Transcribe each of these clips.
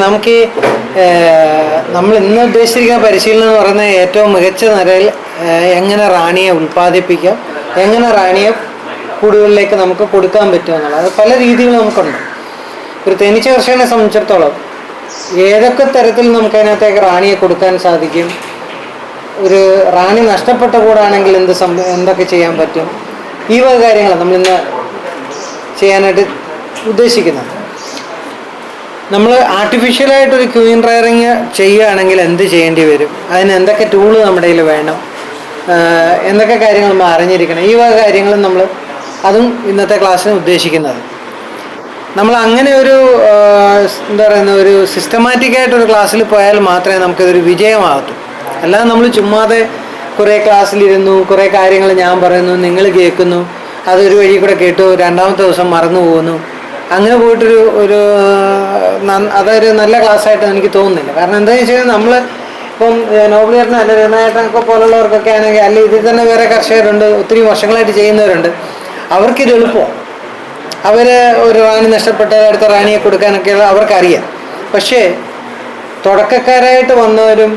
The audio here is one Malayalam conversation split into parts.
നമുക്ക് നമ്മൾ ഇന്ന് ഉദ്ദേശിച്ചിരിക്കുന്ന പരിശീലനം എന്ന് പറയുന്നത് ഏറ്റവും മികച്ച നിലയിൽ എങ്ങനെ റാണിയെ ഉൽപ്പാദിപ്പിക്കാം, എങ്ങനെ റാണിയെ കൂടുകളിലേക്ക് നമുക്ക് കൊടുക്കാൻ പറ്റും എന്നുള്ളത്. അത് പല രീതികൾ നമുക്കുണ്ട്. ഒരു തേനീച്ച കർഷകനെ സംബന്ധിച്ചിടത്തോളം ഏതൊക്കെ തരത്തിൽ നമുക്ക് അതിനകത്തേക്ക് റാണിയെ കൊടുക്കാൻ സാധിക്കും, ഒരു റാണി നഷ്ടപ്പെട്ട കൂടാണെങ്കിൽ എന്തൊക്കെ ചെയ്യാൻ പറ്റും, ഈ വക കാര്യങ്ങൾ നമ്മളിന്ന് ചെയ്യാനായിട്ട് ഉദ്ദേശിക്കുന്നത്. നമ്മൾ ആർട്ടിഫിഷ്യലായിട്ടൊരു ക്വീൻ റയറിങ് ചെയ്യുകയാണെങ്കിൽ എന്ത് ചെയ്യേണ്ടി വരും, അതിന് എന്തൊക്കെ ടൂള് നമ്മുടെ കയ്യിൽ വേണം, എന്തൊക്കെ കാര്യങ്ങൾ നമ്മൾ അറിഞ്ഞിരിക്കണം, ഈ വക കാര്യങ്ങളും നമ്മൾ അതും ഇന്നത്തെ ക്ലാസ്സിന് ഉദ്ദേശിക്കുന്നത്. നമ്മൾ അങ്ങനെ ഒരു എന്താ പറയുന്ന ഒരു സിസ്റ്റമാറ്റിക്കായിട്ടൊരു ക്ലാസ്സിൽ പോയാൽ മാത്രമേ നമുക്കിതൊരു വിജയമാകത്തു. അല്ലാതെ നമ്മൾ ചുമ്മാതെ കുറേ ക്ലാസ്സിലിരുന്നു, കുറേ കാര്യങ്ങൾ ഞാൻ പറയുന്നു, നിങ്ങൾ കേൾക്കുന്നു, അതൊരു വഴി കൂടെ കേട്ടു, രണ്ടാമത്തെ ദിവസം മറന്നു പോകുന്നു, അങ്ങനെ പോയിട്ടൊരു അതൊരു നല്ല ക്ലാസ്സായിട്ട് എനിക്ക് തോന്നുന്നില്ല. കാരണം എന്താണെന്ന് വെച്ച് കഴിഞ്ഞാൽ നമ്മൾ ഇപ്പം നോബിളിയേട്ടനും അല്ല രമേട്ടനൊക്കെ പോലുള്ളവർക്കൊക്കെ ആണെങ്കിൽ, അല്ലെങ്കിൽ ഇതിൽ തന്നെ വേറെ കർഷകരുണ്ട്, ഒത്തിരി വർഷങ്ങളായിട്ട് ചെയ്യുന്നവരുണ്ട്, അവർക്കിത് എളുപ്പമാണ്. അവർ ഒരു റാണി നഷ്ടപ്പെട്ട അടുത്ത റാണിയെ കൊടുക്കാനൊക്കെ അവർക്കറിയാം. പക്ഷേ തുടക്കക്കാരായിട്ട് വന്നവരും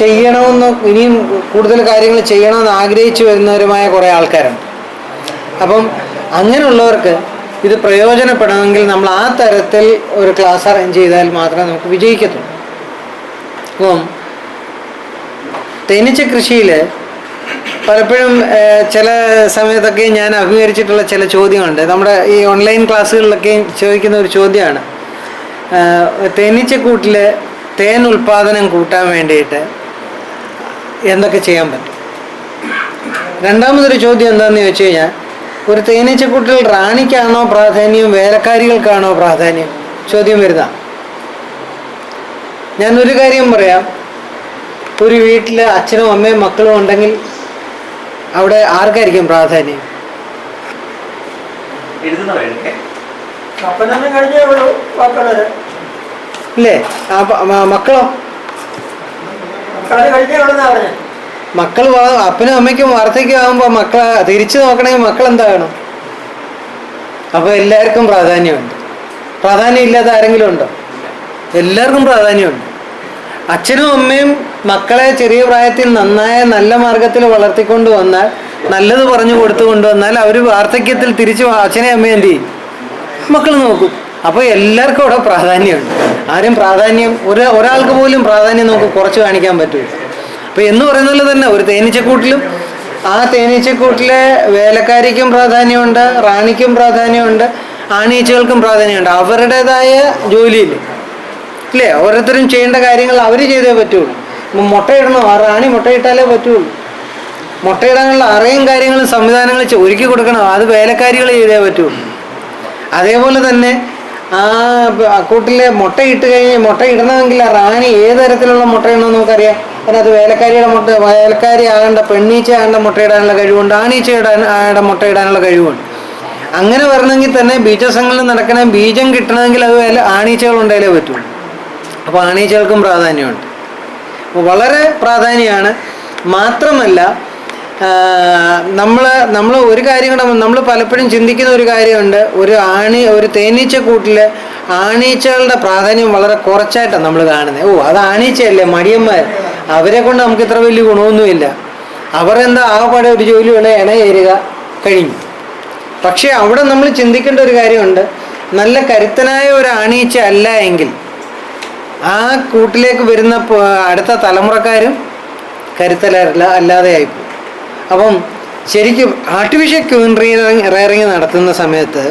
ചെയ്യണമെന്ന് ഇനിയും കൂടുതൽ കാര്യങ്ങൾ ചെയ്യണമെന്ന് ആഗ്രഹിച്ചു വരുന്നവരുമായ കുറേ ആൾക്കാരുണ്ട്. അപ്പം അങ്ങനെയുള്ളവർക്ക് ഇത് പ്രയോജനപ്പെടണമെങ്കിൽ നമ്മൾ ആ തരത്തിൽ ഒരു ക്ലാസ് അറേഞ്ച് ചെയ്താൽ മാത്രമേ നമുക്ക് വിജയിക്കത്തുള്ളൂ. അപ്പം തേനീച്ച കൃഷിയിൽ പലപ്പോഴും ചില സമയത്തൊക്കെ ഞാൻ അഭിമുഖീകരിച്ചിട്ടുള്ള ചില ചോദ്യങ്ങളുണ്ട്. നമ്മുടെ ഈ ഓൺലൈൻ ക്ലാസ്സുകളിലൊക്കെ ചോദിക്കുന്ന ഒരു ചോദ്യമാണ്, തേനീച്ചക്കൂട്ടിൽ തേൻ ഉൽപ്പാദനം കൂട്ടാൻ വേണ്ടിയിട്ട് എന്തൊക്കെ ചെയ്യാൻ പറ്റും. രണ്ടാമതൊരു ചോദ്യം എന്താണെന്ന് ചോദിച്ചു കഴിഞ്ഞാൽ, ഒരു തേനീച്ചക്കൂട്ടിൽ റാണിക്കാണോ പ്രാധാന്യം, വേലക്കാരികൾക്കാണോ പ്രാധാന്യം, ചോദ്യം വരുന്ന. ഞാനൊരു കാര്യം പറയാം, ഒരു വീട്ടിൽ അച്ഛനും അമ്മയും മക്കളും ഉണ്ടെങ്കിൽ അവിടെ ആർക്കായിരിക്കും പ്രാധാന്യം? ഇല്ലേ? മക്കളോ? മക്കൾ അപ്പനും അമ്മയ്ക്കും വാർദ്ധക്യം ആകുമ്പോൾ മക്കളെ തിരിച്ചു നോക്കണമെങ്കിൽ മക്കൾ എന്താ വേണം? അപ്പോൾ എല്ലാവർക്കും പ്രാധാന്യമുണ്ട്. പ്രാധാന്യം ഇല്ലാത്ത ആരെങ്കിലും ഉണ്ടോ? എല്ലാവർക്കും പ്രാധാന്യമുണ്ട്. അച്ഛനും അമ്മയും മക്കളെ ചെറിയ പ്രായത്തിൽ നന്നായ നല്ല മാർഗത്തിൽ വളർത്തിക്കൊണ്ട് വന്നാൽ, നല്ലത് പറഞ്ഞു കൊടുത്തു കൊണ്ടുവന്നാൽ, അവർ വാർദ്ധക്യത്തിൽ തിരിച്ചു അച്ഛനെയും അമ്മയും എന്ത് ചെയ്യും? മക്കൾ നോക്കും. അപ്പോൾ എല്ലാവർക്കും അവിടെ പ്രാധാന്യമുണ്ട്. ആരും പ്രാധാന്യം ഒരാൾക്ക് പോലും പ്രാധാന്യം നമുക്ക് കുറച്ച് കാണിക്കാൻ പറ്റില്ല. അപ്പോൾ എന്ന് പറയുന്നത് തന്നെ ഒരു തേനീച്ചക്കൂട്ടിലും ആ തേനീച്ചക്കൂട്ടിലെ വേലക്കാരിക്കും പ്രാധാന്യമുണ്ട്, റാണിക്കും പ്രാധാന്യമുണ്ട്, ആണീച്ചകൾക്കും പ്രാധാന്യമുണ്ട്. അവരുടേതായ ജോലിയിൽ ഇല്ലേ, ഓരോരുത്തരും ചെയ്യേണ്ട കാര്യങ്ങൾ അവർ ചെയ്തേ പറ്റുള്ളൂ. മുട്ടയിടണോ, ആ റാണി മുട്ടയിട്ടാലേ പറ്റുള്ളൂ. മുട്ടയിടാനുള്ള അറയും കാര്യങ്ങളും സംവിധാനങ്ങൾ ഒരുക്കി കൊടുക്കണം, അത് വേലക്കാരികൾ ചെയ്തേ പറ്റുള്ളൂ. അതേപോലെ തന്നെ ആ കൂട്ടിലെ മുട്ട ഇടണമെങ്കിൽ ആ റാണി ഏത് തരത്തിലുള്ള മുട്ടയിടണമെന്ന് നമുക്കറിയാം. അതിനകത്ത് വേലക്കാരി ആകേണ്ട പെണ്ണീച്ച ആകേണ്ട മുട്ടയിടാനുള്ള കഴിവുണ്ട്, ആണീച്ചയുടെ മുട്ടയിടാനുള്ള കഴിവുണ്ട്. അങ്ങനെ വരണമെങ്കിൽ തന്നെ ബീജസങ്കലനം നടക്കണേ, ബീജം കിട്ടണമെങ്കിൽ അത് ആണീച്ചകളുണ്ടായാലേ പറ്റുള്ളൂ. അപ്പോൾ ആണീച്ചകൾക്കും പ്രാധാന്യമുണ്ട്. അപ്പോൾ വളരെ പ്രാധാന്യമാണ്. മാത്രമല്ല നമ്മൾ ഒരു കാര്യം കൂടെ നമ്മൾ പലപ്പോഴും ചിന്തിക്കുന്ന ഒരു കാര്യമുണ്ട്, ഒരു തേനീച്ചക്കൂട്ടിൽ ആണീച്ചകളുടെ പ്രാധാന്യം വളരെ കുറച്ചായിട്ടാണ് നമ്മൾ കാണുന്നത്. അത് ആണീച്ചയല്ലേ, മടിയന്മാർ, അവരെ കൊണ്ട് നമുക്ക് ഇത്ര വലിയ ഗുണമൊന്നുമില്ല, അവരെന്താ ആകെപ്പാടെ ഒരു ജോലി വേണേൽ ഇണ ചേരുക, കഴിഞ്ഞു. പക്ഷേ അവിടെ നമ്മൾ ചിന്തിക്കേണ്ട ഒരു കാര്യമുണ്ട്, നല്ല കരുത്തനായ ഒരു ആണീച്ച അല്ല എങ്കിൽ ആ കൂട്ടിലേക്ക് വരുന്ന അടുത്ത തലമുറക്കാരും അല്ലാതെ ആയിപ്പോകും. അപ്പം ശരിക്കും ആർട്ടിഫിഷ്യൽ ക്വീൻ റയറിങ് നടത്തുന്ന സമയത്ത്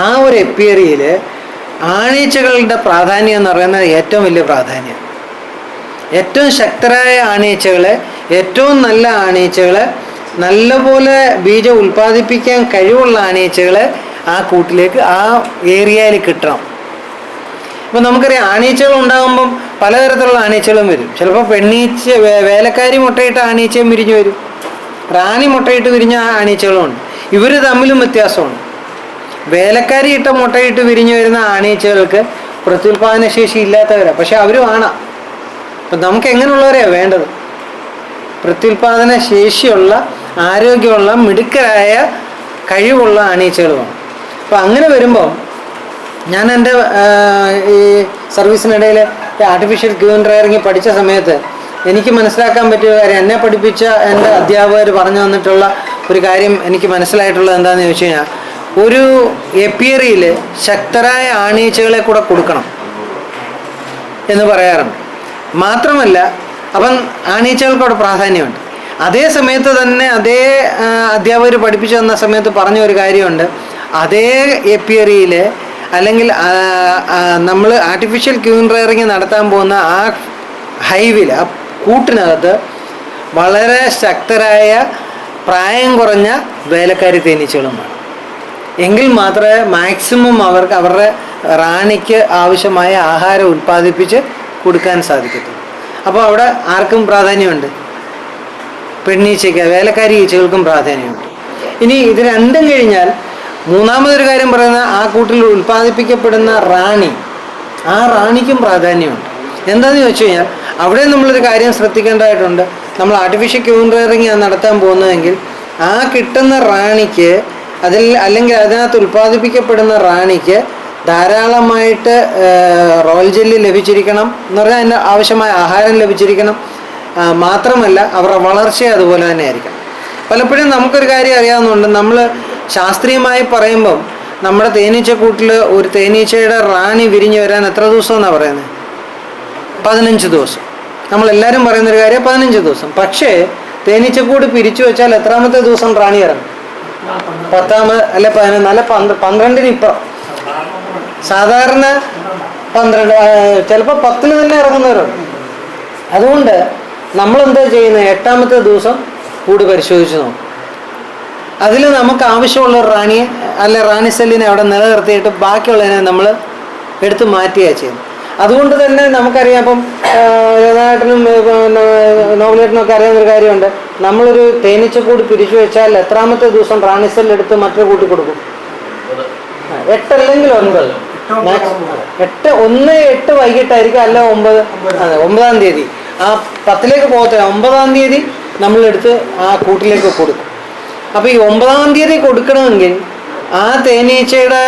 ആ ഒരു എപ്പിയറിയിൽ ആണീച്ചകളുടെ പ്രാധാന്യം എന്ന് പറയുന്നത് ഏറ്റവും വലിയ പ്രാധാന്യം. ഏറ്റവും ശക്തരായ ആണീച്ചകളെ, ഏറ്റവും നല്ല ആണീച്ചകളെ, നല്ലപോലെ ബീജം ഉൽപ്പാദിപ്പിക്കാൻ കഴിവുള്ള ആണീച്ചകളെ ആ കൂട്ടിലേക്ക്, ആ ഏരിയയിൽ കിട്ടണം. ഇപ്പം നമുക്കറിയാം, ആണീച്ചകൾ ഉണ്ടാകുമ്പം പലതരത്തിലുള്ള ആണീച്ചകളും വരും. ചിലപ്പോൾ വേലക്കാരി മുട്ടയിട്ട് ആണീച്ചയും വിരിഞ്ഞു വരും, റാണി മുട്ടയിട്ട് വിരിഞ്ഞ ആണീച്ചകളുമുണ്ട്. ഇവർ തമ്മിലും വ്യത്യാസമുണ്ട്. വേലക്കാരി ഇട്ട മുട്ടയിട്ട് വിരിഞ്ഞു വരുന്ന ആണീച്ചകൾക്ക് പ്രത്യുൽപാദന ശേഷി ഇല്ലാത്തവരാണ്, പക്ഷെ അവരും ആണാം. അപ്പം നമുക്ക് എങ്ങനെയുള്ളവരെയാണ് വേണ്ടത്? പ്രത്യുൽപാദന ശേഷിയുള്ള, ആരോഗ്യമുള്ള, മിടുക്കരായ, കഴിവുള്ള ആണീച്ചകളുമാണ്. അപ്പം അങ്ങനെ വരുമ്പോൾ ഞാൻ എൻ്റെ ഈ സർവീസിനിടയിൽ ആർട്ടിഫിഷ്യൽ ക്യൂൻ റെയറിങ് പഠിച്ച സമയത്ത് എനിക്ക് മനസ്സിലാക്കാൻ പറ്റിയ കാര്യം, എന്നെ പഠിപ്പിച്ച എൻ്റെ അധ്യാപകർ പറഞ്ഞു തന്നിട്ടുള്ള ഒരു കാര്യം എനിക്ക് മനസ്സിലായിട്ടുള്ളത് എന്താണെന്ന് ചോദിച്ചു കഴിഞ്ഞാൽ, ഒരു എപ്പിയറിയിൽ ശക്തരായ ആണീച്ചകളെ കൂടെ കൊടുക്കണം എന്ന് പറയാറുണ്ട്. മാത്രമല്ല അപ്പം ആണീച്ചകൾക്കവിടെ പ്രാധാന്യമുണ്ട്. അതേ സമയത്ത് തന്നെ അതേ അധ്യാപകർ പഠിപ്പിച്ചു തന്ന സമയത്ത് പറഞ്ഞ ഒരു കാര്യമുണ്ട്, അതേ എപ്പിയറിയിൽ അല്ലെങ്കിൽ നമ്മൾ ആർട്ടിഫിഷ്യൽ ക്യൂൻ റെയറിങ് നടത്താൻ പോകുന്ന ആ ഹൈവിൽ, ആ കൂട്ടിനകത്ത് വളരെ ശക്തരായ പ്രായം കുറഞ്ഞ വേലക്കാരി തേനീച്ചകളും വേണം. എങ്കിൽ മാത്രമേ മാക്സിമം അവർക്ക് അവരുടെ റാണിക്ക് ആവശ്യമായ ആഹാരം ഉൽപ്പാദിപ്പിച്ച് കൊടുക്കാൻ സാധിക്കത്തുള്ളൂ. അപ്പോൾ അവിടെ ആർക്കും പ്രാധാന്യമുണ്ട്? പെണ്ണീച്ചയ്ക്ക്, വേലക്കാരി ഈച്ചകൾക്കും പ്രാധാന്യമുണ്ട്. ഇനി ഇത് രണ്ടും കഴിഞ്ഞാൽ മൂന്നാമതൊരു കാര്യം പറയുന്ന, ആ കൂട്ടിൽ ഉൽപ്പാദിപ്പിക്കപ്പെടുന്ന റാണി, ആ റാണിക്കും പ്രാധാന്യമുണ്ട്. എന്താണെന്ന് ചോദിച്ചു കഴിഞ്ഞാൽ അവിടെ നമ്മളൊരു കാര്യം ശ്രദ്ധിക്കേണ്ടതായിട്ടുണ്ട്. നമ്മൾ ആർട്ടിഫിഷ്യൽ ക്യൂൻ റെയറിങ് നടത്താൻ പോകുന്നതെങ്കിൽ ആ കിട്ടുന്ന റാണിക്ക് അല്ലെങ്കിൽ അതിനകത്ത് ഉൽപ്പാദിപ്പിക്കപ്പെടുന്ന റാണിക്ക് ധാരാളമായിട്ട് റോയൽ ജെല്ലി ലഭിച്ചിരിക്കണം എന്ന് പറഞ്ഞാൽ അതിന് ആവശ്യമായ ആഹാരം ലഭിച്ചിരിക്കണം. മാത്രമല്ല അവരുടെ വളർച്ച അതുപോലെ തന്നെ ആയിരിക്കണം. പലപ്പോഴും നമുക്കൊരു കാര്യം അറിയാവുന്നുണ്ട്, നമ്മൾ ശാസ്ത്രീയമായി പറയുമ്പം നമ്മുടെ തേനീച്ചക്കൂട്ടിൽ ഒരു തേനീച്ചയുടെ റാണി വിരിഞ്ഞ് വരാൻ എത്ര ദിവസം എന്നാണ് പറയുന്നത്? 15 ദിവസം. നമ്മളെല്ലാവരും പറയുന്നൊരു കാര്യം 15 ദിവസം. പക്ഷേ തേനീച്ചക്കൂട് പിരിച്ചു വെച്ചാൽ എത്രാമത്തെ ദിവസം റാണി ഇറങ്ങും? 10 അല്ല 11 അല്ല 12 ഇപ്പം സാധാരണ 12, ചിലപ്പോൾ 10 തന്നെ ഇറങ്ങുന്നവരുണ്ട്. അതുകൊണ്ട് നമ്മളെന്താ ചെയ്യുന്നത്? 8ാമത്തെ ദിവസം കൂട് പരിശോധിച്ച് നോക്കും. അതിൽ നമുക്ക് ആവശ്യമുള്ള റാണിയെ റാണി സെല്ലിനെ അവിടെ നിലനിർത്തിയിട്ട് ബാക്കിയുള്ളതിനെ നമ്മൾ എടുത്ത് മാറ്റുകയാണ് ചെയ്യുന്നത്. അതുകൊണ്ട് തന്നെ നമുക്കറിയാം, ഇപ്പം രാധാകൃഷ്ണനും നോവലേട്ടനൊക്കെ അറിയാവുന്നൊരു കാര്യമുണ്ട്, നമ്മളൊരു തേനീച്ചക്കൂട് പിരിച്ചു വെച്ചാൽ എത്രാമത്തെ ദിവസം റാണി സെല്ല് എടുത്ത് മറ്റൊരു കൂട്ടി കൊടുക്കും? 8 അല്ലെങ്കിൽ 9. 8 വൈകിട്ടായിരിക്കും, അല്ല 9. അതെ, 9-ാം തീയതി. ആ 10ലേക്ക് പോകത്തില്ല, 9-ാം തീയതി നമ്മളെടുത്ത് ആ കൂട്ടിലേക്ക് കൊടുക്കും. അപ്പോൾ ഈ 9-ാം തീയതി കൊടുക്കണമെങ്കിൽ ആ തേനീച്ചയുടെ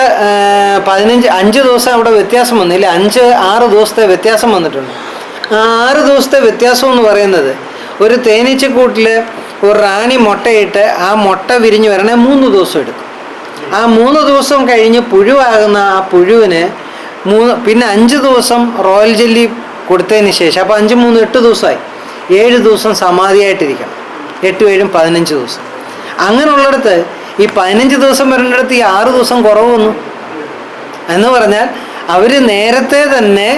5 ദിവസം അവിടെ വ്യത്യാസം വന്നില്ല, 5-6 ദിവസത്തെ വ്യത്യാസം വന്നിട്ടുണ്ട്. ആ 6 ദിവസത്തെ വ്യത്യാസം എന്ന് പറയുന്നത്, ഒരു തേനീച്ചക്കൂട്ടിൽ ഒരു റാണി മുട്ടയിട്ട് ആ മുട്ട വിരിഞ്ഞ് വരണേ 3 ദിവസം എടുക്കും. ആ 3 ദിവസം കഴിഞ്ഞ് പുഴുവാകുന്ന ആ പുഴുവിന് പിന്നെ 5 ദിവസം റോയൽ ജെല്ലി കൊടുത്തതിന് ശേഷം, അപ്പോൾ 5 3 8 ദിവസമായി, 7 ദിവസം സമാധിയായിട്ടിരിക്കണം. 8 7 15 ദിവസം. അങ്ങനെയുള്ളിടത്ത് ഈ 15 ദിവസം വരേണ്ടിടത്ത് ഈ 6 ദിവസം കുറവ് വന്നു എന്ന് പറഞ്ഞാൽ അവർ നേരത്തെ തന്നെ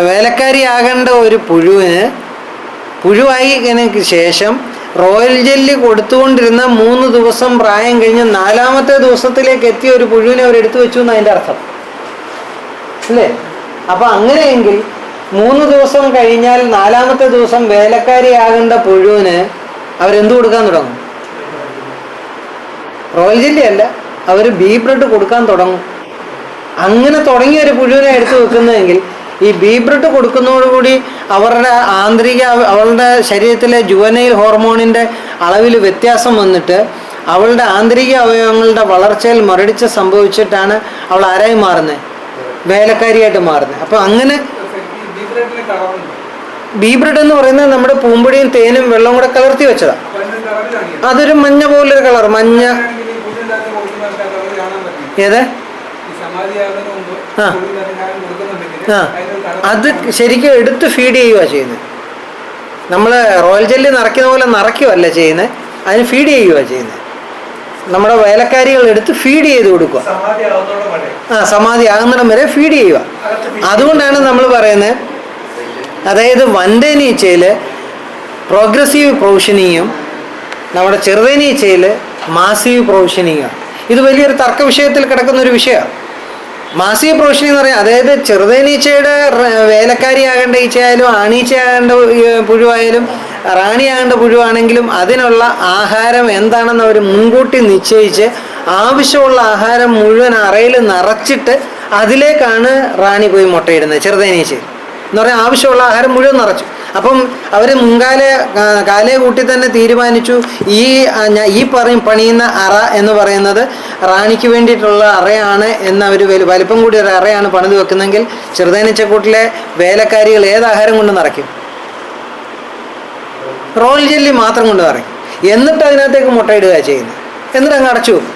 വേലക്കാരിയാകേണ്ട ഒരു പുഴുവായതിനു ശേഷം റോയൽ ജെല്ലി കൊടുത്തുകൊണ്ടിരുന്ന 3 ദിവസം പ്രായം കഴിഞ്ഞ് 4ാമത്തെ ദിവസത്തിലേക്ക് എത്തിയ ഒരു പുഴുവിനെ അവരെടുത്തു വെച്ചു എന്ന് അതിൻ്റെ അർത്ഥം അല്ലേ? അപ്പം അങ്ങനെയെങ്കിൽ 3 ദിവസം കഴിഞ്ഞാൽ 4ാമത്തെ ദിവസം വേലക്കാരിയാകേണ്ട പുഴുവിന് അവരെന്ത് കൊടുക്കാൻ തുടങ്ങും? റോയൽ ജെല്ലി അല്ല, അവർ ബീ ബ്രെഡ് കൊടുക്കാൻ തുടങ്ങും. അങ്ങനെ തുടങ്ങിയ ഒരു പുഴുവിനെ എടുത്തു വെക്കുന്നതെങ്കിൽ ഈ ബീ ബ്രെഡ് കൊടുക്കുന്നതോടുകൂടി അവളുടെ ശരീരത്തിലെ ജുവനൈൽ ഹോർമോണിൻ്റെ അളവിൽ വ്യത്യാസം വന്നിട്ട് അവളുടെ ആന്തരിക അവയവങ്ങളുടെ വളർച്ചയിൽ മുരടിച്ച് സംഭവിച്ചിട്ടാണ് അവൾ ആരായി മാറുന്നത്? വേലക്കാരിയായിട്ട് മാറുന്നത്. അപ്പോൾ അങ്ങനെ ബീ ബ്രെഡ് എന്ന് പറയുന്നത് നമ്മുടെ പൂമ്പൊടിയും തേനും വെള്ളവും കൂടെ കലർത്തി വെച്ചതാണ്. അതൊരു മഞ്ഞ പോലൊരു കളർ, മഞ്ഞ. ഏത്? അത് ശരിക്കും എടുത്ത് ഫീഡ് ചെയ്യുക ചെയ്യുന്നത്. നമ്മൾ റോയൽ ജെല്ലി നിറയ്ക്കുന്ന പോലെ നിറയ്ക്കുകയല്ല ചെയ്യുന്നത്, അതിന് ഫീഡ് ചെയ്യുക ചെയ്യുന്നത്. നമ്മുടെ വേലക്കാരികൾ എടുത്ത് ഫീഡ് ചെയ്ത് കൊടുക്കുക. സമാധി ആകുന്നിടം വരെ ഫീഡ് ചെയ്യുക. അതുകൊണ്ടാണ് നമ്മൾ പറയുന്നത്, അതായത് വൻതേനീച്ചയിൽ പ്രോഗ്രസീവ് പ്രൊവിഷനിങ്ങും നമ്മുടെ ചെറുതേനീച്ചയിൽ മാസീവ് പ്രൊവിഷനിങ്ങും. ഇത് വലിയൊരു തർക്ക വിഷയത്തിൽ കിടക്കുന്ന ഒരു വിഷയമാണ്. മാസീവ് പ്രൊവിഷനിങ് എന്ന് പറയാം, അതായത് ചെറുതേനീച്ചയുടെ വേലക്കാരിയാകേണ്ട ഈച്ചയായാലും ആണീച്ചയാകേണ്ട പുഴുവായാലും റാണിയാകേണ്ട പുഴുവാണെങ്കിലും അതിനുള്ള ആഹാരം എന്താണെന്ന് അവർ മുൻകൂട്ടി നിശ്ചയിച്ച് ആവശ്യമുള്ള ആഹാരം മുഴുവൻ അറയിൽ നിറച്ചിട്ട് അതിലേക്കാണ് റാണി പോയി മുട്ടയിടുന്നത് ചെറുതേനീച്ചയിൽ. എന്ന് പറഞ്ഞാൽ ആവശ്യമുള്ള ആഹാരം മുഴുവൻ നിറച്ചു. അപ്പം അവർ കാലേ കൂട്ടി തന്നെ തീരുമാനിച്ചു ഈ പണിയുന്ന അറ എന്ന് പറയുന്നത് റാണിക്ക് വേണ്ടിയിട്ടുള്ള അറയാണ് എന്ന് അവർ വലിപ്പം കൂടി ഒരു അറയാണ് പണിത് വെക്കുന്നെങ്കിൽ ചെറുതേനീച്ചക്കൂട്ടിലെ വേലക്കാരികൾ ഏത് ആഹാരം കൊണ്ട് നിറയ്ക്കും? റോയൽ ജെല്ലി മാത്രം കൊണ്ട് നിറയ്ക്കും. എന്നിട്ട് അതിനകത്തേക്ക് മുട്ടയിടുക ചെയ്യുന്നത്, എന്നിട്ട് അങ്ങ് അടച്ചു വെക്കും.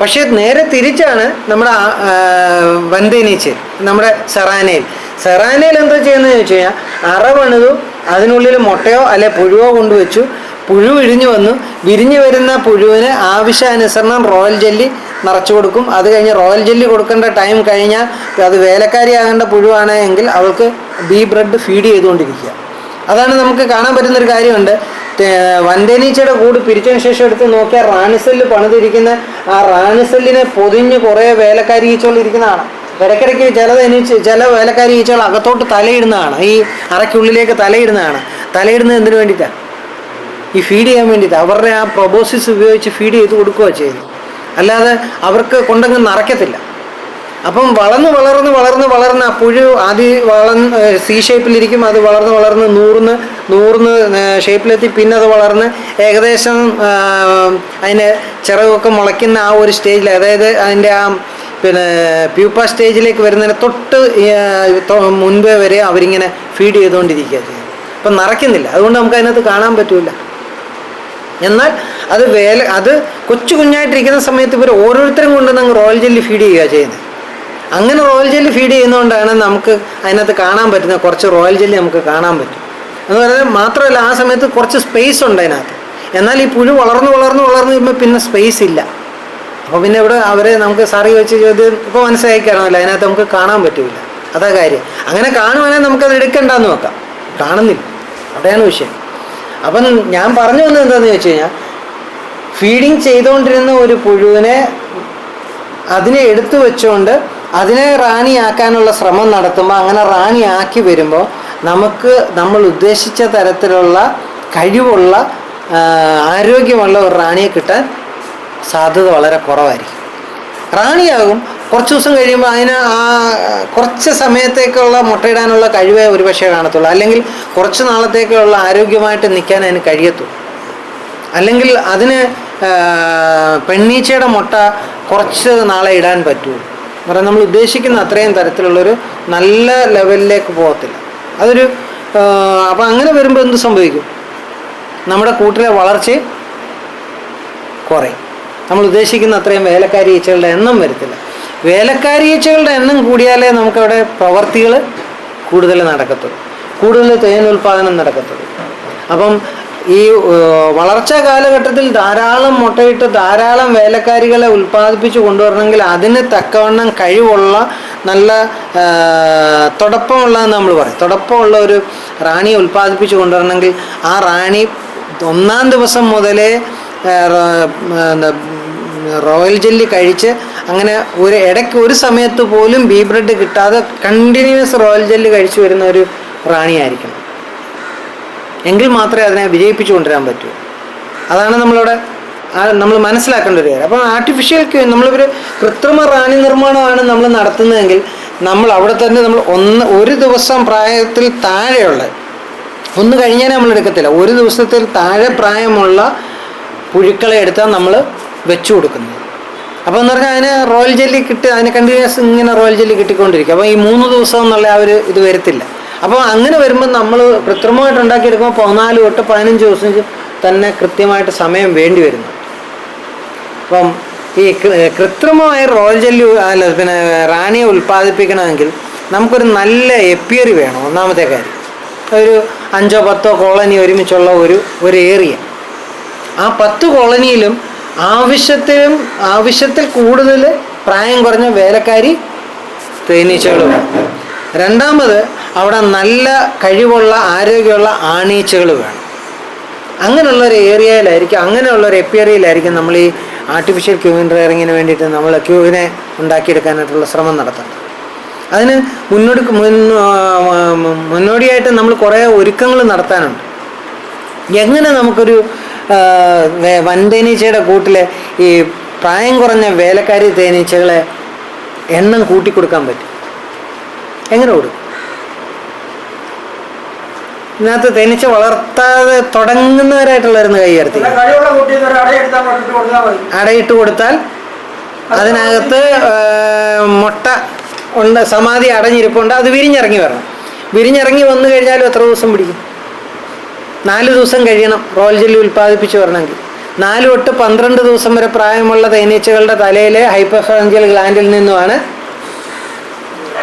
പക്ഷേ നേരെ തിരിച്ചാണ് നമ്മുടെ വൻതേനീച്ചയിൽ, നമ്മുടെ സെറാനയിൽ എന്താ ചെയ്യുന്നത് ചോദിച്ചു കഴിഞ്ഞാൽ അറ പണിതു, അതിനുള്ളിൽ മുട്ടയോ അല്ലെ പുഴുവോ കൊണ്ടുവച്ചു. പുഴു വിരിഞ്ഞു വരുന്ന പുഴുവിന് ആവശ്യാനുസരണം റോയൽ ജെല്ലി നിറച്ചു കൊടുക്കും. അത് കഴിഞ്ഞ് റോയൽ ജെല്ലി കൊടുക്കേണ്ട ടൈം കഴിഞ്ഞാൽ അത് വേലക്കാരിയാകേണ്ട പുഴുവാണ് എങ്കിൽ അവൾക്ക് ബീ ബ്രെഡ് ഫീഡ് ചെയ്തുകൊണ്ടിരിക്കുക. അതാണ് നമുക്ക് കാണാൻ പറ്റുന്നൊരു കാര്യമുണ്ട്. വൻതേനീച്ചയുടെ കൂട് പിരിച്ചതിന് ശേഷം എടുത്ത് നോക്കിയാൽ റാണിസെല്ല് പണിതിരിക്കുന്ന ആ റാണിസെല്ലിനെ പൊതിഞ്ഞ് കുറേ വേലക്കാരി ഈച്ചകൾ ഇരിക്കുന്നതാണ്. ഇടയ്ക്കിടയ്ക്ക് ചില വേലക്കാരി ഈച്ചകൾ അകത്തോട്ട് തലയിടുന്നതാണ്, ഈ അറയ്ക്കുള്ളിലേക്ക് തലയിടുന്നതാണ്. തലയിടുന്നത് എന്തിനു വേണ്ടിയിട്ടാണ്? ഈ ഫീഡ് ചെയ്യാൻ വേണ്ടിയിട്ട്. അവരുടെ ആ പ്രൊബോസിസ് ഉപയോഗിച്ച് ഫീഡ് ചെയ്ത് കൊടുക്കുക ചെയ്യുന്നത്, അല്ലാതെ അവർക്ക് കൊണ്ടങ്ങ് നിറയ്ക്കത്തില്ല. അപ്പം വളർന്ന് ആ പുഴു സി ഷേപ്പിലിരിക്കും. അത് വളർന്ന് നൂറിന് ഷേപ്പിലെത്തി. പിന്നെ അത് വളർന്ന് ഏകദേശം അതിന് ചിറകൊക്കെ മുളയ്ക്കുന്ന ആ ഒരു സ്റ്റേജിൽ, അതായത് അതിൻ്റെ ആ പ്യൂപ്പ സ്റ്റേജിലേക്ക് വരുന്നതിന് മുൻപേ വരെ അവരിങ്ങനെ ഫീഡ് ചെയ്തുകൊണ്ടിരിക്കുക ചെയ്യുന്നത്. അപ്പം നിറയ്ക്കുന്നില്ല, അതുകൊണ്ട് നമുക്ക് അതിനകത്ത് കാണാൻ പറ്റില്ല. എന്നാൽ അത് കുഞ്ഞായിട്ടിരിക്കുന്ന സമയത്ത് ഇവർ ഓരോരുത്തരും കൊണ്ട് അങ്ങ് റോയൽ ജെല്ലി ഫീഡ് ചെയ്യുക ചെയ്യുന്നത്. അങ്ങനെ റോയൽ ജെല്ലി ഫീഡ് ചെയ്യുന്നതുകൊണ്ടാണ് നമുക്ക് അതിനകത്ത് കാണാൻ പറ്റുന്നത്. കുറച്ച് റോയൽ ജെല്ലി നമുക്ക് കാണാൻ പറ്റും എന്ന് പറഞ്ഞാൽ മാത്രമല്ല, ആ സമയത്ത് കുറച്ച് സ്പേസ് ഉണ്ട് അതിനകത്ത്. എന്നാൽ ഈ പുഴു വളർന്ന് വരുമ്പോൾ പിന്നെ സ്പേസ് ഇല്ല. അപ്പോൾ പിന്നെ ഇവിടെ അവരെ നമുക്ക് സാറി വെച്ച് ചോദ്യം ഇപ്പോൾ മനസ്സിലാക്കി കാണുമല്ലോ, അതിനകത്ത് നമുക്ക് കാണാൻ പറ്റില്ല. അതാ കാര്യം. അങ്ങനെ കാണുവാണെങ്കിൽ നമുക്കത് എടുക്കണ്ടെന്ന് വെക്കാം. കാണുന്നില്ല, അവിടെയാണ് വിഷയം. അപ്പം ഞാൻ പറഞ്ഞു വന്നത് എന്താണെന്ന് ചോദിച്ചു കഴിഞ്ഞാൽ, ഫീഡിങ് ചെയ്തുകൊണ്ടിരുന്ന ഒരു പുഴുവിനെ അതിനെ എടുത്തു വെച്ചുകൊണ്ട് അതിനെ റാണിയാക്കാനുള്ള ശ്രമം നടത്തുമ്പോൾ, അങ്ങനെ റാണിയാക്കി വരുമ്പോൾ നമ്മൾ ഉദ്ദേശിച്ച തരത്തിലുള്ള കഴിവുള്ള ആരോഗ്യമുള്ള ഒരു റാണിയെ കിട്ടാൻ സാധ്യത വളരെ കുറവായിരിക്കും. റാണിയാകും, കുറച്ച് ദിവസം കഴിയുമ്പോൾ അതിന് കുറച്ച് സമയത്തേക്കുള്ള മുട്ടയിടാനുള്ള കഴിവേ ഒരുപക്ഷെ കാണത്തുള്ളൂ, അല്ലെങ്കിൽ കുറച്ച് നാളത്തേക്കുള്ള ആരോഗ്യമായിട്ട് നിൽക്കാൻ അതിന് കഴിയത്തുള്ളൂ. അല്ലെങ്കിൽ അതിന് പെണ്ണീച്ചയുടെ മുട്ട കുറച്ച് നാളെ ഇടാൻ പറ്റുള്ളൂ. കാരണം നമ്മൾ ഉദ്ദേശിക്കുന്ന അത്രയും തരത്തിലുള്ളൊരു നല്ല ലെവലിലേക്ക് പോകത്തില്ല. അപ്പം അങ്ങനെ വരുമ്പോൾ എന്ത് സംഭവിക്കും? നമ്മുടെ കൂട്ടിലെ വളർച്ച കുറയും. നമ്മൾ ഉദ്ദേശിക്കുന്ന അത്രയും വേലക്കാരി ഈച്ചകളുടെ എണ്ണം വരത്തില്ല. വേലക്കാരി ഈച്ചകളുടെ എണ്ണം കൂടിയാലേ നമുക്കവിടെ പ്രവർത്തികൾ കൂടുതൽ നടക്കത്തുള്ളൂ, കൂടുതൽ തേൻ ഉൽപ്പാദനം നടക്കത്തുള്ളൂ. അപ്പം ഈ വളർച്ചാ കാലഘട്ടത്തിൽ ധാരാളം മുട്ടയിട്ട് ധാരാളം വേലക്കാരികളെ ഉൽപ്പാദിപ്പിച്ച് കൊണ്ടുവരണമെങ്കിൽ അതിന് തക്കവണ്ണം കഴിവുള്ള നല്ല തുടപ്പമുള്ളതെന്ന് നമ്മൾ പറയും. തുടപ്പമുള്ള ഒരു റാണിയെ ഉൽപ്പാദിപ്പിച്ച് കൊണ്ടുവരണമെങ്കിൽ ആ റാണി ഒന്നാം ദിവസം മുതലേ റോയൽ ജെല്ലി കഴിച്ച് അങ്ങനെ ഇടയ്ക്ക് ഒരു സമയത്ത് പോലും ബീ ബ്രെഡ് കിട്ടാതെ കണ്ടിന്യൂസ് റോയൽ ജെല്ലി കഴിച്ചു വരുന്ന ഒരു റാണിയായിരിക്കണം. എങ്കിൽ മാത്രമേ അതിനെ വിജയിപ്പിച്ചു കൊണ്ടുവരാൻ പറ്റൂ. അതാണ് നമ്മൾ മനസ്സിലാക്കേണ്ട ഒരു കാര്യം. അപ്പം നമ്മളിവർ കൃത്രിമ റാണി നിർമ്മാണമാണ് നമ്മൾ നടത്തുന്നതെങ്കിൽ നമ്മൾ അവിടെ തന്നെ ഒരു ദിവസം പ്രായത്തിൽ താഴെയുള്ള ഒന്ന് കഴിഞ്ഞാൽ നമ്മൾ എടുക്കത്തില്ല. ഒരു ദിവസത്തിൽ താഴെ പ്രായമുള്ള പുഴുക്കളെ എടുത്താൽ നമ്മൾ വെച്ചു കൊടുക്കുന്നത്. അപ്പോൾ എന്ന് പറഞ്ഞാൽ അതിന് റോയൽ ജെല്ലി അതിന് കണ്ടിന്യൂസ് ഇങ്ങനെ റോയൽ ജെല്ലി കിട്ടിക്കൊണ്ടിരിക്കും. അപ്പോൾ ഈ 3 ദിവസം എന്നുള്ള ആ ഒരു ഇത് വരത്തില്ല. അപ്പോൾ അങ്ങനെ വരുമ്പോൾ നമ്മൾ കൃത്രിമമായിട്ട് ഉണ്ടാക്കിയെടുക്കുമ്പോൾ 14 തൊട്ട് 15 ദിവസം തന്നെ കൃത്യമായിട്ട് സമയം വേണ്ടി വരുന്നു. അപ്പം ഈ കൃത്രിമമായ റോയൽ ജെല്ലി പിന്നെ റാണിയെ ഉൽപ്പാദിപ്പിക്കണമെങ്കിൽ നമുക്കൊരു നല്ല എപ്പിയറി വേണം. ഒന്നാമത്തെ കാര്യം, ഒരു 5-10 കോളനി ഒരുമിച്ചുള്ള ഒരു ഏരിയ. ആ 10 കോളനിയിലും ആവശ്യത്തിൽ കൂടുതൽ പ്രായം കുറഞ്ഞ വേലക്കാരി തേനീച്ചകൾ വേണം. രണ്ടാമത് അവിടെ നല്ല കഴിവുള്ള ആരോഗ്യമുള്ള ആണീച്ചകൾ വേണം. അങ്ങനെയുള്ളൊരു ഏരിയയിലായിരിക്കും, അങ്ങനെയുള്ളൊരു എപ്പിയറിയിലായിരിക്കും നമ്മൾ ഈ ആർട്ടിഫിഷ്യൽ ക്യൂവിൻ റെയറിങ്ങിന് വേണ്ടിയിട്ട് നമ്മൾ ക്യൂവിനെ ഉണ്ടാക്കിയെടുക്കാനായിട്ടുള്ള ശ്രമം നടത്തുന്നത്. അതിന് മുന്നോടിയായിട്ട് നമ്മൾ കുറേ ഒരുക്കങ്ങൾ നടത്താനുണ്ട്. എങ്ങനെ നമുക്കൊരു വൻതേനീച്ചയുടെ കൂട്ടിലെ ഈ പ്രായം കുറഞ്ഞ വേലക്കാരി തേനീച്ചകളെ എണ്ണം കൂട്ടിക്കൊടുക്കാൻ പറ്റും? എങ്ങനെ കൊടുക്കും? ഇതിനകത്ത് തേനീച്ച വളർത്താതെ തുടങ്ങുന്നവരായിട്ടുള്ളവരുന്ന് കൈ ഉയർത്തി. അടയിട്ട് കൊടുത്താൽ അതിനകത്ത് മുട്ട ഉണ്ട്, സമാധി അടഞ്ഞിരിപ്പുണ്ട്, അത് വിരിഞ്ഞിറങ്ങി വരണം. വിരിഞ്ഞിറങ്ങി വന്നു കഴിഞ്ഞാലും എത്ര ദിവസം പിടിക്കും? 4 ദിവസം കഴിയണം റോയൽ ജെല്ലി ഉൽപ്പാദിപ്പിച്ച് വരണമെങ്കിൽ. 4 തൊട്ട് 12 ദിവസം വരെ പ്രായമുള്ള തേനീച്ചകളുടെ തലയിലെ ഹൈപ്പോഫാരിഞ്ചൽ ഗ്ലാൻഡിൽ നിന്നുമാണ്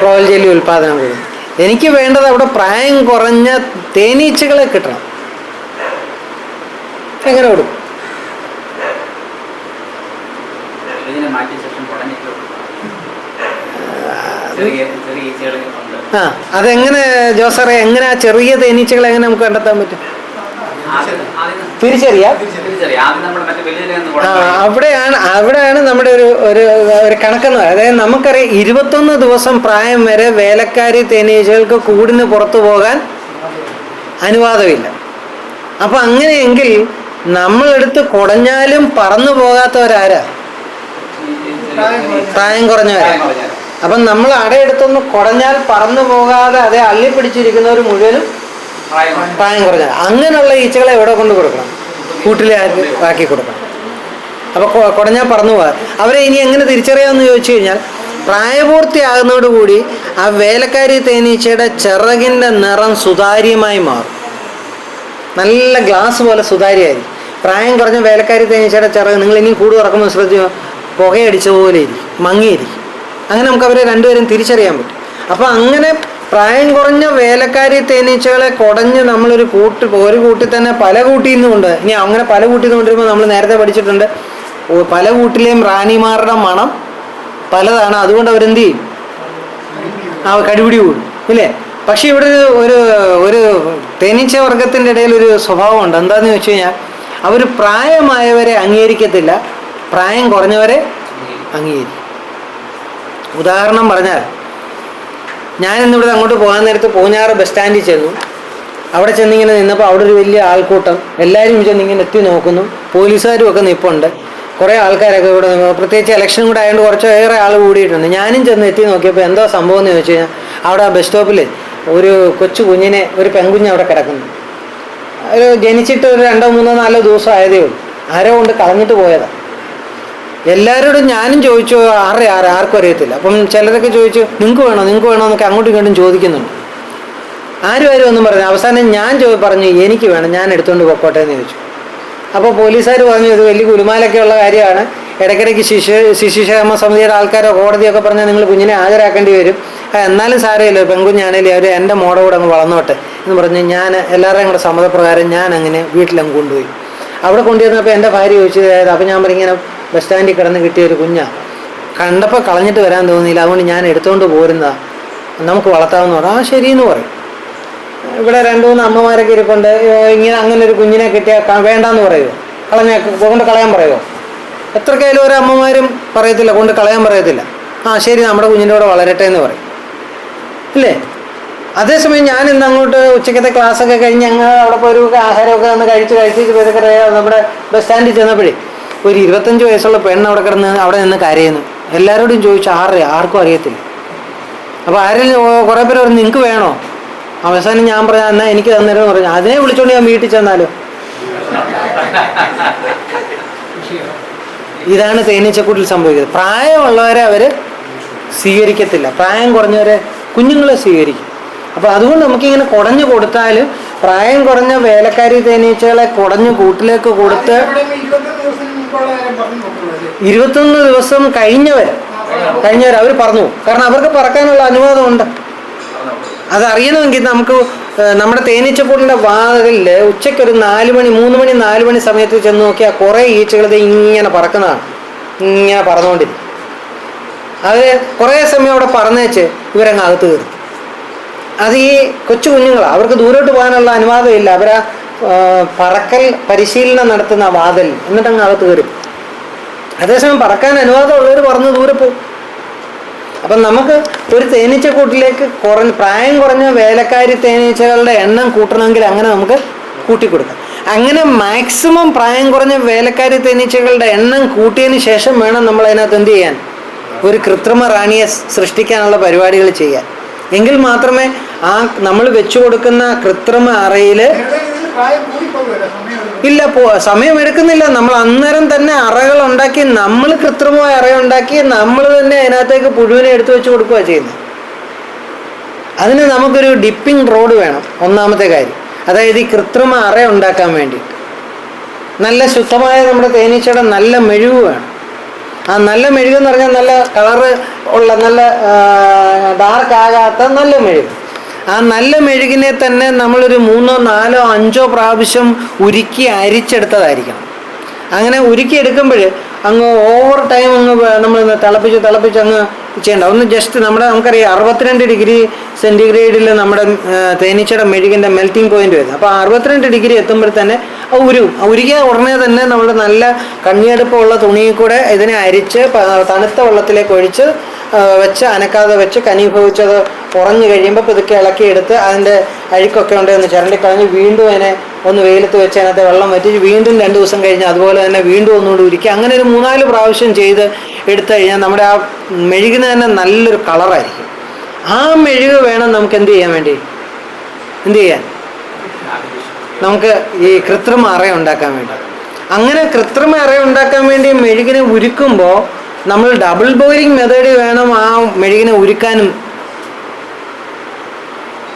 റോയൽ ജെല്ലി ഉൽപ്പാദനം കൂടുന്നത്. എനിക്ക് വേണ്ടത് അവിടെ പ്രായം കുറഞ്ഞ തേനീച്ചകളെ കിട്ടണം. എങ്ങനെ കൊടുക്കും? അതെങ്ങനെ ജോസറെ, എങ്ങനെ ആ ചെറിയ തേനീച്ചകളെ എങ്ങനെ നമുക്ക് കണ്ടെത്താൻ പറ്റും? തിരിച്ചറിയാം. അവിടെയാണ് നമ്മുടെ ഒരു കണക്കെന്ന് പറയുന്നത്. അതായത് നമുക്കറിയാം 21 ദിവസം പ്രായം വരെ വേലക്കാരി തേനീച്ചകൾക്ക് കൂടിന് പുറത്തു പോകാൻ അനുവാദമില്ല. അപ്പൊ അങ്ങനെയെങ്കിൽ നമ്മളെടുത്ത് കുടഞ്ഞാലും പറന്നു പോകാത്തവരാരാ? പ്രായം കുറഞ്ഞവരാ. അപ്പം നമ്മൾ അടയെടുത്തൊന്ന് കുടഞ്ഞാൽ പറന്നു പോകാതെ അതേ അള്ളിപ്പിടിച്ചിരിക്കുന്നവർ മുഴുവനും പ്രായം കുറഞ്ഞാൽ. അങ്ങനെയുള്ള ഈച്ചകളെ എവിടെ കൊണ്ട് കൊടുക്കണം? കൂട്ടിലാക്കി കൊടുക്കണം. അപ്പോൾ കുടഞ്ഞാൽ പറന്നു പോകാം. അവരെ ഇനി എങ്ങനെ തിരിച്ചറിയാമെന്ന് ചോദിച്ചു കഴിഞ്ഞാൽ, പ്രായപൂർത്തിയാകുന്നതോടുകൂടി ആ വേലക്കാരി തേനീച്ചയുടെ ചിറകിൻ്റെ നിറം സുതാര്യമായി മാറും. നല്ല ഗ്ലാസ് പോലെ സുതാര്യമായിരിക്കും. പ്രായം കുറഞ്ഞ വേലക്കാരി തേനീച്ചയുടെ ചിറക് നിങ്ങൾ ഇനിയും കൂട് തുറക്കുമ്പോൾ ശ്രദ്ധിക്കുക, പുകയടിച്ച പോലെ ഇരിക്കും, മങ്ങിയിരിക്കും. അങ്ങനെ നമുക്ക് അവരെ രണ്ടുപേരും തിരിച്ചറിയാൻ പറ്റും. അപ്പോൾ അങ്ങനെ പ്രായം കുറഞ്ഞ വേലക്കാരി തേനീച്ചകളെ കുടഞ്ഞ് നമ്മളൊരു കൂട്ടിൽ തന്നെ പല കൂട്ടിൽ നിന്നുകൊണ്ട്, ഇനി അങ്ങനെ പല കൂട്ടിൽ നിന്ന് കൊണ്ടുവരുമ്പോൾ നമ്മൾ നേരത്തെ പഠിച്ചിട്ടുണ്ട്, പല കൂട്ടിലെയും റാണിമാരുടെ മണം പലതാണ്. അതുകൊണ്ട് അവരെന്ത് ചെയ്യും? ആ കടിപിടി കൂടും, ഇല്ലേ? പക്ഷെ ഇവിടെ ഒരു തേനീച്ച വർഗത്തിൻ്റെ ഇടയിൽ ഒരു സ്വഭാവമുണ്ട്. എന്താണെന്ന് വെച്ച് കഴിഞ്ഞാൽ, അവർ പ്രായമായവരെ അംഗീകരിക്കത്തില്ല, പ്രായം കുറഞ്ഞവരെ അംഗീകരിക്കും. ഉദാഹരണം പറഞ്ഞാൽ, ഞാൻ ഇന്നിവിടെ അങ്ങോട്ട് പോകാൻ നേരത്ത് പൂഞ്ഞാറ് ബസ് സ്റ്റാൻഡിൽ ചെന്നു. അവിടെ ചെന്നിങ്ങനെ നിന്നപ്പോൾ അവിടെ ഒരു വലിയ ആൾക്കൂട്ടം, എല്ലാവരും ചെന്നിങ്ങനെ എത്തി നോക്കുന്നു. പോലീസുകാരും ഒക്കെ നിൽപ്പുണ്ട്. കുറേ ആൾക്കാരൊക്കെ ഇവിടെ, പ്രത്യേകിച്ച് ഇലക്ഷൻ കൂടെ ആയതുകൊണ്ട് കുറച്ചേറെ ആൾ കൂടിയിട്ടുണ്ട്. ഞാനും ചെന്ന് എത്തി നോക്കിയപ്പോൾ എന്തോ സംഭവം എന്ന് ചോദിച്ചു കഴിഞ്ഞാൽ, അവിടെ ആ ബസ് സ്റ്റോപ്പിൽ ഒരു കൊച്ചു കുഞ്ഞിനെ, ഒരു പെൺകുഞ്ഞ് അവിടെ കിടക്കുന്നു. ജനിച്ചിട്ട് ഒരു 2, 3, 4 ദിവസം ആയതേ ഉള്ളൂ. ആരോ കൊണ്ട് കളഞ്ഞിട്ട് പോയതാണ്. എല്ലാവരോടും ഞാനും ചോദിച്ചു, ആർക്കും അറിയത്തില്ല. അപ്പം ചിലരൊക്കെ ചോദിച്ചു, നിങ്ങൾക്ക് വേണോ എന്നൊക്കെ അങ്ങോട്ടും ഇങ്ങോട്ടും ചോദിക്കുന്നുണ്ട്. ആരും ഒന്നും പറഞ്ഞു. അവസാനം ഞാൻ പറഞ്ഞു, എനിക്ക് വേണം, ഞാൻ എടുത്തുകൊണ്ട് പൊക്കോട്ടെ എന്ന് ചോദിച്ചു. അപ്പോൾ പോലീസുകാർ പറഞ്ഞു, ഇത് വലിയ കുലുമാലൊക്കെ ഉള്ള കാര്യമാണ്, ഇടയ്ക്കിടയ്ക്ക് ശിശുക്ഷേമ സമിതിയുടെ ആൾക്കാരോ കോടതിയൊക്കെ പറഞ്ഞാൽ നിങ്ങൾ കുഞ്ഞിനെ ഹാജരാക്കേണ്ടി വരും. എന്നാലും സാരമില്ല, പെൺകുഞ്ഞാണേലും അവർ എൻ്റെ മോടെ കൂടെ അങ്ങ് വളർന്നോട്ടെ എന്ന് പറഞ്ഞ് ഞാൻ എല്ലാവരുടെയും കൂടെ സമ്മതപ്രകാരം ഞാൻ അങ്ങനെ വീട്ടിലങ്ങ് കൊണ്ടുപോയി. അവിടെ കൊണ്ടുവരുന്നപ്പോൾ എൻ്റെ ഭാര്യ ചോദിച്ചു, അപ്പോൾ ഞാൻ പറഞ്ഞിങ്ങനെ ബസ് സ്റ്റാൻഡിൽ കിടന്ന് കിട്ടിയ ഒരു കുഞ്ഞാണ്, കണ്ടപ്പോൾ കളഞ്ഞിട്ട് വരാൻ തോന്നിയില്ല, അതുകൊണ്ട് ഞാൻ എടുത്തുകൊണ്ട് പോരുന്നതാണ്, നമുക്ക് വളർത്താമെന്ന് പറഞ്ഞു. ആ ശരിയെന്ന് പറയും. ഇവിടെ 2-3 അമ്മമാരൊക്കെ ഇരിപ്പുണ്ട്. ഇങ്ങനെ അങ്ങനെ ഒരു കുഞ്ഞിനെ കിട്ടിയാൽ വേണ്ടാന്ന് പറയുമോ? കൊണ്ട് കളയാൻ പറയുമോ? എത്ര കയ്യിലും ഓരോ അമ്മമാരും പറയത്തില്ല, കൊണ്ട് കളയാൻ പറയത്തില്ല. ആ ശരി, നമ്മുടെ കുഞ്ഞിൻ്റെ കൂടെ വളരട്ടെ എന്ന് പറയും, ഇല്ലേ? അതേസമയം ഞാൻ ഇന്ന് അങ്ങോട്ട് ഉച്ചക്കത്തെ ക്ലാസ്സൊക്കെ കഴിഞ്ഞ് ഞങ്ങൾ അവിടെ പോയി ഒരു ആഹാരമൊക്കെ ഒന്ന് കഴിച്ച് നമ്മുടെ ബസ് സ്റ്റാൻഡിൽ ചെന്നപ്പോഴേ ഒരു 25 വയസ്സുള്ള പെണ്ണ് അവിടെ നിന്ന് കരയുന്നു. എല്ലാവരോടും ചോദിച്ചു, ആർക്കും അറിയത്തില്ല. അപ്പോൾ ആരെങ്കിലും കുറേ പേര് പറഞ്ഞു, നിങ്ങൾക്ക് വേണോ? അവസാനം ഞാൻ പറഞ്ഞാൽ എന്നാൽ എനിക്ക് തന്നേരം എന്ന് പറഞ്ഞു. അതിനെ വിളിച്ചോണ്ട് ഞാൻ വീട്ടിൽ ചെന്നാലോ? ഇതാണ് തേനീച്ചക്കൂട്ടിൽ സംഭവിക്കുന്നത്. പ്രായമുള്ളവരെ അവർ സ്വീകരിക്കത്തില്ല, പ്രായം കുറഞ്ഞവരെ, കുഞ്ഞുങ്ങളെ സ്വീകരിക്കും. അപ്പോൾ അതുകൊണ്ട് നമുക്കിങ്ങനെ കുടഞ്ഞു കൊടുത്താൽ, പ്രായം കുറഞ്ഞ വേലക്കാരി തേനീച്ചകളെ കുടഞ്ഞു കൂട്ടിലേക്ക് കൊടുത്ത് 21 ദിവസം കഴിഞ്ഞവർ അവർ പറന്നു. കാരണം അവർക്ക് പറക്കാനുള്ള അനുവാദമുണ്ട്. അതറിയണമെങ്കിൽ നമുക്ക് നമ്മുടെ തേനീച്ചക്കൂടിൻ്റെ വാതിലിൽ ഉച്ചയ്ക്കൊരു 4 മണി 3 മണി 4 മണി സമയത്ത് ചെന്ന് നോക്കിയാൽ കുറേ ഈച്ചകൾ ഇങ്ങനെ പറക്കുന്നതാണ്, ഇങ്ങനെ പറന്നുകൊണ്ടിരിക്കും. അത് കുറേ സമയം അവിടെ പറന്നേച്ച് ഇവരങ്ങ് അകത്ത് കയറും. അത് ഈ കൊച്ചു കുഞ്ഞുങ്ങളാണ്, അവർക്ക് ദൂരോട്ട് പോകാനുള്ള അനുവാദമില്ല. അവരാ പറക്കൽ പരിശീലനം നടത്തുന്ന വാതിൽ എന്നിട്ടങ്ങ് അകത്ത് കയറും. അതേസമയം പറക്കാൻ അനുവാദമുള്ളവർ പറന്ന് ദൂരെ പോകും. അപ്പം നമുക്ക് ഒരു തേനീച്ചക്കൂട്ടിലേക്ക് പ്രായം കുറഞ്ഞ വേലക്കാരി തേനീച്ചകളുടെ എണ്ണം കൂട്ടണമെങ്കിൽ അങ്ങനെ നമുക്ക് കൂട്ടിക്കൊടുക്കാം. അങ്ങനെ മാക്സിമം പ്രായം കുറഞ്ഞ വേലക്കാരി തേനീച്ചകളുടെ എണ്ണം കൂട്ടിയതിന് ശേഷം വേണം നമ്മൾ അതിനകത്ത് എന്ത് ചെയ്യാൻ, ഒരു കൃത്രിമ റാണിയെ സൃഷ്ടിക്കാനുള്ള പരിപാടികൾ ചെയ്യാൻ. എങ്കിൽ മാത്രമേ നമ്മൾ വെച്ചു കൊടുക്കുന്ന കൃത്രിമ അറയിൽ ഇല്ല, സമയം എടുക്കുന്നില്ല. നമ്മൾ അന്നേരം തന്നെ അറകൾ ഉണ്ടാക്കി, നമ്മൾ കൃത്രിമമായ അറയുണ്ടാക്കി നമ്മൾ തന്നെ അതിനകത്തേക്ക് പുഴുവിനെ എടുത്തു വെച്ച് കൊടുക്കുക ചെയ്യുന്നത്. അതിന് നമുക്കൊരു ഡിപ്പിംഗ് റോഡ് വേണം, ഒന്നാമത്തെ കാര്യം. അതായത് ഈ കൃത്രിമ അറ ഉണ്ടാക്കാൻ വേണ്ടി നല്ല ശുദ്ധമായ നമ്മുടെ തേനീച്ചയുടെ നല്ല മെഴുക് വേണം. ആ നല്ല മെഴുകെന്ന് പറഞ്ഞാൽ നല്ല കളറ് ഉള്ള, നല്ല ഡാർക്ക് ആകാത്ത നല്ല മെഴുക്. ആ നല്ല മെഴുകിനെ തന്നെ നമ്മളൊരു 3, 4, 5 പ്രാവശ്യം ഉരുക്കി അരിച്ചെടുത്തതായിരിക്കണം. അങ്ങനെ ഉരുക്കി എടുക്കുമ്പോൾ അങ്ങ് ഓവർ ടൈം അങ്ങ് നമ്മൾ തിളപ്പിച്ച് അങ്ങ് ചെയ്യേണ്ട. ഒന്ന് ജസ്റ്റ് നമുക്കറിയാം 62 ഡിഗ്രി സെൻറ്റിഗ്രേഡിൽ നമ്മുടെ തേനീച്ചയുടെ മെഴുകിൻ്റെ മെൽറ്റിംഗ് പോയിന്റ് വരുന്നത്. അപ്പോൾ 62 ഡിഗ്രി എത്തുമ്പോൾ തന്നെ ഉരുകിയ ഉടനെ തന്നെ നമ്മൾ നല്ല കണ്ണിയെടുപ്പമുള്ള തുണിയിൽ കൂടെ ഇതിനെ അരിച്ച് തണുത്ത വെള്ളത്തിലേക്ക് ഒഴിച്ച് വെച്ച് അനക്കാതെ വെച്ച് കനീഭവിച്ചത് ഉറഞ്ഞു കഴിയുമ്പോൾ ഇതൊക്കെ ഇളക്കിയെടുത്ത് അതിൻ്റെ അഴുക്കൊക്കെ ഉണ്ടെന്ന് ചിരണ്ടിക്കളഞ്ഞ് വീണ്ടും അതിനെ ഒന്ന് വെയിലത്ത് വെച്ച് അതിനകത്ത് വെള്ളം വറ്റിച്ച് വീണ്ടും 2 ദിവസം കഴിഞ്ഞ് അതുപോലെ തന്നെ വീണ്ടും ഒന്നുകൂടി ഉരുക്കി അങ്ങനെ ഒരു 3-4 പ്രാവശ്യം ചെയ്ത് എടുത്തു കഴിഞ്ഞാൽ നമ്മുടെ ആ മെഴുകിന് തന്നെ നല്ലൊരു കളറായിരിക്കും. ആ മെഴുക് വേണം നമുക്ക് എന്ത് ചെയ്യാൻ നമുക്ക് ഈ കൃത്രിമ അറ ഉണ്ടാക്കാൻ വേണ്ടി. അങ്ങനെ കൃത്രിമ അറ ഉണ്ടാക്കാൻ വേണ്ടി മെഴുകിനെ ഉരുക്കുമ്പോൾ നമ്മൾ ഡബിൾ ബോയിലിംഗ് മെത്തേഡ് വേണം ആ മെഴുകിനെ ഉരുക്കാനും.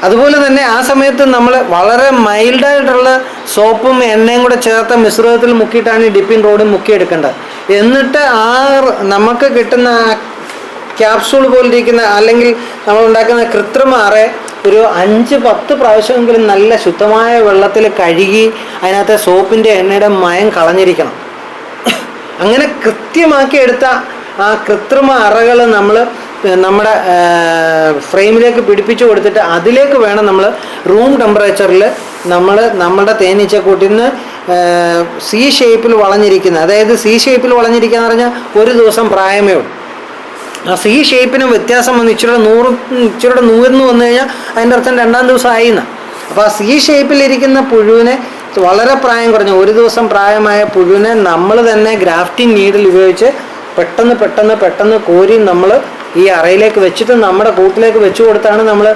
അതുപോലെ തന്നെ ആ സമയത്ത് നമ്മൾ വളരെ മൈൽഡായിട്ടുള്ള സോപ്പും എണ്ണയും കൂടെ ചേർത്ത മിശ്രിതത്തിൽ മുക്കിയിട്ടാണ് ഈ ഡിപ്പിംഗ് റോഡ് മുക്കിയെടുക്കേണ്ടത്. എന്നിട്ട് നമുക്ക് കിട്ടുന്ന ക്യാപ്സൂൾ പോലിരിക്കുന്ന അല്ലെങ്കിൽ നമ്മൾ ഉണ്ടാക്കുന്ന കൃത്രിമ അറ ഒരു 5-10 പ്രാവശ്യമെങ്കിലും നല്ല ശുദ്ധമായ വെള്ളത്തിൽ കഴുകി അതിനകത്തെ സോപ്പിൻ്റെ എണ്ണയുടെ മയം കളഞ്ഞിരിക്കണം. അങ്ങനെ കൃത്യമാക്കി എടുത്ത ആ കൃത്രിമ അറകൾ നമ്മൾ നമ്മുടെ ഫ്രെയിമിലേക്ക് പിടിപ്പിച്ചു കൊടുത്തിട്ട് അതിലേക്ക് വേണം നമ്മൾ റൂം ടെമ്പറേച്ചറിൽ നമ്മുടെ തേനീച്ചക്കൂട്ടിൽ നിന്ന് സി ഷേപ്പിൽ വളഞ്ഞിരിക്കുന്ന, അതായത് സി ഷേപ്പിൽ വളഞ്ഞിരിക്കുക എന്ന് പറഞ്ഞാൽ 1 ദിവസം പ്രായമേ ഉള്ളൂ. ആ സി ഷേപ്പിന് വ്യത്യാസം വന്ന് ഇച്ചിരിയുടെ നൂർന്ന് വന്നു കഴിഞ്ഞാൽ അതിൻ്റെ അർത്ഥം 2-ാം ദിവസം ആയിന്ന്. അപ്പോൾ ആ സി ഷേപ്പിലിരിക്കുന്ന പുഴുവിനെ വളരെ പ്രായം കുറഞ്ഞ 1 ദിവസം പ്രായമായ പുഴുവിനെ നമ്മൾ തന്നെ ഗ്രാഫ്റ്റിംഗ് നീഡിൽ ഉപയോഗിച്ച് പെട്ടെന്ന് കോരി നമ്മൾ ഈ അറയിലേക്ക് വെച്ചിട്ട് നമ്മുടെ കൂട്ടിലേക്ക് വെച്ചു കൊടുത്താണ് നമ്മൾ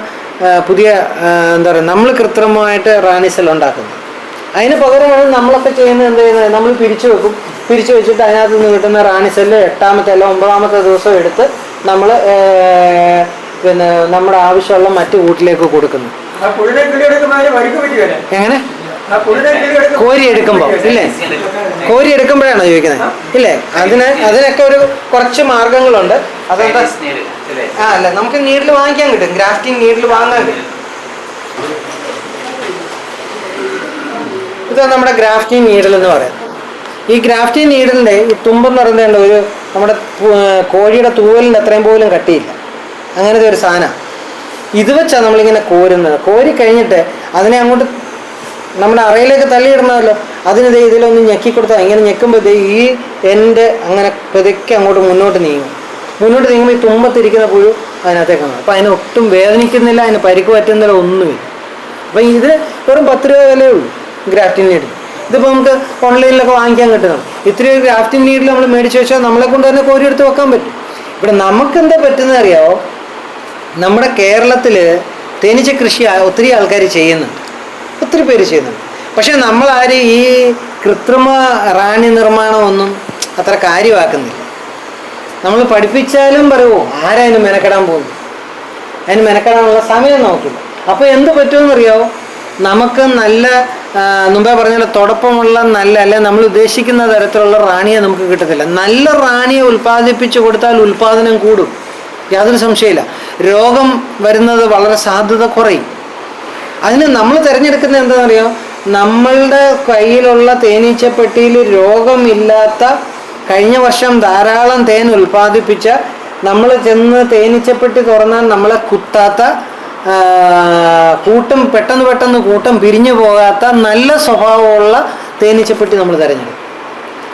പുതിയ നമ്മൾ കൃത്രിമമായിട്ട് റാണി സെൽ ഉണ്ടാക്കുന്നത്. അതിന് പകരമാണ് നമ്മളൊക്കെ ചെയ്യുന്നത് നമ്മൾ പിരിച്ചു വെച്ചിട്ട് അതിനകത്ത് നിന്ന് കിട്ടുന്ന റാണി സെല്ല് 8ാമത്തെ അല്ല 9ാമത്തെ ദിവസം എടുത്ത് നമ്മൾ നമ്മുടെ ആവശ്യമുള്ള മറ്റു കൂട്ടിലേക്ക് കൊടുക്കുന്നു. എങ്ങനെ കോരി എടുക്കുമ്പോഴാണോ ചോദിക്കുന്നത്? ഇല്ലേ, അതിനൊക്കെ കുറച്ച് മാർഗങ്ങളുണ്ട്. അതെന്താ അല്ല, നമുക്ക് നീഡിൽ വാങ്ങിക്കാൻ കിട്ടും, ഗ്രാഫ്റ്റിംഗ് നീഡിൽ വാങ്ങാൻ കിട്ടും. ഇതാണ് നമ്മുടെ ഗ്രാഫ്റ്റിംഗ് നീഡിൽ എന്ന് പറയുന്നത്. ഈ ഗ്രാഫ്റ്റിംഗ് നീഡിലിൻ്റെ ഈ തുമ്പെന്ന് പറയുന്നത് നമ്മുടെ കോഴിയുടെ തൂവലിൻ്റെ അത്രയും പോലും കട്ടിയില്ല, അങ്ങനത്തെ ഒരു സാധനം. ഇത് വെച്ചാണ് നമ്മളിങ്ങനെ കോരി കഴിഞ്ഞിട്ട് അതിനെ അങ്ങോട്ട് നമ്മുടെ അറയിലേക്ക് തള്ളിയിടണമല്ലോ. ഇതിലൊന്ന് ഞെക്കി കൊടുത്താൽ ഇങ്ങനെ ഞെക്കുമ്പോൾ ഈ അങ്ങനെ പതുക്കെ അങ്ങോട്ട് മുന്നോട്ട് നീങ്ങുമ്പോൾ ഈ തുമ്പത്തിരിക്കുന്ന പുഴു അതിനകത്തേക്ക് കാണും. അപ്പോൾ അതിനെ ഒട്ടും വേദനിക്കുന്നില്ല, അതിന് പരിക്ക് പറ്റുന്നില്ല, ഒന്നുമില്ല. അപ്പം ഇത് വെറും 10 രൂപ വിലയേ ഉള്ളൂ ഗ്രാഫ്റ്റിംഗ് നീഡിൽ. ഇതിപ്പോൾ നമുക്ക് ഓൺലൈനിലൊക്കെ വാങ്ങിക്കാൻ കിട്ടുന്നത്. ഇത്രയും ഗ്രാഫ്റ്റിംഗ് നീഡിൽ നമ്മൾ മേടിച്ച് വെച്ചാൽ നമ്മളെ കൊണ്ട് തന്നെ കോരിയെടുത്ത് വെക്കാൻ പറ്റും. ഇവിടെ നമുക്കെന്താ പറ്റുന്നത് അറിയാമോ? നമ്മുടെ കേരളത്തിൽ തേനീച്ച കൃഷി ഒത്തിരി ആൾക്കാർ ചെയ്യുന്നുണ്ട്, ഒത്തിരി പേര് ചെയ്യുന്നുണ്ട്. പക്ഷെ നമ്മളാരും ഈ കൃത്രിമ റാണി നിർമ്മാണമൊന്നും അത്ര കാര്യമാക്കുന്നില്ല. നമ്മൾ പഠിപ്പിച്ചാലും പറയുമോ ആരതിന് മെനക്കെടാൻ പോകുന്നു, അതിന് മെനക്കെടാനുള്ള സമയം നോക്കില്ല. അപ്പോൾ എന്ത് പറ്റുമെന്നറിയാമോ? നമുക്ക് നല്ല മുമ്പേ പറഞ്ഞ തുടപ്പമുള്ള അല്ലെ നമ്മൾ ഉദ്ദേശിക്കുന്ന തരത്തിലുള്ള റാണിയെ നമുക്ക് കിട്ടത്തില്ല. നല്ല റാണിയെ ഉൽപ്പാദിപ്പിച്ചു കൊടുത്താൽ ഉൽപ്പാദനം കൂടും, യാതൊരു സംശയമില്ല. രോഗം വരുന്നത് വളരെ സാധ്യത കുറയും. അതിന് നമ്മൾ തിരഞ്ഞെടുക്കുന്നത് എന്താണെന്നറിയാം? നമ്മളുടെ കയ്യിലുള്ള തേനീച്ചപ്പെട്ടിയിൽ രോഗമില്ലാത്ത, കഴിഞ്ഞ വർഷം ധാരാളം തേൻ ഉൽപ്പാദിപ്പിച്ച, നമ്മൾ ചെന്ന് തേനീച്ചപ്പെട്ടി തുറന്നാൽ നമ്മളെ കുത്താത്ത, പെട്ടെന്ന് കൂട്ടം പിരിഞ്ഞു പോകാത്ത നല്ല സ്വഭാവമുള്ള തേനീച്ചപ്പെട്ടി നമ്മൾ തിരഞ്ഞെടുക്കും.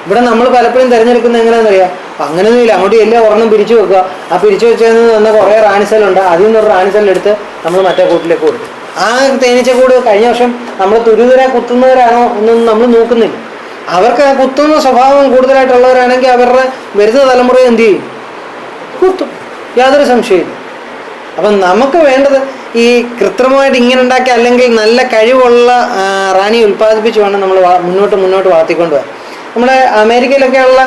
ഇവിടെ നമ്മൾ പലപ്പോഴും തിരഞ്ഞെടുക്കുന്നത് എങ്ങനെയാണെന്നറിയാം? അങ്ങനെയൊന്നുമില്ല, അങ്ങോട്ട് എല്ലാം ഒരെണ്ണം പിരിച്ചു വെക്കുക. ആ പിരിച്ചു വെച്ചതിൽ നിന്ന് കുറേ റാണിസെല്ലുണ്ട്, അതിൽ നിന്നൊരു റാണിസെല്ലെടുത്ത് നമ്മൾ മറ്റേ കൂട്ടിലേക്ക് കൊടുക്കും. ആ തേനീച്ചക്കൂട് കഴിഞ്ഞ വർഷം നമ്മൾ തുരുതുര കുത്തുന്നവരാണോ എന്നൊന്നും നമ്മൾ നോക്കുന്നില്ല. അവർക്ക് ആ കുത്തുന്ന സ്വഭാവം കൂടുതലായിട്ടുള്ളവരാണെങ്കിൽ അവരുടെ വരുന്ന തലമുറ എന്ത് ചെയ്യും? കുത്തും, യാതൊരു സംശയമില്ല. അപ്പം നമുക്ക് വേണ്ടത് ഈ കൃത്രിമമായിട്ട് ഇങ്ങനെ ഉണ്ടാക്കി അല്ലെങ്കിൽ നല്ല കഴിവുള്ള റാണി ഉൽപ്പാദിപ്പിച്ച് വേണം നമ്മൾ മുന്നോട്ട് വളർത്തിക്കൊണ്ട് പോകാൻ. നമ്മുടെ അമേരിക്കയിലൊക്കെയുള്ള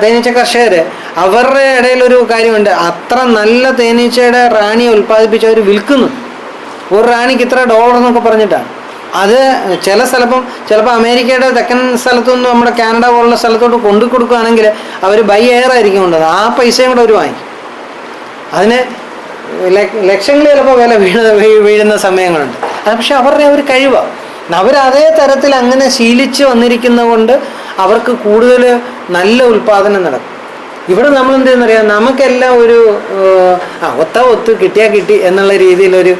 തേനീച്ച കർഷകർ അവരുടെ ഇടയിലൊരു കാര്യമുണ്ട്, അത്ര നല്ല തേനീച്ചയുടെ റാണിയെ ഉൽപ്പാദിപ്പിച്ച് അവർ വിൽക്കുന്നു. ഒരു റാണിക്ക് ഇത്ര $, എന്നൊക്കെ പറഞ്ഞിട്ടാണ്. അത് ചിലപ്പോൾ അമേരിക്കയുടെ തെക്കൻ സ്ഥലത്തുനിന്ന് നമ്മുടെ കാനഡ പോലുള്ള സ്ഥലത്തോട്ട് കൊണ്ടു കൊടുക്കുകയാണെങ്കിൽ അവർ ബൈ എയർ ആയിരിക്കും കൊണ്ടത്, ആ പൈസയും കൂടെ അവർ വാങ്ങിക്കും. അതിന് ലക്ഷങ്ങൾ ചിലപ്പോൾ വില വീഴുന്ന സമയങ്ങളുണ്ട്. അത് പക്ഷെ അവരുടെ ഒരു കഴിവാണ്. അവരതേ തരത്തിൽ അങ്ങനെ ശീലിച്ച് വന്നിരിക്കുന്നത് കൊണ്ട് അവർക്ക് കൂടുതൽ നല്ല ഉൽപ്പാദനം നടക്കും. ഇവിടെ നമ്മൾ എന്തെന്നറിയാം, നമുക്കെല്ലാം ഒരു ഒത്ത് കിട്ടിയാൽ കിട്ടി എന്നുള്ള രീതിയിലൊരു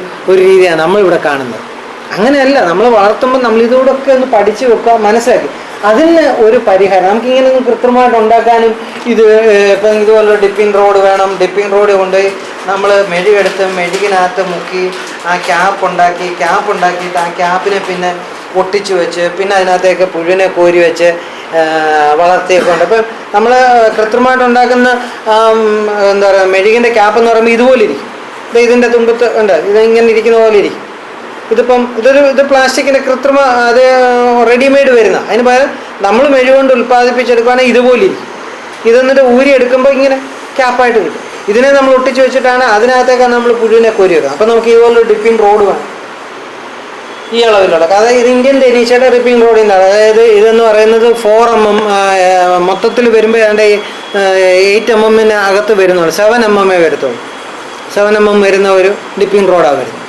രീതിയാണ് നമ്മളിവിടെ കാണുന്നത്. അങ്ങനെയല്ല, നമ്മൾ വളർത്തുമ്പോൾ നമ്മൾ ഇതോടൊക്കെ ഒന്ന് പഠിച്ചു വെക്കുക, മനസ്സിലാക്കി അതിന് ഒരു പരിഹാരം. നമുക്കിങ്ങനെ ഒന്ന് കൃത്രിമമായിട്ട് ഉണ്ടാക്കാനും ഇപ്പം ഇതുപോലെ ഡിപ്പിംഗ് റോഡ് വേണം. ഡിപ്പിംഗ് റോഡ് കൊണ്ടുപോയി നമ്മൾ മെഴുകെടുത്ത് മെഴുകിനകത്ത് മുക്കി ആ ക്യാപ്പ് ഉണ്ടാക്കിയിട്ട് ആ ക്യാപ്പിനെ പിന്നെ ഒട്ടിച്ച് വെച്ച് പിന്നെ അതിനകത്തേക്ക് പുഴുവിനെ കോരി വെച്ച് വളർത്തിയൊക്കെ ഉണ്ട്. ഇപ്പം നമ്മൾ കൃത്രിമമായിട്ട് ഉണ്ടാക്കുന്ന എന്താ പറയുക മെഴുകിൻ്റെ ക്യാപ്പ് എന്ന് പറയുമ്പോൾ ഇതുപോലെ ഇരിക്കും. ഇതിൻ്റെ തുമ്പത്ത് ഉണ്ട്, ഇതിങ്ങനെ ഇരിക്കുന്ന പോലെ ഇരിക്കും. ഇത് പ്ലാസ്റ്റിക്കിൻ്റെ കൃത്രിമ അത് റെഡിമെയ്ഡ് വരുന്ന. അതിന് പകരം നമ്മൾ മെഴുകൊണ്ട് ഉൽപ്പാദിപ്പിച്ചെടുക്കുകയാണെങ്കിൽ ഇതുപോലെ ഇരിക്കും. ഇതെന്നിട്ട് ഊരി എടുക്കുമ്പോൾ ഇങ്ങനെ ക്യാപ്പായിട്ട് കിട്ടും. ഇതിനെ നമ്മൾ ഒട്ടിച്ച് വെച്ചിട്ടാണ് അതിനകത്തേക്കാണ് നമ്മൾ പുഴുവിനെ കോരി വെക്കുക. അപ്പം നമുക്ക് ഇതുപോലൊരു ഡിപ്പിംഗ് റോഡ് വേണം ഈ അളവിലുള്ള. അതായത് ഇത് ഇന്ത്യൻ തേനീച്ചയുടെ ഡിപ്പിംഗ് റോഡിൻ്റെ, അതായത് ഇതെന്ന് പറയുന്നത് 4 mm മൊത്തത്തിൽ വരുമ്പോൾ അതിൻ്റെ 8 mm അകത്ത് വരുന്നുള്ളൂ. 7 mm വരത്തുള്ളൂ. 7 mm വരുന്ന ഒരു ഡിപ്പിംഗ് റോഡാണ് വരുന്നത്.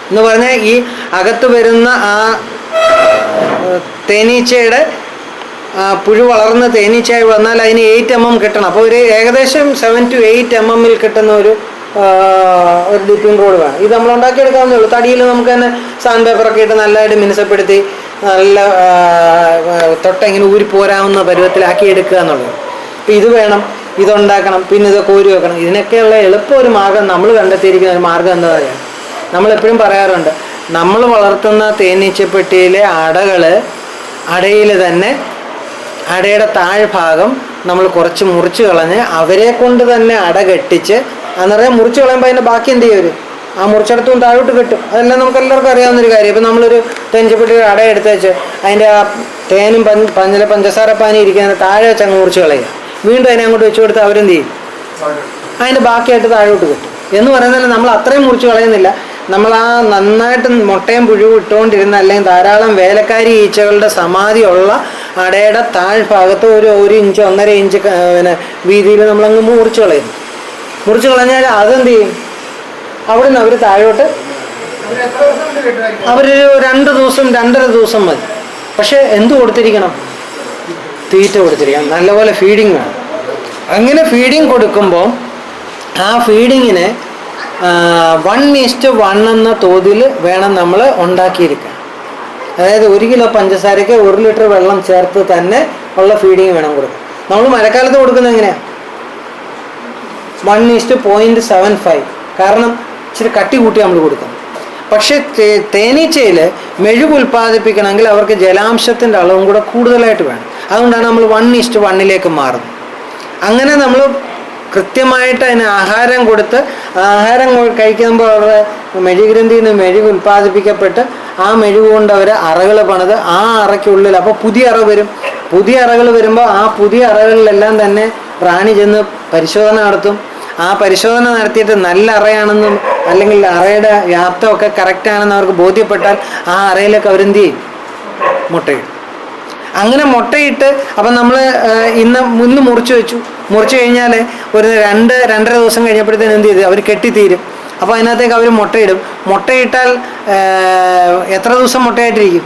എന്ന് പറഞ്ഞാൽ ഈ അകത്ത് വരുന്ന ആ തേനീച്ചയുടെ പുഴു വളർന്ന തേനീച്ചയായി വന്നാൽ അതിന് 8 mm കിട്ടണം. അപ്പോൾ ഒരു ഏകദേശം 7 to 8 mm കിട്ടുന്ന ഒരു ഡിപ്പിംഗ് റോഡ് വേണം. ഇത് നമ്മൾ ഉണ്ടാക്കിയെടുക്കാവുന്നേ ഉള്ളൂ. തടിയിൽ നമുക്ക് തന്നെ സാൻഡ് പേപ്പറൊക്കെ ഇട്ട് നല്ലതായിട്ട് മിനുസപ്പെടുത്തി നല്ല തൊട്ടെങ്ങനെ ഊരിപ്പോരാവുന്ന പരുവത്തിലാക്കി എടുക്കുക എന്നുള്ളത്. അപ്പോൾ ഇത് വേണം, ഇതുണ്ടാക്കണം, പിന്നെ ഇത് കോരി വെക്കണം. ഇതിനൊക്കെയുള്ള എളുപ്പം ഒരു മാർഗം നമ്മൾ കണ്ടെത്തിയിരിക്കുന്ന ഒരു മാർഗം എന്താ പറയുക, നമ്മളെപ്പോഴും പറയാറുണ്ട്, നമ്മൾ വളർത്തുന്ന തേനീച്ചപ്പെട്ടിയിലെ അടയിൽ തന്നെ അടയുടെ താഴ്ഭാഗം നമ്മൾ കുറച്ച് മുറിച്ച് കളഞ്ഞ് അവരെ കൊണ്ട് തന്നെ അട കെട്ടിച്ച്, അന്നേരം മുറിച്ച് കളയുമ്പോൾ അതിൻ്റെ ബാക്കി എന്ത് ചെയ്യും, ആ മുറിച്ചെടുത്തും താഴോട്ട് കെട്ടും. അതെല്ലാം നമുക്ക് എല്ലാവർക്കും അറിയാവുന്നൊരു കാര്യം. ഇപ്പം നമ്മളൊരു തേനീച്ചപ്പെട്ടിയുടെ അട എടുത്ത് വെച്ച് അതിൻ്റെ ആ തേനും പഞ്ചസാര പാനി ഇരിക്കുന്ന താഴെ വെച്ച് അങ്ങ് മുറിച്ച് കളയുക. വീണ്ടും അതിനെ അങ്ങോട്ട് വെച്ച് കൊടുത്ത് അവരെന്ത് ചെയ്യും, അതിൻ്റെ ബാക്കിയായിട്ട് താഴോട്ട് കെട്ടും. എന്ന് പറയുന്നത് നമ്മൾ അത്രയും മുറിച്ച് കളയുന്നില്ല, നമ്മൾ ആ നന്നായിട്ട് മുട്ടയും പുഴുവും ഇട്ടുകൊണ്ടിരുന്ന അല്ലെങ്കിൽ ധാരാളം വേലക്കാരി ഈച്ചകളുടെ സമാധിയുള്ള അടയുടെ താഴ്ഭാഗത്ത് ഒരു 1 ഇഞ്ച് 1.5 ഇഞ്ച് പിന്നെ വീതിയിൽ നമ്മളങ്ങ് മുറിച്ച് കളയുന്നു. മുറിച്ച് കളഞ്ഞാൽ അതെന്ത് ചെയ്യും, അവിടെ നിന്ന് അവർ താഴോട്ട് അവരൊരു 2 ദിവസം 2.5 ദിവസം മതി. പക്ഷേ എന്ത് കൊടുത്തിരിക്കണം, തീറ്റ കൊടുത്തിരിക്കണം, നല്ലപോലെ ഫീഡിങ് വേണം. അങ്ങനെ ഫീഡിങ് കൊടുക്കുമ്പോൾ ആ ഫീഡിങ്ങിനെ 1:1 എന്ന തോതിൽ വേണം നമ്മൾ ഉണ്ടാക്കിയിരിക്കാൻ. അതായത് 1 കിലോ പഞ്ചസാരയ്ക്ക് 1 ലിറ്റർ വെള്ളം ചേർത്ത് തന്നെ ഉള്ള ഫീഡിങ് വേണം കൊടുക്കാൻ. നമ്മൾ മഴക്കാലത്ത് കൊടുക്കുന്നത് എങ്ങനെയാണ്, 1:0.75. കാരണം ഇച്ചിരി കട്ടി കൂട്ടി നമ്മൾ കൊടുക്കണം. പക്ഷേ തേനീച്ചയിൽ മെഴുക് ഉൽപ്പാദിപ്പിക്കണമെങ്കിൽ അവർക്ക് ജലാംശത്തിൻ്റെ അളവും കൂടെ കൂടുതലായിട്ട് വേണം. അതുകൊണ്ടാണ് നമ്മൾ 1:1 മാറുന്നത്. അങ്ങനെ നമ്മൾ കൃത്യമായിട്ട് അതിന് ആഹാരം കൊടുത്ത് ആഹാരം കഴിക്കുമ്പോൾ അവരുടെ മെഴുഗ്രന്ഥിയിൽ നിന്ന് മെഴുക് ഉൽപ്പാദിപ്പിക്കപ്പെട്ട് ആ മെഴുക് കൊണ്ട് അവർ അറകൾ പണിത് ആ അറയ്ക്കുള്ളിൽ അപ്പോൾ പുതിയ അറ വരും. പുതിയ അറകൾ വരുമ്പോൾ ആ പുതിയ അറകളിലെല്ലാം തന്നെ റാണി ചെന്ന് പരിശോധന നടത്തും. ആ പരിശോധന നടത്തിയിട്ട് നല്ല അറയാണെന്നും അല്ലെങ്കിൽ അറയുടെ വ്യാപ്തമൊക്കെ കറക്റ്റാണെന്ന് അവർക്ക് ബോധ്യപ്പെട്ടാൽ ആ അറയിലേക്ക് അവരെന്ത് ചെയ്യും, മുട്ടയിടും. അങ്ങനെ മുട്ടയിട്ട് അപ്പം നമ്മൾ ഇന്ന് മുറിച്ച് വെച്ചു. മുറിച്ച് കഴിഞ്ഞാൽ ഒരു 2-2.5 ദിവസം കഴിഞ്ഞപ്പോഴത്തേന് എന്ത് ചെയ്ത് അവർ കെട്ടിത്തീരും. അപ്പോൾ അതിനകത്തേക്ക് അവർ മുട്ടയിടും. മുട്ടയിട്ടാൽ എത്ര ദിവസം മുട്ടയായിട്ടിരിക്കും,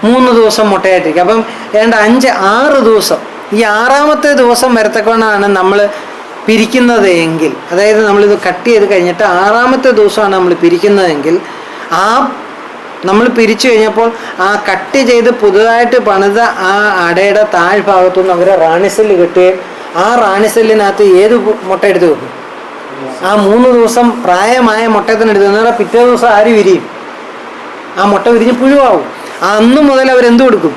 3 ദിവസം മുട്ടയായിട്ടിരിക്കും. അപ്പം 5-6 ദിവസം, ഈ 6ാമത്തെ ദിവസം വരത്തക്കൊണ്ടാണ് നമ്മൾ പിരിക്കുന്നത് എങ്കിൽ, അതായത് നമ്മളിത് കട്ട് ചെയ്ത് കഴിഞ്ഞിട്ട് 6ാമത്തെ ദിവസമാണ് നമ്മൾ പിരിക്കുന്നതെങ്കിൽ ആ നമ്മൾ പിരിച്ചു കഴിഞ്ഞപ്പോൾ ആ കട്ട് ചെയ്ത് പുതുതായിട്ട് പണിത ആ അടയുടെ താഴ്ഭാഗത്തുനിന്ന് അവർ റാണിസെല്ല് കിട്ടുകയും ആ റാണിസെല്ലിനകത്ത് ഏത് മുട്ട എടുത്ത് വെക്കും, ആ 3 ദിവസം പ്രായമായ മുട്ടത്തിന് എടുത്ത് എന്നാൽ പിറ്റേ ദിവസം ആര് വിരിയും, ആ മുട്ട വിരിഞ്ഞ് പുഴുവാകും. അന്ന് മുതൽ അവരെന്ത് കൊടുക്കും,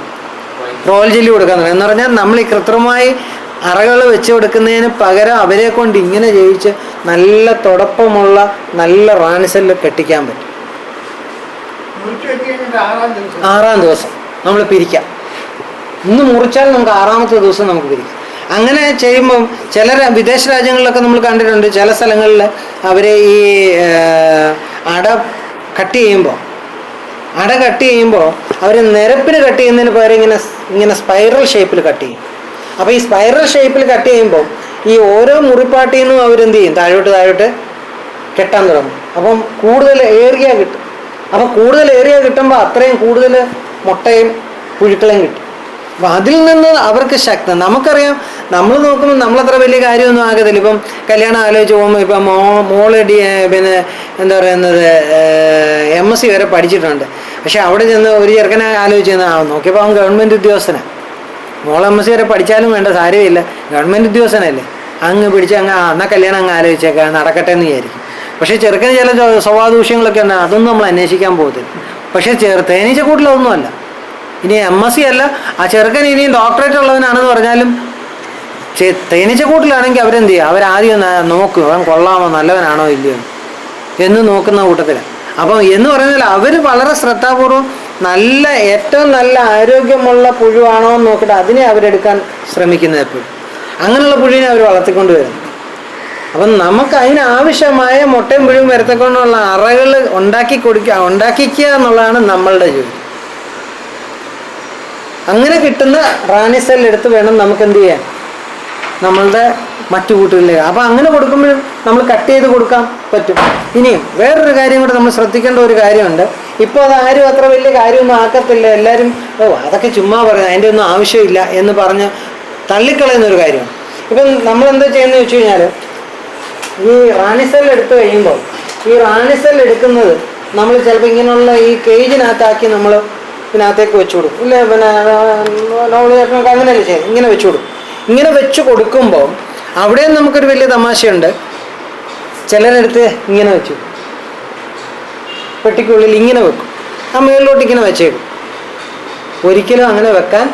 റോയൽ ജെല്ലി കൊടുക്കാൻ തുടങ്ങും. എന്ന് പറഞ്ഞാൽ നമ്മൾ ഈ കൃത്രിമമായി അറകൾ വെച്ച് കൊടുക്കുന്നതിന് പകരം അവരെ കൊണ്ട് ഇങ്ങനെ ചെയ്യിച്ച് നല്ല തുടപ്പമുള്ള നല്ല റാണിസെല്ല് കെട്ടിക്കാൻ പറ്റും. 6-ാം ദിവസം നമ്മൾ പിരിക്കാം. ഇന്ന് മുറിച്ചാൽ നമുക്ക് 6-ാമത്തെ ദിവസം നമുക്ക് പിരിക്കാം. അങ്ങനെ ചെയ്യുമ്പം ചില വിദേശ രാജ്യങ്ങളിലൊക്കെ നമ്മൾ കണ്ടിട്ടുണ്ട്. ചില സ്ഥലങ്ങളിൽ അവർ ഈ അട കട്ട് ചെയ്യുമ്പോൾ അവർ നിരപ്പിന് കട്ട് ചെയ്യുന്നതിന് പകരം ഇങ്ങനെ സ്പൈറൽ ഷേപ്പിൽ കട്ട് ചെയ്യും. അപ്പോൾ ഈ സ്പൈറൽ ഷേപ്പിൽ കട്ട് ചെയ്യുമ്പോൾ ഈ ഓരോ മുറിപ്പാട്ടിൽ നിന്നും അവരെന്ത് ചെയ്യും, താഴോട്ട് കെട്ടാൻ തുടങ്ങും. അപ്പം കൂടുതൽ ഏരിയ കിട്ടും. അപ്പം കൂടുതൽ ഏരിയ കിട്ടുമ്പോൾ അത്രയും കൂടുതൽ മുട്ടയും പുഴുക്കളയും കിട്ടും. അപ്പം അതിൽ നിന്ന് അവർക്ക് ശക്തി. നമുക്കറിയാം, നമ്മൾ നോക്കുമ്പോൾ നമ്മളത്ര വലിയ കാര്യമൊന്നും ആകത്തില്ല. ഇപ്പം കല്യാണം ആലോചിച്ച് പോകുമ്പോൾ ഇപ്പം മോള് പിന്നെ എന്താ പറയുന്നത് MSc വരെ പഠിച്ചിട്ടുണ്ട്. പക്ഷെ അവിടെ ചെന്ന് ഒരു ചെറുക്കനെ ആലോചിച്ച് നോക്കിയപ്പോൾ അവൻ ഗവൺമെൻറ് ഉദ്യോഗസ്ഥനാണ്. മോൾ MSc വരെ പഠിച്ചാലും വേണ്ട, സാരമില്ല, ഗവൺമെൻറ് ഉദ്യോഗസ്ഥനല്ലേ, അങ്ങ് പിടിച്ച് എന്നാൽ കല്യാണം അങ്ങ് ആലോചിച്ചേക്കാം, നടക്കട്ടെ എന്ന് വിചാരിക്കും. പക്ഷേ ചെറുക്കന് ചില സ്വഭാവദൂഷ്യങ്ങളൊക്കെ ഉണ്ട്, അതൊന്നും നമ്മൾ അന്വേഷിക്കാൻ പോകത്തില്ല. പക്ഷേ തേനീച്ചക്കൂട്ടിലൊന്നുമല്ല. ഇനി MSc അല്ല, ആ ചെറുക്കൻ ഇനിയും ഡോക്ടറേറ്റ് ഉള്ളവനാണെന്ന് പറഞ്ഞാലും തേനീച്ചക്കൂട്ടിലാണെങ്കിൽ അവരെന്ത് ചെയ്യുക, അവരാദ്യം നോക്കും അവൻ കൊള്ളാമോ, നല്ലവനാണോ ഇല്ലയോ എന്ന് നോക്കുന്ന കൂട്ടത്തിലാണ്. അപ്പം എന്ന് പറഞ്ഞാൽ അവർ വളരെ ശ്രദ്ധാപൂർവം ഏറ്റവും നല്ല ആരോഗ്യമുള്ള പുഴുവാണോ എന്ന് നോക്കിയിട്ട് അതിനെ അവരെടുക്കാൻ ശ്രമിക്കുന്നത് എപ്പോഴും. അങ്ങനെയുള്ള പുഴുവിനെ അവർ വളർത്തിക്കൊണ്ട് വരുന്നു. അപ്പം നമുക്ക് അതിനാവശ്യമായ മുട്ടയും പുഴുവും വരത്തക്കൊണ്ടുള്ള അറകൾ ഉണ്ടാക്കിക്കുക എന്നുള്ളതാണ് നമ്മളുടെ ജോലി. അങ്ങനെ കിട്ടുന്ന റാണി സെൽ എടുത്ത് വേണം നമുക്ക് എന്ത് ചെയ്യാൻ, നമ്മളുടെ മറ്റു കൂട്ടുകളിലേക്ക്. അപ്പം അങ്ങനെ കൊടുക്കുമ്പോഴും നമ്മൾ കട്ട് ചെയ്ത് കൊടുക്കാൻ പറ്റും. ഇനിയും വേറൊരു കാര്യം കൂടെ നമ്മൾ ശ്രദ്ധിക്കേണ്ട ഒരു കാര്യമുണ്ട്. ഇപ്പോൾ അത് ആരും അത്ര വലിയ കാര്യമൊന്നും ആക്കത്തില്ല. എല്ലാവരും അതൊക്കെ ചുമ്മാ പറയുന്നത്, അതിൻ്റെ ഒന്നും ആവശ്യമില്ല എന്ന് പറഞ്ഞ് തള്ളിക്കളയുന്നൊരു കാര്യമാണ്. ഇപ്പം നമ്മളെന്താ ചെയ്യുന്നത് വെച്ച് കഴിഞ്ഞാൽ, ഈ റാണി സെൽ എടുത്തു കഴിയുമ്പോൾ ഈ റാണി സെൽ എടുക്കുന്നത് നമ്മൾ ചിലപ്പോൾ ഇങ്ങനെയുള്ള ഈ കേജിനകത്താക്കി നമ്മൾ ഇതിനകത്തേക്ക് വെച്ച് കൊടുക്കും. ഇല്ല പിന്നെ അങ്ങനെയല്ലേ ചെയ്യും, ഇങ്ങനെ വെച്ച് കൊടുക്കും. ഇങ്ങനെ വെച്ച് കൊടുക്കുമ്പോൾ അവിടെയും നമുക്കൊരു വലിയ തമാശയുണ്ട്. ചിലരെടുത്ത് ഇങ്ങനെ വെച്ചു പെട്ടിക്കുള്ളിൽ ഇങ്ങനെ വെക്കും, ആ മുകളിലോട്ട് ഇങ്ങനെ വെച്ചേക്കും. ഒരിക്കലും അങ്ങനെ വെക്കാൻ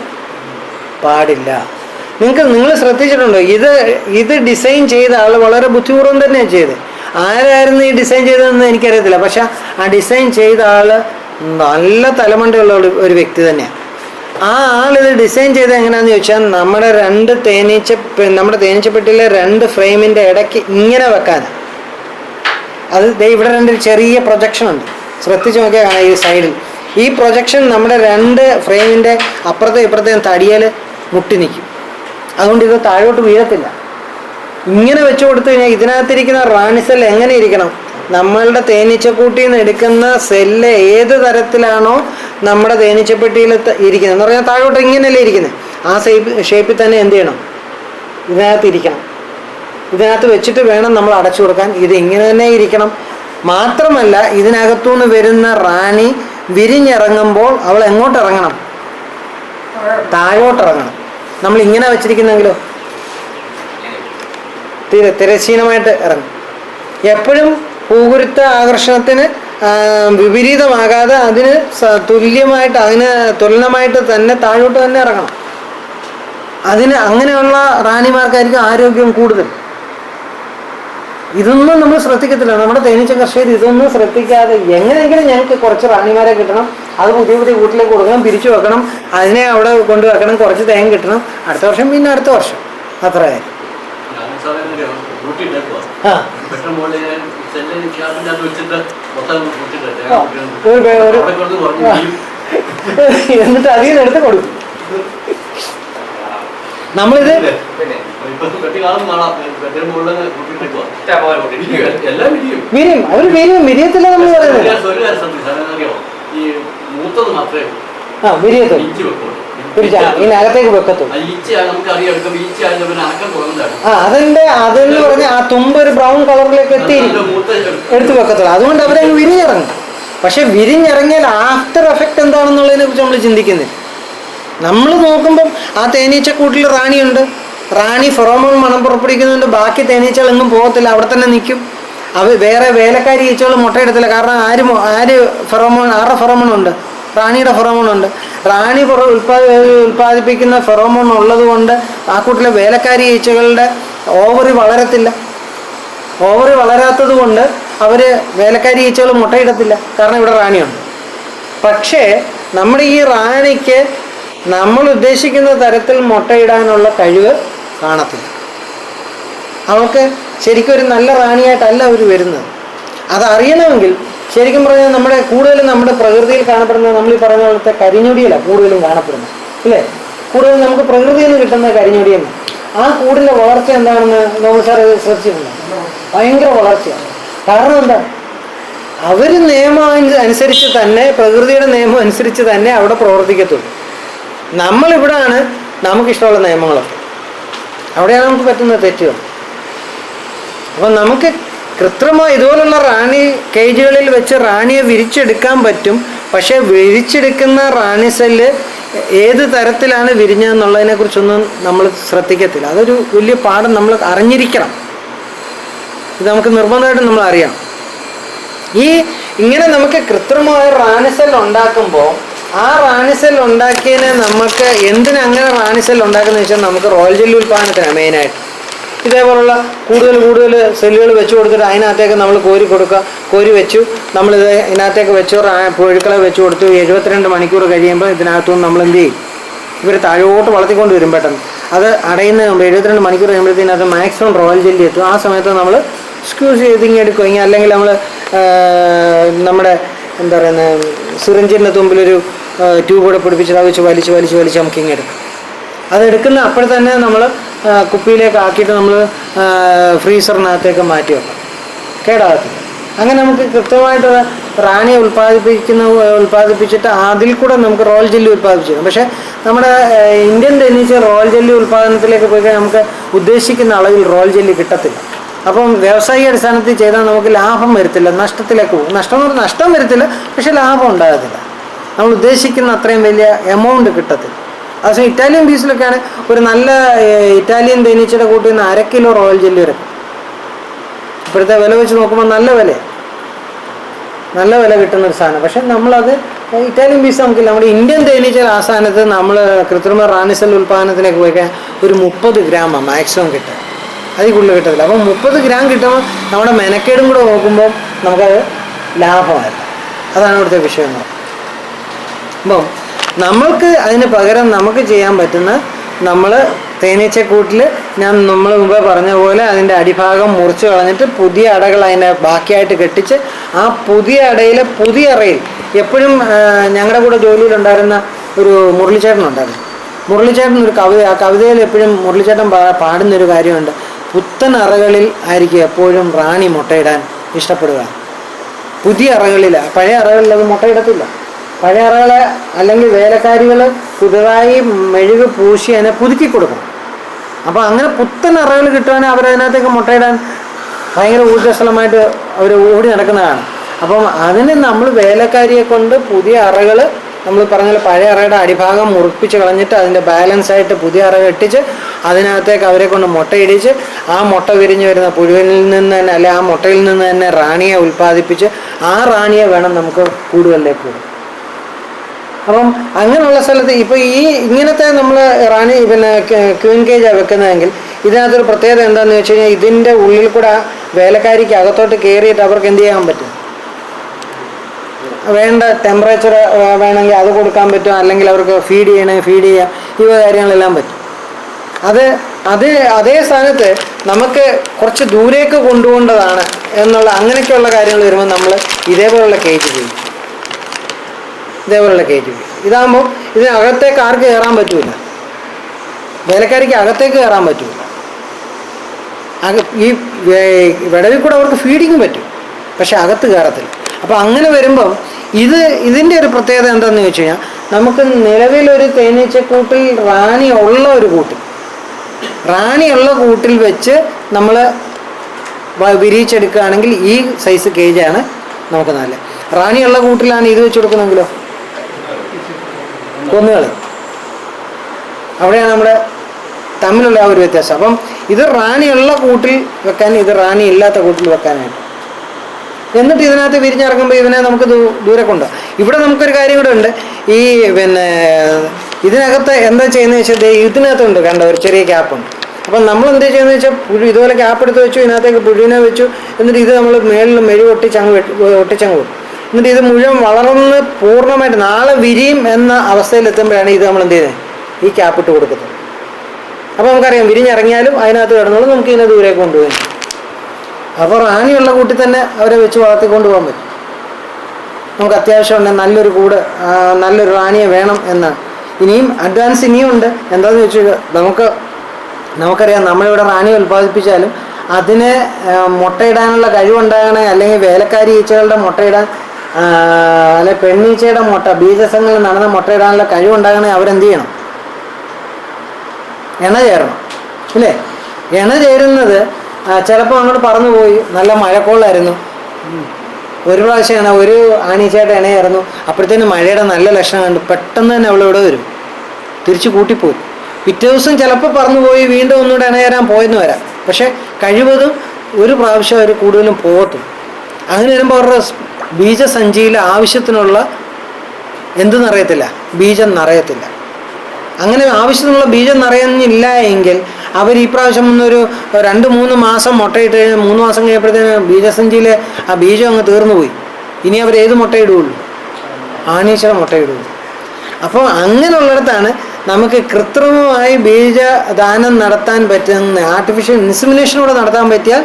പാടില്ല. നിങ്ങൾ ശ്രദ്ധിച്ചിട്ടുണ്ടോ, ഇത് ഡിസൈൻ ചെയ്ത ആൾ വളരെ ബുദ്ധിപൂർവ്വം തന്നെയാണ് ചെയ്തത്. ആരായിരുന്നു ഈ ഡിസൈൻ ചെയ്തതെന്ന് എനിക്കറിയത്തില്ല. പക്ഷെ ആ ഡിസൈൻ ചെയ്ത ആൾ നല്ല തലമണ്ടയുള്ള ഒരു വ്യക്തി തന്നെയാണ്. ആ ആളിത് ഡിസൈൻ ചെയ്ത് എങ്ങനെയാണെന്ന് ചോദിച്ചാൽ, നമ്മുടെ തേനീച്ചപ്പെട്ടിയിലെ 2 ഫ്രെയിമിൻ്റെ ഇടയ്ക്ക് ഇങ്ങനെ വെക്കാനാണ്. അത് ഇവിടെ 2 ചെറിയ പ്രൊജക്ഷൻ ഉണ്ട്, ശ്രദ്ധിച്ച് നോക്കിയാൽ കാണാം ഈ സൈഡിൽ. ഈ പ്രൊജക്ഷൻ നമ്മുടെ 2 ഫ്രെയിമിൻ്റെ അപ്പുറത്തേയും ഇപ്പുറത്തേയും തടിയൽ മുട്ടി നിൽക്കും. അതുകൊണ്ട് ഇത് താഴോട്ട് വീഴത്തില്ല. ഇങ്ങനെ വെച്ച് കൊടുത്തു കഴിഞ്ഞാൽ ഇതിനകത്തിരിക്കുന്ന റാണി സെൽ എങ്ങനെ ഇരിക്കണം, നമ്മളുടെ തേനീച്ചക്കൂട്ടിൽ നിന്ന് എടുക്കുന്ന സെല്ല് ഏത് തരത്തിലാണോ നമ്മുടെ തേനീച്ചപ്പെട്ടിയിൽ ഇരിക്കുന്നത് എന്ന് പറഞ്ഞാൽ താഴോട്ട് ഇങ്ങനെയല്ലേ ഇരിക്കുന്നത്, ആ ഷേപ്പിൽ തന്നെ എന്ത് ചെയ്യണം, ഇതിനകത്ത് ഇരിക്കണം. ഇതിനകത്ത് വെച്ചിട്ട് വേണം നമ്മൾ അടച്ചു കൊടുക്കാൻ. ഇത് ഇങ്ങനെ തന്നെ ഇരിക്കണം. മാത്രമല്ല ഇതിനകത്തുനിന്ന് വരുന്ന റാണി വിരിഞ്ഞിറങ്ങുമ്പോൾ അവൾ എങ്ങോട്ട് ഇറങ്ങണം, താഴോട്ടിറങ്ങണം. നമ്മൾ ഇങ്ങനെ വെച്ചിരിക്കുന്നെങ്കിലോ തിരശ്ചീനമായിട്ട് ഇറങ്ങും. എപ്പോഴും പൂകുരുത്ത ആകർഷണത്തിന് വിപരീതമാകാതെ അതിന് തുലനമായിട്ട് തന്നെ താഴോട്ട് തന്നെ ഇറങ്ങണം. അങ്ങനെയുള്ള റാണിമാർക്കായിരിക്കും ആരോഗ്യം കൂടുതൽ. ഇതൊന്നും നമ്മൾ ശ്രദ്ധിക്കത്തില്ല. നമ്മുടെ തേനീച്ച കർഷകർ ഇതൊന്നും ശ്രദ്ധിക്കാതെ എങ്ങനെയെങ്കിലും ഞങ്ങൾക്ക് കുറച്ച് റാണിമാരെ കിട്ടണം, അത് പുതിയ കൂട്ടിലേക്ക് കൊടുക്കണം, പിരിച്ചു വെക്കണം, അതിനെ അവിടെ കൊണ്ടുവെക്കണം, കുറച്ച് തേൻ കിട്ടണം, അടുത്ത വർഷം പിന്നെ അടുത്ത വർഷം, അത്ര കാര്യം. എന്നിട്ട് അതിൽ നിന്ന് എടുത്ത് കൊടുക്കും. നമ്മളിത് വിരിയും, അവര് വിരിയത്തില്ല നമ്മൾ പറയുന്നത്. വിരിയത്തുള്ളൂ, ഇതിനകത്തേക്ക് വെക്കത്തുള്ളൂ. അതെന്ന് പറഞ്ഞാൽ ആ തുമ്പ് ഒരു ബ്രൗൺ കളറിലേക്ക് എടുത്ത് വെക്കത്തുള്ളൂ. അതുകൊണ്ട് അവരങ്ങ് വിരിഞ്ഞിറങ്ങും. പക്ഷെ വിരിഞ്ഞിറങ്ങിയാൽ ആഫ്റ്റർ എഫക്റ്റ് എന്താണെന്നുള്ളതിനെ കുറിച്ച് നമ്മൾ ചിന്തിക്കുന്നില്ല. നമ്മൾ നോക്കുമ്പം ആ തേനീച്ചക്കൂട്ടിൽ റാണിയുണ്ട്, റാണി ഫെറോമോൺ മണം പുറപ്പെടുവിക്കുന്നുണ്ട്. ബാക്കി തേനീച്ചകൾ എങ്ങും പോകത്തില്ല, അവിടെ തന്നെ നിൽക്കും. വേറെ വേലക്കാരി ഈച്ചകൾ മുട്ടയെടുത്തില്ല. കാരണം ആരുടെ ഫെറോമോൺ ഉണ്ട്, റാണിയുടെ ഫെറോമോൺ ഉണ്ട്. റാണി ഉൽപ്പാദിപ്പിക്കുന്ന ഫെറോമോൺ ഉള്ളത് കൊണ്ട് ആ കൂട്ടിലെ വേലക്കാരി ഈച്ചകളുടെ ഓവറി വളരത്തില്ല. ഓവറി വളരാത്തത് കൊണ്ട് അവർ വേലക്കാരി ഈച്ചകൾ മുട്ടയിടത്തില്ല, കാരണം ഇവിടെ റാണിയുണ്ട്. പക്ഷേ നമ്മുടെ ഈ റാണിക്ക് നമ്മൾ ഉദ്ദേശിക്കുന്ന തരത്തിൽ മുട്ടയിടാനുള്ള കഴിവ് കാണത്തില്ല. അവൾക്ക് ശരിക്കും ഒരു നല്ല റാണിയായിട്ടല്ല അവർ വരുന്നത്. അതറിയണമെങ്കിൽ ശരിക്കും പറഞ്ഞാൽ കൂടുതലും നമ്മുടെ പ്രകൃതിയിൽ കാണപ്പെടുന്നത് നമ്മൾ ഈ പറഞ്ഞ പോലത്തെ കരിഞ്ഞൊടിയിലാണ് കൂടുതലും കാണപ്പെടുന്നത്, അല്ലേ? കൂടുതലും നമുക്ക് പ്രകൃതിയിൽ നിന്ന് കിട്ടുന്ന കരിഞ്ഞൊടിയെന്ന്. ആ കൂടിൻ്റെ വളർച്ച എന്താണെന്ന് നമ്മൾ സാർ ശ്രദ്ധിച്ചിട്ടുണ്ട്. ഭയങ്കര വളർച്ചയാണ്. കാരണം എന്താ? അവർ നിയമം അനുസരിച്ച് തന്നെ, പ്രകൃതിയുടെ നിയമം അനുസരിച്ച് തന്നെ അവിടെ പ്രവർത്തിക്കത്തുള്ളൂ. നമ്മളിവിടാണ് നമുക്കിഷ്ടമുള്ള നിയമങ്ങളൊക്കെ, അവിടെയാണ് നമുക്ക് പറ്റുന്ന തെറ്റുകൾ. അപ്പം നമുക്ക് കൃത്രിമമായി ഇതുപോലുള്ള റാണി കേജുകളിൽ വെച്ച് റാണിയെ വിരിച്ചെടുക്കാൻ പറ്റും. പക്ഷേ വിരിച്ചെടുക്കുന്ന റാണി സെല്ല് ഏത് തരത്തിലാണ് വിരിഞ്ഞതെന്നുള്ളതിനെക്കുറിച്ചൊന്നും നമ്മൾ ശ്രദ്ധിക്കത്തില്ല. അതൊരു വലിയ പാഠം നമ്മൾ അറിഞ്ഞിരിക്കണം. ഇത് നമുക്ക് നിർബന്ധമായിട്ടും നമ്മൾ അറിയണം. ഇങ്ങനെ നമുക്ക് കൃത്രിമമായ റാണി സെൽ ഉണ്ടാക്കുമ്പോൾ ആ റാണി സെൽ ഉണ്ടാക്കിയതിനെ നമുക്ക് എന്തിനങ്ങനെ റാണി സെൽ ഉണ്ടാക്കുന്നത് വെച്ചാൽ നമുക്ക് റോയൽ ജെല്ലി ഉൽപ്പാദനത്തിനാണ് മെയിനായിട്ട്. ഇതേപോലുള്ള കൂടുതൽ സെല്ലുകൾ വെച്ച് കൊടുത്തിട്ട് അതിനകത്തേക്ക് നമ്മൾ കോരി വെച്ചു. നമ്മളിത് ഇതിനകത്തേക്ക് വെച്ചു, പുഴുക്കളെ വെച്ച് കൊടുത്തു. 72 മണിക്കൂർ കഴിയുമ്പോൾ ഇതിനകത്തുനിന്ന് നമ്മൾ എന്ത് ചെയ്യും? ഇവർ താഴോട്ട് വളർത്തിക്കൊണ്ട് വരും പെട്ടെന്ന്. അത് അടയുന്നതിന് മുമ്പ് 72 മണിക്കൂർ കഴിയുമ്പോഴത്തേനകത്ത് മാക്സിമം റോയൽ ജെല്ലി എത്തും. ആ സമയത്ത് നമ്മൾ സ്ക്യൂസ് ചെയ്തിങ്ങെടുക്കും. അല്ലെങ്കിൽ നമ്മൾ നമ്മുടെ എന്താ പറയുന്നത്, സിറിഞ്ചിൻ്റെ തുമ്പിലൊരു ട്യൂബ് കൂടെ പിടിപ്പിച്ചിട്ട് അത് വെച്ച് വലിച്ച് നമുക്ക് ഇങ്ങെടുക്കും. അതെടുക്കുന്ന അപ്പോൾ തന്നെ നമ്മൾ കുപ്പിയിലേക്ക് ആക്കിയിട്ട് നമ്മൾ ഫ്രീസറിനകത്തേക്ക് മാറ്റി വെക്കാം, കേടാകത്തില്ല. അങ്ങനെ നമുക്ക് കൃത്യമായിട്ട് റാണിയെ ഉൽപ്പാദിപ്പിച്ചിട്ട് അതിൽ കൂടെ നമുക്ക് റോയൽ ജെല്ലി ഉൽപ്പാദിപ്പിച്ചു. പക്ഷേ നമ്മുടെ ഇന്ത്യൻ തേനീച്ച റോയൽ ജെല്ലി ഉൽപ്പാദനത്തിലേക്ക് പോയി കഴിഞ്ഞാൽ നമുക്ക് ഉദ്ദേശിക്കുന്ന അളവിൽ റോയൽ ജെല്ലി കിട്ടത്തില്ല. അപ്പം വ്യാവസായിക അടിസ്ഥാനത്തിൽ ചെയ്താൽ നമുക്ക് ലാഭം വരത്തില്ല, നഷ്ടത്തിലേക്ക് പോകും. നഷ്ടം വരത്തില്ല, പക്ഷെ ലാഭം ഉണ്ടാകത്തില്ല. നമ്മൾ ഉദ്ദേശിക്കുന്ന അത്രയും വലിയ എമൗണ്ട് കിട്ടത്തില്ല. പക്ഷേ ഇറ്റാലിയൻ പീസിലൊക്കെയാണ് ഒരു നല്ല ഇറ്റാലിയൻ തേനീച്ചയുടെ കൂട്ടിൽ നിന്ന് 1 കിലോ റോയൽ ജെല്ലി വരെ. ഇപ്പോഴത്തെ വില വെച്ച് നോക്കുമ്പോൾ നല്ല വില കിട്ടുന്നൊരു സാധനം. പക്ഷെ നമ്മളത് ഇറ്റാലിയൻ പീസ് നമുക്കില്ല. നമ്മുടെ ഇന്ത്യൻ തേനീച്ചയുടെ ആ സ്ഥാനത്ത് നമ്മൾ കൃത്രിമ റാണി സെൽ ഉൽപ്പാദനത്തിലേക്ക് പോയിക്കാൻ ഒരു 30 ഗ്രാമാണ് മാക്സിമം കിട്ടുക, അതിൽ കൂടുതൽ കിട്ടത്തില്ല. അപ്പം 30 ഗ്രാം കിട്ടുമ്പോൾ നമ്മുടെ മെനക്കേടും കൂടെ നോക്കുമ്പോൾ നമുക്കത് ലാഭമല്ല. അതാണ് ഇവിടുത്തെ വിഷയം. അപ്പം നമ്മൾക്ക് അതിന് പകരം നമുക്ക് ചെയ്യാൻ പറ്റുന്ന, നമ്മൾ തേനീച്ചക്കൂട്ടിൽ നമ്മൾ മുമ്പേ പറഞ്ഞ പോലെ അതിൻ്റെ അടിഭാഗം മുറിച്ച് കളഞ്ഞിട്ട് പുതിയ അടകൾ അതിൻ്റെ ബാക്കിയായിട്ട് കെട്ടിച്ച് ആ പുതിയ അടയിലെ പുതിയ അറയിൽ എപ്പോഴും ഞങ്ങളുടെ കൂടെ ജോലിയിലുണ്ടായിരുന്ന ഒരു മുരളിച്ചേട്ടനുണ്ടായിരുന്നു. മുരളിച്ചേട്ടൻ ഒരു കവിത, ആ കവിതയിൽ എപ്പോഴും മുരളിച്ചേട്ടൻ പാടുന്നൊരു കാര്യമുണ്ട്. പുത്തൻ അറകളിൽ ആയിരിക്കും എപ്പോഴും റാണി മുട്ടയിടാൻ ഇഷ്ടപ്പെടുക. പുതിയ അറകളിൽ, പഴയ അറകളിൽ അത് മുട്ടയിടത്തില്ല. പഴയ അറകളെ അല്ലെങ്കിൽ വേലക്കാരികൾ പുതുതായി മെഴുക് പൂശി അതിനെ പുതുക്കി കൊടുക്കണം. അപ്പോൾ അങ്ങനെ പുത്തൻ അറകൾ കിട്ടുവാണെങ്കിൽ അവരതിനകത്തേക്ക് മുട്ടയിടാൻ ഭയങ്കര ഊർജ്ജസ്വലമായിട്ട് അവർ ഓടി നടക്കുന്നതാണ്. അപ്പം അതിന് നമ്മൾ വേലക്കാരിയെ കൊണ്ട് പുതിയ അറകൾ, നമ്മൾ പറഞ്ഞ പഴയ അറയുടെ അടിഭാഗം മുറിപ്പിച്ച് കളഞ്ഞിട്ട് അതിൻ്റെ ബാലൻസായിട്ട് പുതിയ അറ കെട്ടിച്ച് അതിനകത്തേക്ക് അവരെ കൊണ്ട് മുട്ടയിടിച്ച് ആ മുട്ട വിരിഞ്ഞ് വരുന്ന പുഴുവിൽ നിന്ന് തന്നെ, അല്ലെ ആ മുട്ടയിൽ നിന്ന് തന്നെ റാണിയെ ഉൽപ്പാദിപ്പിച്ച് ആ റാണിയെ വേണം നമുക്ക് കൂടുതലേക്ക് കൊടുക്കും. അപ്പം അങ്ങനെയുള്ള സ്ഥലത്ത് ഇപ്പോൾ ഇങ്ങനത്തെ നമ്മൾ റാണി ക്വീൻ കേജാണ് വെക്കുന്നതെങ്കിൽ ഇതിനകത്തൊരു പ്രത്യേകത എന്താണെന്ന് വെച്ച് കഴിഞ്ഞാൽ ഇതിൻ്റെ ഉള്ളിൽ കൂടെ വേലക്കാരിക്ക് അകത്തോട്ട് കയറിയിട്ട് അവർക്ക് എന്ത് ചെയ്യാൻ പറ്റും? വേണ്ട ടെമ്പറേച്ചർ വേണമെങ്കിൽ അത് കൊടുക്കാൻ പറ്റും, അല്ലെങ്കിൽ അവർക്ക് ഫീഡ് ചെയ്യാം, ഇവ കാര്യങ്ങളെല്ലാം പറ്റും. അതേ സ്ഥാനത്ത് നമുക്ക് കുറച്ച് ദൂരേക്ക് കൊണ്ടുപോകേണ്ടതാണ് എന്നുള്ള അങ്ങനെയൊക്കെയുള്ള കാര്യങ്ങൾ വരുമ്പോൾ നമ്മൾ ഇതേപോലുള്ള കേജ് ചെയ്യും. ഇതാകുമ്പോൾ ഇതിനകത്തേക്ക് ആർക്ക് കയറാൻ പറ്റില്ല, വേലക്കാരിക്ക് അകത്തേക്ക് കയറാൻ പറ്റില്ല. ഈ വിടവിൽ കൂടെ അവർക്ക് ഫീഡിങ് പറ്റും, പക്ഷെ അകത്ത് കയറത്തില്ല. അപ്പോൾ അങ്ങനെ വരുമ്പം ഇതിൻ്റെ ഒരു പ്രത്യേകത എന്താണെന്ന് ചോദിച്ചു കഴിഞ്ഞാൽ, നമുക്ക് നിലവിലൊരു തേനീച്ചക്കൂട്ടിൽ റാണിയുള്ള കൂട്ടിൽ വെച്ച് നമ്മൾ വിരിയിച്ചെടുക്കുകയാണെങ്കിൽ ഈ സൈസ് കേജാണ് നമുക്ക് നല്ലത്. റാണിയുള്ള കൂട്ടിലാണ് ഇത് വെച്ച് കൊടുക്കുന്നെങ്കിലോ കൊന്നുകളി. അവിടെയാണ് നമ്മുടെ തമ്മിലുള്ള ആ ഒരു വ്യത്യാസം. അപ്പം ഇത് റാണിയുള്ള കൂട്ടിൽ വെക്കാൻ, ഇത് റാണി ഇല്ലാത്ത കൂട്ടിൽ വെക്കാനായിട്ട്. എന്നിട്ട് ഇതിനകത്ത് വിരിഞ്ഞിറങ്ങുമ്പോൾ ഇതിനെ നമുക്ക് ദൂരെ കൊണ്ടുപോകാം. ഇവിടെ നമുക്കൊരു കാര്യം കൂടെ ഉണ്ട്. ഈ പിന്നെ ഇതിനകത്ത് എന്താ ചെയ്യുന്നത് വെച്ചാൽ ഇതിനകത്തുണ്ട് കണ്ട ഒരു ചെറിയ ക്യാപ്പുണ്ട്. അപ്പം നമ്മൾ എന്താ ചെയ്യുന്നത് വെച്ചാൽ പുഴു ഇതുപോലെ ക്യാപ്പ് എടുത്ത് വെച്ചു, ഇതിനകത്തേക്ക് പുഴുവിനെ വെച്ചു, എന്നിട്ട് ഇത് നമ്മൾ മേളിൽ മെഴു ഒട്ടിച്ചങ്ങ് കൊടുക്കും. എന്നിട്ട് ഇത് മുഴുവൻ വളർന്ന് പൂർണ്ണമായിട്ട് നാളെ വിരിയും എന്ന അവസ്ഥയിലെത്തുമ്പോഴാണ് ഇത് നമ്മൾ എന്ത് ചെയ്യുന്നത്, ഈ ക്യാപ്പ് ഇട്ട് കൊടുക്കുന്നത്. അപ്പോൾ നമുക്കറിയാം വിരിഞ്ഞിറങ്ങിയാലും അതിനകത്ത് കിടന്നോളും, നമുക്ക് ഇതിനെ ദൂരേക്ക് കൊണ്ടുപോകാൻ. അപ്പോൾ റാണിയുള്ള കൂട്ടിൽ തന്നെ അവരെ വെച്ച് വളർത്തിക്കൊണ്ട് പോകാൻ പറ്റും. നമുക്ക് അത്യാവശ്യമുണ്ടെങ്കിൽ നല്ലൊരു കൂട്, നല്ലൊരു റാണിയെ വേണം എന്നാണ്. ഇനിയും അഡ്വാൻസ് ഇനിയും ഉണ്ട്. എന്താണെന്ന് വെച്ചാൽ നമുക്കറിയാം നമ്മളിവിടെ റാണി ഉൽപ്പാദിപ്പിച്ചാലും അതിനെ മുട്ടയിടാനുള്ള കഴിവുണ്ടാകണേ, അല്ലെങ്കിൽ വേലക്കാരി ഈച്ചകളുടെ മുട്ടയിടാൻ, അല്ലെ പെണ്ണീച്ചയുടെ മുട്ട ബീജസങ്ങളിൽ നടന്ന മുട്ടയിടാനുള്ള കഴിവുണ്ടാകണേ അവരെന്ത് ചെയ്യണം, എണ ചേരണം ഇല്ലേ? എണ ചേരുന്നത് ചിലപ്പോൾ അങ്ങോട്ട് പറന്നു പോയി, നല്ല മഴക്കോളായിരുന്നു, ഒരു പ്രാവശ്യമാണ് ഒരു ആണീച്ചയായിട്ട് ഇണയായിരുന്നു, അപ്പോഴത്തേനും മഴയുടെ നല്ല ലക്ഷണം കണ്ടു, പെട്ടെന്ന് തന്നെ അവളിവിടെ വരും, തിരിച്ച് കൂട്ടിപ്പോയി. പിറ്റേ ദിവസം ചിലപ്പോൾ പറന്നു പോയി വീണ്ടും ഒന്നുകൂടെ ഇണയേരാൻ പോയെന്ന് വരാം. പക്ഷെ കഴിവതും ഒരു പ്രാവശ്യം അവർ കൂടുതലും പോകത്തും. അങ്ങനെ വരുമ്പോൾ അവരുടെ ബീജസഞ്ചിയിൽ ആവശ്യത്തിനുള്ള എന്ത് നിറയത്തില്ല, ബീജം നിറയത്തില്ല. അങ്ങനെ ആവശ്യത്തിനുള്ള ബീജം നിറയുന്നില്ല എങ്കിൽ അവർ ഈ പ്രാവശ്യം ഒന്നൊരു 2-3 മാസം മുട്ടയിട്ട് കഴിഞ്ഞാൽ 3 മാസം കഴിയുമ്പോഴത്തേന് ബീജസഞ്ചിയിൽ ആ ബീജം അങ്ങ് തീർന്നു പോയി. ഇനി അവർ ഏത് മുട്ടയിടുകയുള്ളൂ? ആണീച്ചയുടെ മുട്ടയിടുകയുള്ളൂ. അപ്പോൾ അങ്ങനെയുള്ളിടത്താണ് നമുക്ക് കൃത്രിമമായി ബീജദാനം നടത്താൻ പറ്റുന്ന, ആർട്ടിഫിഷ്യൽ ഇൻസെമിനേഷനൂടെ നടത്താൻ പറ്റിയാൽ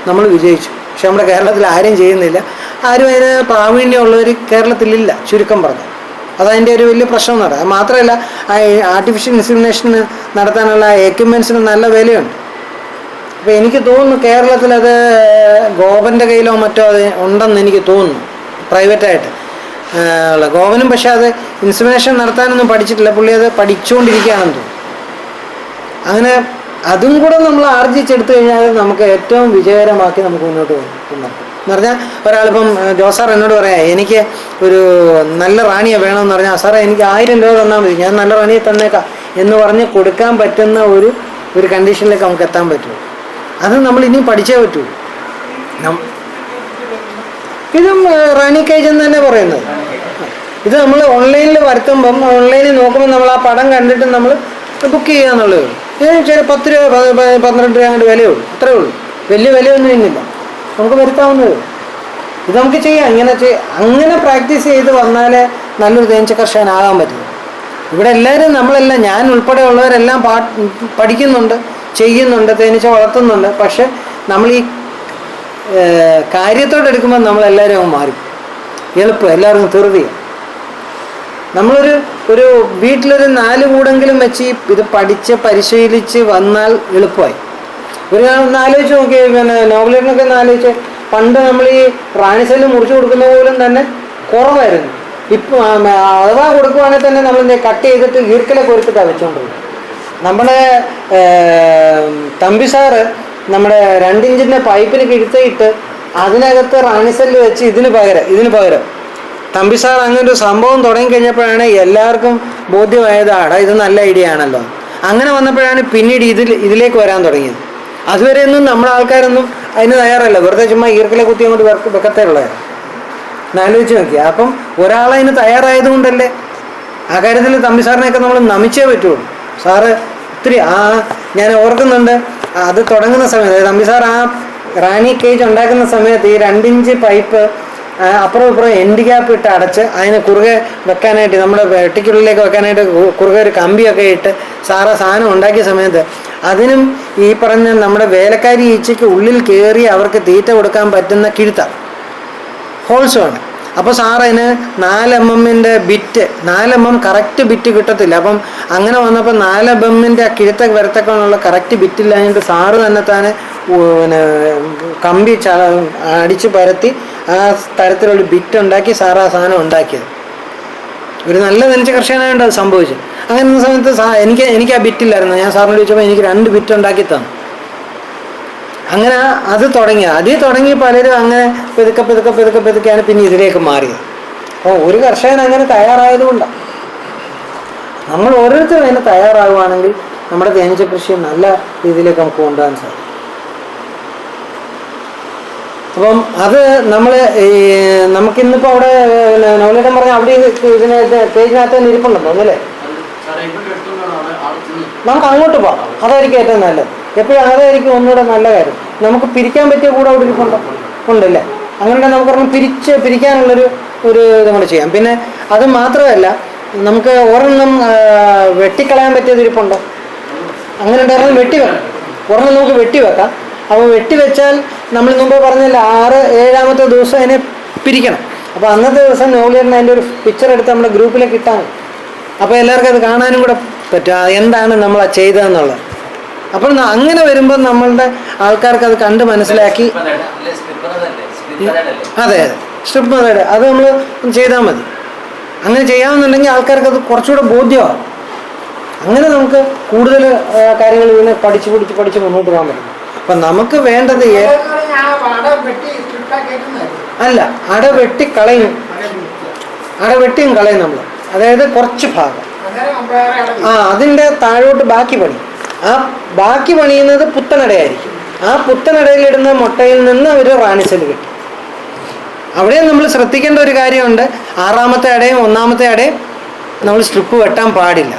നമ്മൾ വിജയിച്ചു. പക്ഷെ നമ്മുടെ കേരളത്തിൽ ആരും ചെയ്യുന്നില്ല. ആരും അതിന് പ്രാവീണ്യമുള്ളവർ കേരളത്തിലില്ല, ചുരുക്കം പറഞ്ഞു. അതതിൻ്റെ ഒരു വലിയ പ്രശ്നം എന്ന് പറയാം. മാത്രമല്ല ആ ആർട്ടിഫിഷ്യൽ ഇൻസെമിനേഷൻ നടത്താനുള്ള എക്യുപ്മെൻറ്റ്സിന് നല്ല വിലയുണ്ട്. അപ്പോൾ എനിക്ക് തോന്നുന്നു കേരളത്തിലത് ഗോവൻ്റെ കയ്യിലോ മറ്റോ അത് ഉണ്ടെന്ന് എനിക്ക് തോന്നുന്നു, പ്രൈവറ്റായിട്ട് ഉള്ള ഗോവനും. പക്ഷെ അത് ഇൻസെമിനേഷൻ നടത്താനൊന്നും പഠിച്ചിട്ടില്ല, പുള്ളി അത് പഠിച്ചുകൊണ്ടിരിക്കുകയാണെന്ന് തോന്നുന്നു. അങ്ങനെ അതും കൂടെ നമ്മൾ ആർജിച്ചെടുത്തു കഴിഞ്ഞാൽ നമുക്ക് ഏറ്റവും വിജയകരമാക്കി നമുക്ക് മുന്നോട്ട് പോകും. എന്ന് പറഞ്ഞാൽ ഒരാളിപ്പം ജോസാർ എന്നോട് പറയാം, എനിക്ക് ഒരു നല്ല റാണിയെ വേണമെന്ന് പറഞ്ഞാൽ, സാറേ എനിക്ക് 1000 രൂപ തന്നാൽ മതി, ഞാൻ നല്ല റാണിയെ തന്നേക്കാം എന്ന് പറഞ്ഞ് കൊടുക്കാൻ പറ്റുന്ന ഒരു കണ്ടീഷനിലേക്ക് നമുക്ക് എത്താൻ പറ്റുമോ? അത് നമ്മൾ ഇനിയും പഠിച്ചേ പറ്റൂ. ഇതും റാണി കേജ് എന്ന് തന്നെ പറയുന്നത്. ഇത് നമ്മൾ ഓൺലൈനിൽ വരുത്തുമ്പം, ഓൺലൈനിൽ നോക്കുമ്പോൾ നമ്മൾ ആ പടം കണ്ടിട്ട് നമ്മൾ ബുക്ക് ചെയ്യുക എന്നുള്ളതേ ഉള്ളൂ. ചെറിയ 10 രൂപ 12 രൂപ അങ്ങോട്ട് വിലയേ ഉള്ളൂ, അത്രേ ഉള്ളൂ. വലിയ വിലയൊന്നും ഇന്നില്ല, നമുക്ക് വരുത്താവുന്നതേ. ഇത് നമുക്ക് ചെയ്യാം. അങ്ങനെ പ്രാക്ടീസ് ചെയ്ത് വന്നാലേ നല്ലൊരു തേനീച്ച കർഷകനാകാൻ പറ്റും. ഇവിടെ എല്ലാവരും, നമ്മളെല്ലാം, ഞാൻ ഉൾപ്പെടെ ഉള്ളവരെല്ലാം പഠിക്കുന്നുണ്ട്, ചെയ്യുന്നുണ്ട്, തേനീച്ച വളർത്തുന്നുണ്ട്. പക്ഷെ നമ്മൾ ഈ കാര്യത്തോടെ എടുക്കുമ്പോൾ നമ്മളെല്ലാവരും അങ്ങ് മാറി, എളുപ്പം, എല്ലാവർക്കും ധൃതിയാണ്. നമ്മളൊരു വീട്ടിലൊരു 4 കൂടെങ്കിലും വെച്ച് ഇത് പഠിച്ച് പരിശീലിച്ച് വന്നാൽ എളുപ്പമായി. ഒന്ന് ആലോചിച്ച് നോക്കി, പിന്നെ നോവലിനൊക്കെ ഒന്ന് ആലോചിച്ച്, പണ്ട് നമ്മൾ ഈ റാണിസെല്ല് മുറിച്ച് കൊടുക്കുന്ന പോലും തന്നെ കുറവായിരുന്നു. ഇപ്പം അഥവാ കൊടുക്കുവാണെങ്കിൽ തന്നെ നമ്മൾ കട്ട് ചെയ്തിട്ട് ഈർക്കലൊക്കെ ഒരുത്തിട്ടാണ് വെച്ചുകൊണ്ടിരുന്നത്. നമ്മുടെ തമ്പി സാറ് നമ്മുടെ 2 ഇഞ്ചിൻ്റെ പൈപ്പിന് കിഴുത്തയിട്ട് അതിനകത്ത് റാണിസെല്ല് വെച്ച് ഇതിന് പകരം തമ്പി സാർ അങ്ങനെ ഒരു സംഭവം തുടങ്ങിക്കഴിഞ്ഞപ്പോഴാണ് എല്ലാവർക്കും ബോധ്യമായതാണ് ഇത് നല്ല ഐഡിയ ആണല്ലോ. അങ്ങനെ വന്നപ്പോഴാണ് പിന്നീട് ഇതിലേക്ക് വരാൻ തുടങ്ങിയത്. അതുവരെയൊന്നും നമ്മുടെ ആൾക്കാരൊന്നും അതിന് തയ്യാറല്ല, വെറുതെ ചുമ്മാ ഈർക്കലെ കുത്തി അങ്ങോട്ട് വെക്കത്തേ ഉള്ളതായിരുന്നു. എന്നാലോചിച്ച് നോക്കിയാൽ അപ്പം ഒരാളതിന് തയ്യാറായതുകൊണ്ടല്ലേ. ആ കാര്യത്തിൽ തമ്പി സാറിനെയൊക്കെ നമ്മൾ നമിച്ചേ പറ്റുള്ളൂ. സാറ് ഒത്തിരി ഞാൻ ഓർക്കുന്നുണ്ട്, അത് തുടങ്ങുന്ന സമയത്ത് തമ്പി സാർ ആ റാണി കേജ് ഉണ്ടാക്കുന്ന സമയത്ത് ഈ 2 ഇഞ്ച് പൈപ്പ് അപ്പുറം ഇപ്പുറം എൻഡ് ക്യാപ്പ് ഇട്ട് അടച്ച് അതിന് കുറുകെ വെക്കാനായിട്ട്, നമ്മുടെ വെട്ടിക്കുള്ളിലേക്ക് വെക്കാനായിട്ട് കുറുകെ ഒരു കമ്പിയൊക്കെ ഇട്ട് സാറ് സാധനം ഉണ്ടാക്കിയ സമയത്ത് അതിനും ഈ പറഞ്ഞ നമ്മുടെ വേലക്കാരി ഈച്ചയ്ക്ക് ഉള്ളിൽ കയറി അവർക്ക് തീറ്റ കൊടുക്കാൻ പറ്റുന്ന കിഴുത്ത ഹോൾസ് വേണം. അപ്പോൾ സാറതിന് 4 mm bit, 4 mm correct bit കിട്ടത്തില്ല. അപ്പം അങ്ങനെ വന്നപ്പോൾ 4 mm ആ കിഴുത്ത വരത്തക്കാനുള്ള കറക്റ്റ് ബിറ്റില്ലാഞ്ഞിട്ട് സാറ് തന്നെ പിന്നെ കമ്പി അടിച്ച് പരത്തി ആ തരത്തിലുള്ള ബിറ്റ് ഉണ്ടാക്കി സാറ് ആ സാധനം ഉണ്ടാക്കിയത്. ഒരു നല്ല തനിച്ച കർഷകനായതുകൊണ്ട് അത് സംഭവിച്ചത്. അങ്ങനെ സമയത്ത് എനിക്ക് ആ ബിറ്റില്ലായിരുന്നു. ഞാൻ സാറിനോട് ചോദിച്ചപ്പോൾ എനിക്ക് 2 ബിറ്റ് ഉണ്ടാക്കി തന്നു. അങ്ങനെ അത് തുടങ്ങി പലരും അങ്ങനെ പെതുക്കെയാണ് പിന്നെ ഇതിലേക്ക് മാറിയത്. അപ്പോൾ ഒരു കർഷകൻ അങ്ങനെ തയ്യാറായതുകൊണ്ടാണ്. നമ്മൾ ഓരോരുത്തരും അതിന് തയ്യാറാകുകയാണെങ്കിൽ നമ്മുടെ തേനീച്ച കൃഷി നല്ല രീതിയിലേക്ക് നമുക്ക് കൊണ്ടുപോകാൻ സാധിക്കും. അപ്പം അത് നമ്മൾ നമുക്കിന്നിപ്പോൾ അവിടെ നോളിടം പറഞ്ഞാൽ അവിടെ ഇതിന് പേജിനകത്ത് തന്നെ ഇരിപ്പുണ്ടെന്നോ അല്ലേ? നമുക്ക് അങ്ങോട്ട് പോകാം, അതായിരിക്കും ഏറ്റവും നല്ലത്. എപ്പോഴും അതായിരിക്കും ഒന്നുകൂടെ നല്ല കാര്യം. നമുക്ക് പിരിക്കാൻ പറ്റിയ കൂടെ അവിടെ ഇരിപ്പുണ്ടോ? ഉണ്ടല്ലേ? അങ്ങനെ നമുക്ക് പിരിക്കാനുള്ളൊരു ഇതും കൂടെ ചെയ്യാം. പിന്നെ അത് മാത്രമല്ല, നമുക്ക് ഒരെണ്ണം വെട്ടിക്കളയാൻ പറ്റിയത് ഇരിപ്പുണ്ടോ? അങ്ങനെ ഉണ്ടായിരുന്നത് വെട്ടിവെക്കാം. ഒരെണ്ണം നമുക്ക് വെട്ടിവെക്കാം. അപ്പോൾ വെട്ടിവെച്ചാൽ നമ്മൾ മുമ്പ് പറഞ്ഞില്ല 6-7 ദിവസം അതിനെ പിരിക്കണം. അപ്പോൾ അന്നത്തെ ദിവസം നോളിയറിന് അതിൻ്റെ ഒരു പിക്ചർ എടുത്ത് നമ്മുടെ ഗ്രൂപ്പിലേക്ക് ഇട്ടാൽ മതി. അപ്പോൾ എല്ലാവർക്കും അത് കാണാനും കൂടെ പറ്റും എന്താണ് നമ്മൾ ചെയ്തതെന്നുള്ളത്. അപ്പോൾ അങ്ങനെ വരുമ്പോൾ നമ്മളുടെ ആൾക്കാർക്ക് അത് കണ്ട് മനസ്സിലാക്കി. അതെ, സ്ട്രിപ്പ് മെത്തേഡ് അത് നമ്മൾ ചെയ്താൽ മതി. അങ്ങനെ ചെയ്യാമെന്നുണ്ടെങ്കിൽ ആൾക്കാർക്ക് അത് കുറച്ചുകൂടെ ബോധ്യമാകും. അങ്ങനെ നമുക്ക് കൂടുതൽ കാര്യങ്ങൾ ഇതിനെ പഠിച്ച് മുന്നോട്ട് പോകാൻ പറ്റും. അപ്പം നമുക്ക് വേണ്ടത് അല്ല, അടവെട്ടിയും കളയും നമ്മൾ. അതായത് കുറച്ച് ഭാഗം അതിൻ്റെ താഴോട്ട് ബാക്കി പണി. ആ ബാക്കി പണിയുന്നത് പുത്തനടയായിരിക്കും. ആ പുത്തനടയിലിടുന്ന മുട്ടയിൽ നിന്ന് ഒരു റാണിസെൽ കിട്ടും. അവിടെ നമ്മൾ ശ്രദ്ധിക്കേണ്ട ഒരു കാര്യമുണ്ട്. 6ാമത്തെ അടയും 1ാമത്തെ അടയും നമ്മൾ സ്ട്രിപ്പ് വെട്ടാൻ പാടില്ല.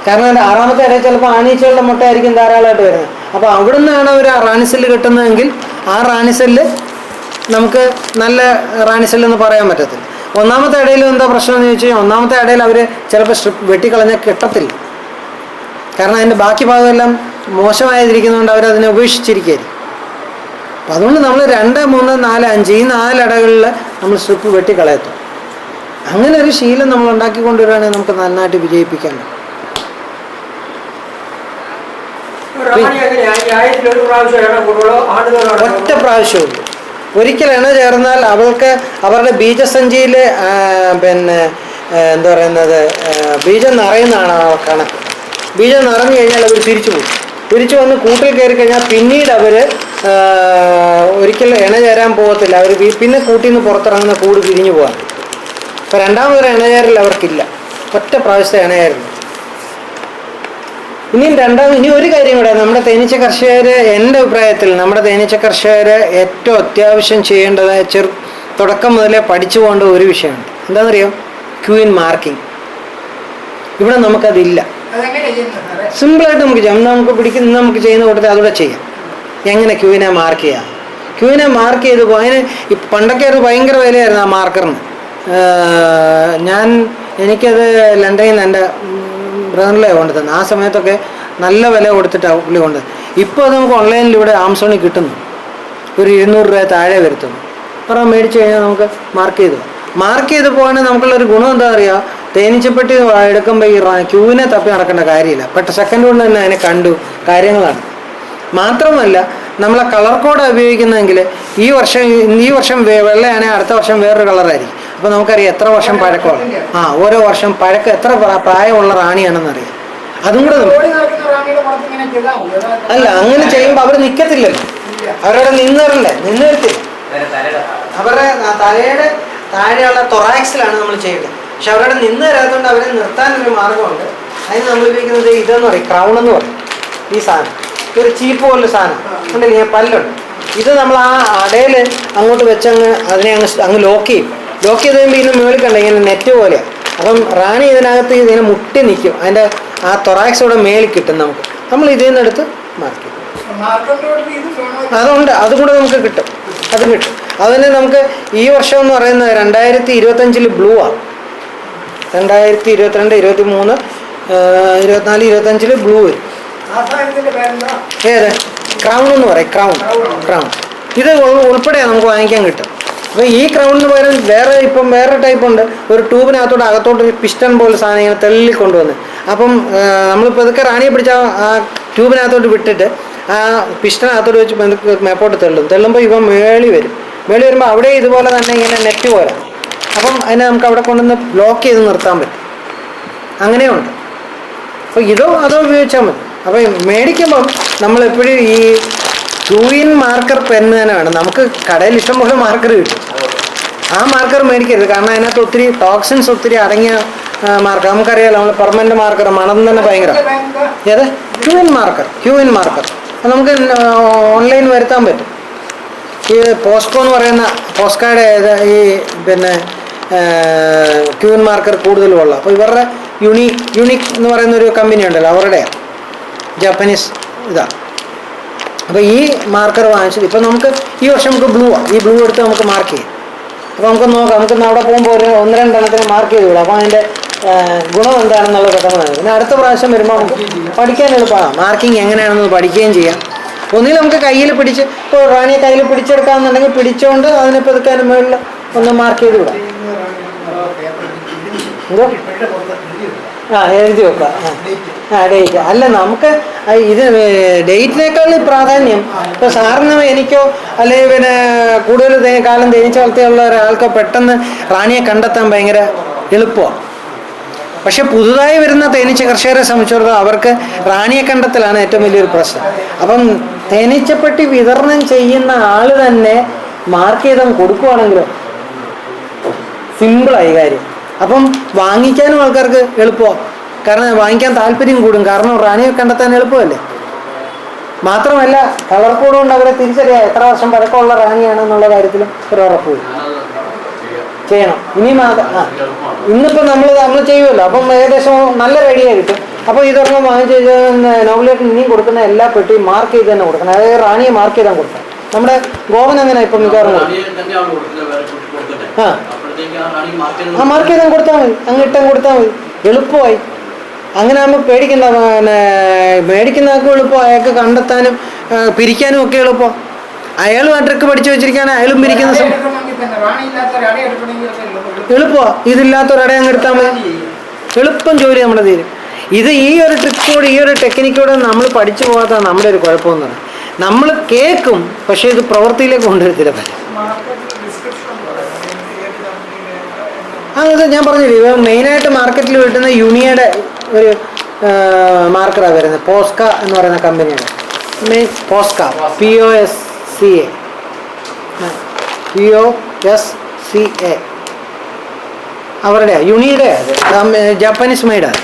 കാരണം 6ാമത്തെ അടയിൽ ചിലപ്പോൾ ആണീച്ചകളുടെ മുട്ടയായിരിക്കും ധാരാളമായിട്ട് വരുന്നത്. അപ്പോൾ അവിടെ നിന്നാണ് ഒരു റാണിസെല്ല് കിട്ടുന്നതെങ്കിൽ ആ റാണിസെല്ല് നമുക്ക് നല്ല റാണിസെല്ലെന്ന് പറയാൻ പറ്റത്തില്ല. 1ാമത്തെ അടയിലും എന്താ പ്രശ്നം എന്ന് ചോദിച്ചു കഴിഞ്ഞാൽ 1ാമത്തെ അടയിൽ അവർ ചിലപ്പോൾ സ്ട്രിപ്പ് വെട്ടിക്കളഞ്ഞാൽ കിട്ടത്തില്ല. കാരണം അതിൻ്റെ ബാക്കി ഭാഗമെല്ലാം മോശമായിരിക്കുന്നതുകൊണ്ട് അവരതിനെ ഉപേക്ഷിച്ചിരിക്കുകയായിരിക്കും. അപ്പം അതുകൊണ്ട് നമ്മൾ 2, 3, 4, 5 ഈ 4 അടകളിൽ നമ്മൾ സ്ട്രിപ്പ് വെട്ടിക്കളയത്തും. അങ്ങനെ ഒരു ശീലം നമ്മൾ ഉണ്ടാക്കിക്കൊണ്ടുവരികയാണെങ്കിൽ നമുക്ക് നന്നായിട്ട് വിജയിപ്പിക്കാൻ പറ്റും. ഒറ്റ പ്രാവശ്യമുള്ളൂ. ഒരിക്കൽ ഇണ ചേർന്നാൽ അവരുടെ ബീജസഞ്ചിയിൽ പിന്നെ എന്താ പറയുന്നത് ബീജം നിറയുന്നതാണ് ആ കണക്ക്. ബീജം നിറഞ്ഞു കഴിഞ്ഞാൽ അവർ തിരിച്ചു പോകും. തിരിച്ചു വന്ന് കൂട്ടിൽ കയറി കഴിഞ്ഞാൽ പിന്നീട് അവർ ഒരിക്കൽ ഇണ ചേരാൻ പോകത്തില്ല. അവർ പിന്നെ കൂട്ടിൽ നിന്ന് പുറത്തിറങ്ങുന്ന കൂട് പിരിഞ്ഞു പോകാൻ. അപ്പോൾ 2ാമതൊരു ഇണചേരൽ അവർക്കില്ല. ഒറ്റ പ്രാവശ്യത്തെ ഇണചേരൽ. ഇനി ഒരു കാര്യം കൂടെ നമ്മുടെ തേനീച്ച കർഷകർ, എൻ്റെ അഭിപ്രായത്തിൽ നമ്മുടെ തേനീച്ച കർഷകർ ഏറ്റവും അത്യാവശ്യം ചെയ്യേണ്ടത് തുടക്കം മുതലേ പഠിച്ചു പോകേണ്ട ഒരു വിഷയമാണ്. എന്താണെന്നറിയാം? ക്യൂയിൻ മാർക്കിംഗ്. ഇവിടെ നമുക്കതില്ല. സിമ്പിളായിട്ട് നമുക്ക് ചെയ്യാം. നമുക്ക് ചെയ്യുന്ന കൂട്ടത്തിൽ അതുകൂടെ ചെയ്യാം. എങ്ങനെ ക്യൂവിനെ മാർക്ക് ചെയ്യാം? ക്യൂവിനെ മാർക്ക് ചെയ്ത് അതിന് പണ്ടൊക്കെ അത് ഭയങ്കര വിലയായിരുന്നു ആ മാർക്കറിന്. എനിക്കത് ലണ്ടനിൽ നിന്ന് എൻ്റെ ബ്രദറിലെ കൊണ്ട് തന്നെ ആ സമയത്തൊക്കെ നല്ല വില കൊടുത്തിട്ടാണ് പുള്ളി കൊണ്ട്. ഇപ്പോൾ അത് നമുക്ക് ഓൺലൈനിൽ ഇവിടെ ആമസോണിൽ കിട്ടുന്നു. ഒരു 200 രൂപ താഴെ വരുത്തുന്നു. അപ്പം മേടിച്ച് കഴിഞ്ഞാൽ നമുക്ക് മാർക്ക് ചെയ്ത് പോകാണെങ്കിൽ നമുക്കുള്ളൊരു ഗുണം എന്താ പറയുക? തേനീച്ചപ്പെട്ടി എടുക്കുമ്പോൾ ഈ ക്യൂവിനെ തപ്പി നടക്കേണ്ട കാര്യമില്ല. സെക്കൻഡ് കൊണ്ട് തന്നെ അതിനെ കണ്ടു കാര്യങ്ങളാണ്. മാത്രമല്ല നമ്മളെ കളർ കോഡ് ഉപയോഗിക്കുന്നതെങ്കിൽ ഈ വർഷം വെള്ളയാണെങ്കിൽ അടുത്ത വർഷം വേറൊരു കളറായിരിക്കും. അപ്പോൾ നമുക്കറിയാം എത്ര വർഷം പഴക്കമാണ്. ഓരോ വർഷം പഴക്കം എത്ര പ്രായമുള്ള റാണിയാണെന്നറിയാം. അതും കൂടെ അല്ല, അങ്ങനെ ചെയ്യുമ്പോൾ അവർ നിൽക്കത്തില്ലല്ലോ. അവരവിടെ നിന്ന് വരത്തില്ല. അവരുടെ തലയുടെ താഴെയുള്ള തൊറാക്സിലാണ് നമ്മൾ ചെയ്യേണ്ടത്. പക്ഷെ അവരവിടെ നിന്ന് തരാത്തതുകൊണ്ട് അവരെ നിർത്താനൊരു മാർഗമുണ്ട്. അതിന് നമ്മൾ ഉപയോഗിക്കുന്നത് ഇതെന്ന് പറയും, ക്രൗൺ എന്ന് പറയും. ഈ സാധനം ഒരു ചീപ്പ് പോലൊരു സാധനം ഉണ്ടല്ലേ, പല്ലുണ്ട്. ഇത് നമ്മൾ ആ അടയിൽ അങ്ങോട്ട് വെച്ചങ്ങ് അതിനെ അങ്ങ് ലോക്ക് ചെയ്ത് കഴിയുമ്പോൾ ഇതിന് മുകളിൽ കണ്ട ഇങ്ങനെ നെറ്റ് പോലെയാണ്. അപ്പം റാണി ഇതിനകത്ത് ഇതിനെ മുട്ടി നിൽക്കും. അതിൻ്റെ ആ തൊറാക്സ് ഇവിടെ മേളിൽ കിട്ടും. നമ്മൾ ഇതിൽ നിന്ന് എടുത്ത് മാർക്ക് ചെയ്യും. അതുകൊണ്ട് അതുകൂടെ നമുക്ക് കിട്ടും. അതിന് നമുക്ക് ഈ വർഷം എന്ന് പറയുന്നത് 2025 ബ്ലൂ ആണ്. 2022, 23, 24, 25 ബ്ലൂ വരും. ഏത്? ക്രൗൺ എന്ന് പറയും. ക്രൗൺ ഇത് ഉൾപ്പെടെയാണ് നമുക്ക് വാങ്ങിക്കാൻ കിട്ടും. അപ്പോൾ ഈ ക്രൗണിന് പകരം വേറെ ടൈപ്പ് ഉണ്ട്. ഒരു അകത്തോട്ട് പിസ്റ്റൺ പോലെ സാധനം ഇങ്ങനെ തള്ളിക്കൊണ്ടുവന്ന്. അപ്പം നമ്മളിപ്പോൾ ഇതൊക്കെ റാണിയെ പിടിച്ച ആ ട്യൂബിനകത്തോട്ട് വിട്ടിട്ട് ആ പിസ്റ്റനകത്തോട്ട് വെച്ച് മേപ്പോട്ട് തള്ളുമ്പോൾ ഇവ മേളി വരുമ്പോൾ അവിടെ ഇതുപോലെ തന്നെ ഇങ്ങനെ നെറ്റ് പോലെ. അപ്പം അതിനെ നമുക്ക് അവിടെ കൊണ്ടുവന്ന് ബ്ലോക്ക് ചെയ്ത് നിർത്താൻ പറ്റും. അങ്ങനെയുണ്ട്. അപ്പോൾ അതോ ഉപയോഗിച്ചാൽ മതി. അപ്പോൾ മേടിക്കുമ്പം നമ്മളെപ്പോഴും ഈ ക്യൂയിൻ മാർക്കർ പെന്ന് തന്നെ വേണം. നമുക്ക് കടയിൽ ഇഷ്ടംപോലെ മാർക്കർ കിട്ടും. ആ മാർക്കർ മേടിക്കരുത്. കാരണം അതിനകത്ത് ഒത്തിരി ടോക്സിൻസ് അടങ്ങിയ മാർക്കർ. നമുക്കറിയാലോ, നമ്മൾ പെർമനന്റ് മാർക്കർ മണം തന്നെ ഭയങ്കര. ഏത്? Queen marker. അത് നമുക്ക് ഓൺലൈൻ വരുത്താൻ പറ്റും. ഈ പോസ്കോ എന്ന് പറയുന്ന പോസ്കോയുടെ ഈ പിന്നെ ക്യൂൻ മാർക്കർ കൂടുതലുമുള്ള, അപ്പോൾ ഇവരുടെ യുണിക് എന്ന് പറയുന്ന ഒരു കമ്പനി ഉണ്ടല്ലോ, അവരുടെ ജാപ്പനീസ് ഇതാണ്. അപ്പോൾ ഈ മാർക്കർ വാങ്ങിച്ചത് ഇപ്പം നമുക്ക് ഈ വർഷം നമുക്ക് ഈ ബ്ലൂ എടുത്ത് നമുക്ക് മാർക്ക് ചെയ്യാം. അപ്പോൾ നമുക്ക് നോക്കാം, നമുക്ക് അവിടെ പോകുമ്പോൾ ഒരു 1-2 എണ്ണത്തിന് മാർക്ക് ചെയ്ത് വിടാം. അപ്പോൾ അതിൻ്റെ ഗുണം എന്താണെന്നുള്ളത് പെട്ടെന്ന് മനസ്സിലാവും. പിന്നെ അടുത്ത പ്രാവശ്യം വരുമ്പോൾ നമുക്ക് പഠിക്കാൻ എളുപ്പമാണ്. മാർക്കിങ് എങ്ങനെയാണെന്ന് പഠിക്കുകയും ചെയ്യാം. ഒന്നിൽ നമുക്ക് കയ്യിൽ പിടിച്ച്, ഇപ്പോൾ റാണിയെ കയ്യിൽ പിടിച്ചെടുക്കാമെന്നുണ്ടെങ്കിൽ പിടിച്ചുകൊണ്ട് അതിനെ പെതുക്കാൻ മുകളിൽ ഒന്ന് മാർക്ക് ചെയ്ത് വിടാം. എന്തോ എഴുതി വെക്കാം. ഡേറ്റ് അല്ല, നമുക്ക് ഇത് ഡേറ്റിനേക്കാൾ പ്രാധാന്യം ഇപ്പോൾ സാറിന് എനിക്കോ അല്ലെങ്കിൽ പിന്നെ കൂടുതൽ കാലം തേനീച്ച വളർത്തിയുള്ള ഒരാൾക്കോ പെട്ടെന്ന് റാണിയെ കണ്ടെത്താൻ ഭയങ്കര എളുപ്പമാണ്. പക്ഷെ പുതുതായി വരുന്ന തേനീച്ച കർഷകരെ സംബന്ധിച്ചിടത്തോളം അവർക്ക് റാണിയെ കണ്ടെത്തലാണ് ഏറ്റവും വലിയൊരു പ്രശ്നം. അപ്പം തേനീച്ചപ്പെട്ടി വിതരണം ചെയ്യുന്ന ആൾ തന്നെ മാർക്ക് ചെയ്താൽ കൊടുക്കുവാണെങ്കിലോ സിമ്പിളായി കാര്യം. അപ്പം വാങ്ങിക്കാനും ആൾക്കാർക്ക് എളുപ്പമാണ്, കാരണം വാങ്ങിക്കാൻ താല്പര്യം കൂടും, കാരണം റാണിയെ കണ്ടെത്താൻ എളുപ്പമല്ലേ. മാത്രമല്ല കളർ കോഡ് കൊണ്ട് അവരെ തിരിച്ചറിയാം എത്ര വർഷം പഴക്കമുള്ള റാണിയാണെന്നുള്ള കാര്യത്തിലും ഒരു ഉറപ്പ് ചെയ്യണം. ഇനിയും ഇന്നിപ്പോൾ നമ്മൾ ചെയ്യുമല്ലോ, അപ്പം ഏകദേശം നല്ല റെഡിയായി കിട്ടും. അപ്പോൾ ഇതൊരെണ്ണം വാങ്ങിച്ച് നോബിലേറ്റ് ഇനിയും കൊടുക്കുന്ന എല്ലാ പെട്ടിയും മാർക്ക് ചെയ്ത് തന്നെ കൊടുക്കണം. അതായത് റാണിയെ മാർക്ക് ചെയ്താൽ കൊടുക്കണം. നമ്മുടെ ഗോവൻ അങ്ങനെ ഇപ്പം മിക്കവാറും മാർക്ക് ചെയ്താൽ കൊടുത്താൽ മതി, അങ്ങിട്ടും കൊടുത്താൽ മതി, എളുപ്പമായി. അങ്ങനെ ആകുമ്പോൾ പേടിക്കണ്ട. പിന്നെ മേടിക്കുന്നതൊക്കെ എളുപ്പം, അയാൾക്ക് കണ്ടെത്താനും പിരിക്കാനും ഒക്കെ എളുപ്പം. അയാളും ആ ട്രിക്ക് പഠിച്ചു വെച്ചിരിക്കുകയാണെങ്കിൽ അയാളും പിരിക്കുന്ന എളുപ്പമാണ്. ഇതില്ലാത്തൊരട അങ്ങ് എടുത്താൽ മതി, എളുപ്പം ജോലി നമ്മുടെ തീരും. ഇത് ഈ ഒരു ട്രിക്കോട്, ഈ ഒരു ടെക്നിക്കോട് നമ്മൾ പഠിച്ചു പോകാത്ത നമ്മുടെ ഒരു കുഴപ്പമെന്ന് പറയും. നമ്മൾ കേൾക്കും, പക്ഷേ ഇത് പ്രവൃത്തിയിലേക്ക് കൊണ്ടുവരത്തില്ല. അത് ഞാൻ പറഞ്ഞില്ലേ, മെയിനായിട്ട് മാർക്കറ്റിൽ കിട്ടുന്ന യുണിയുടെ ഒരു മാർക്കറാണ് വരുന്നത്, പോസ്ക എന്ന് പറയുന്ന കമ്പനിയാണ്. പോസ്ക POSCA അവരുടെ യുണിയുടെ, അത് ജാപ്പനീസ് മെയ്ഡാണ്.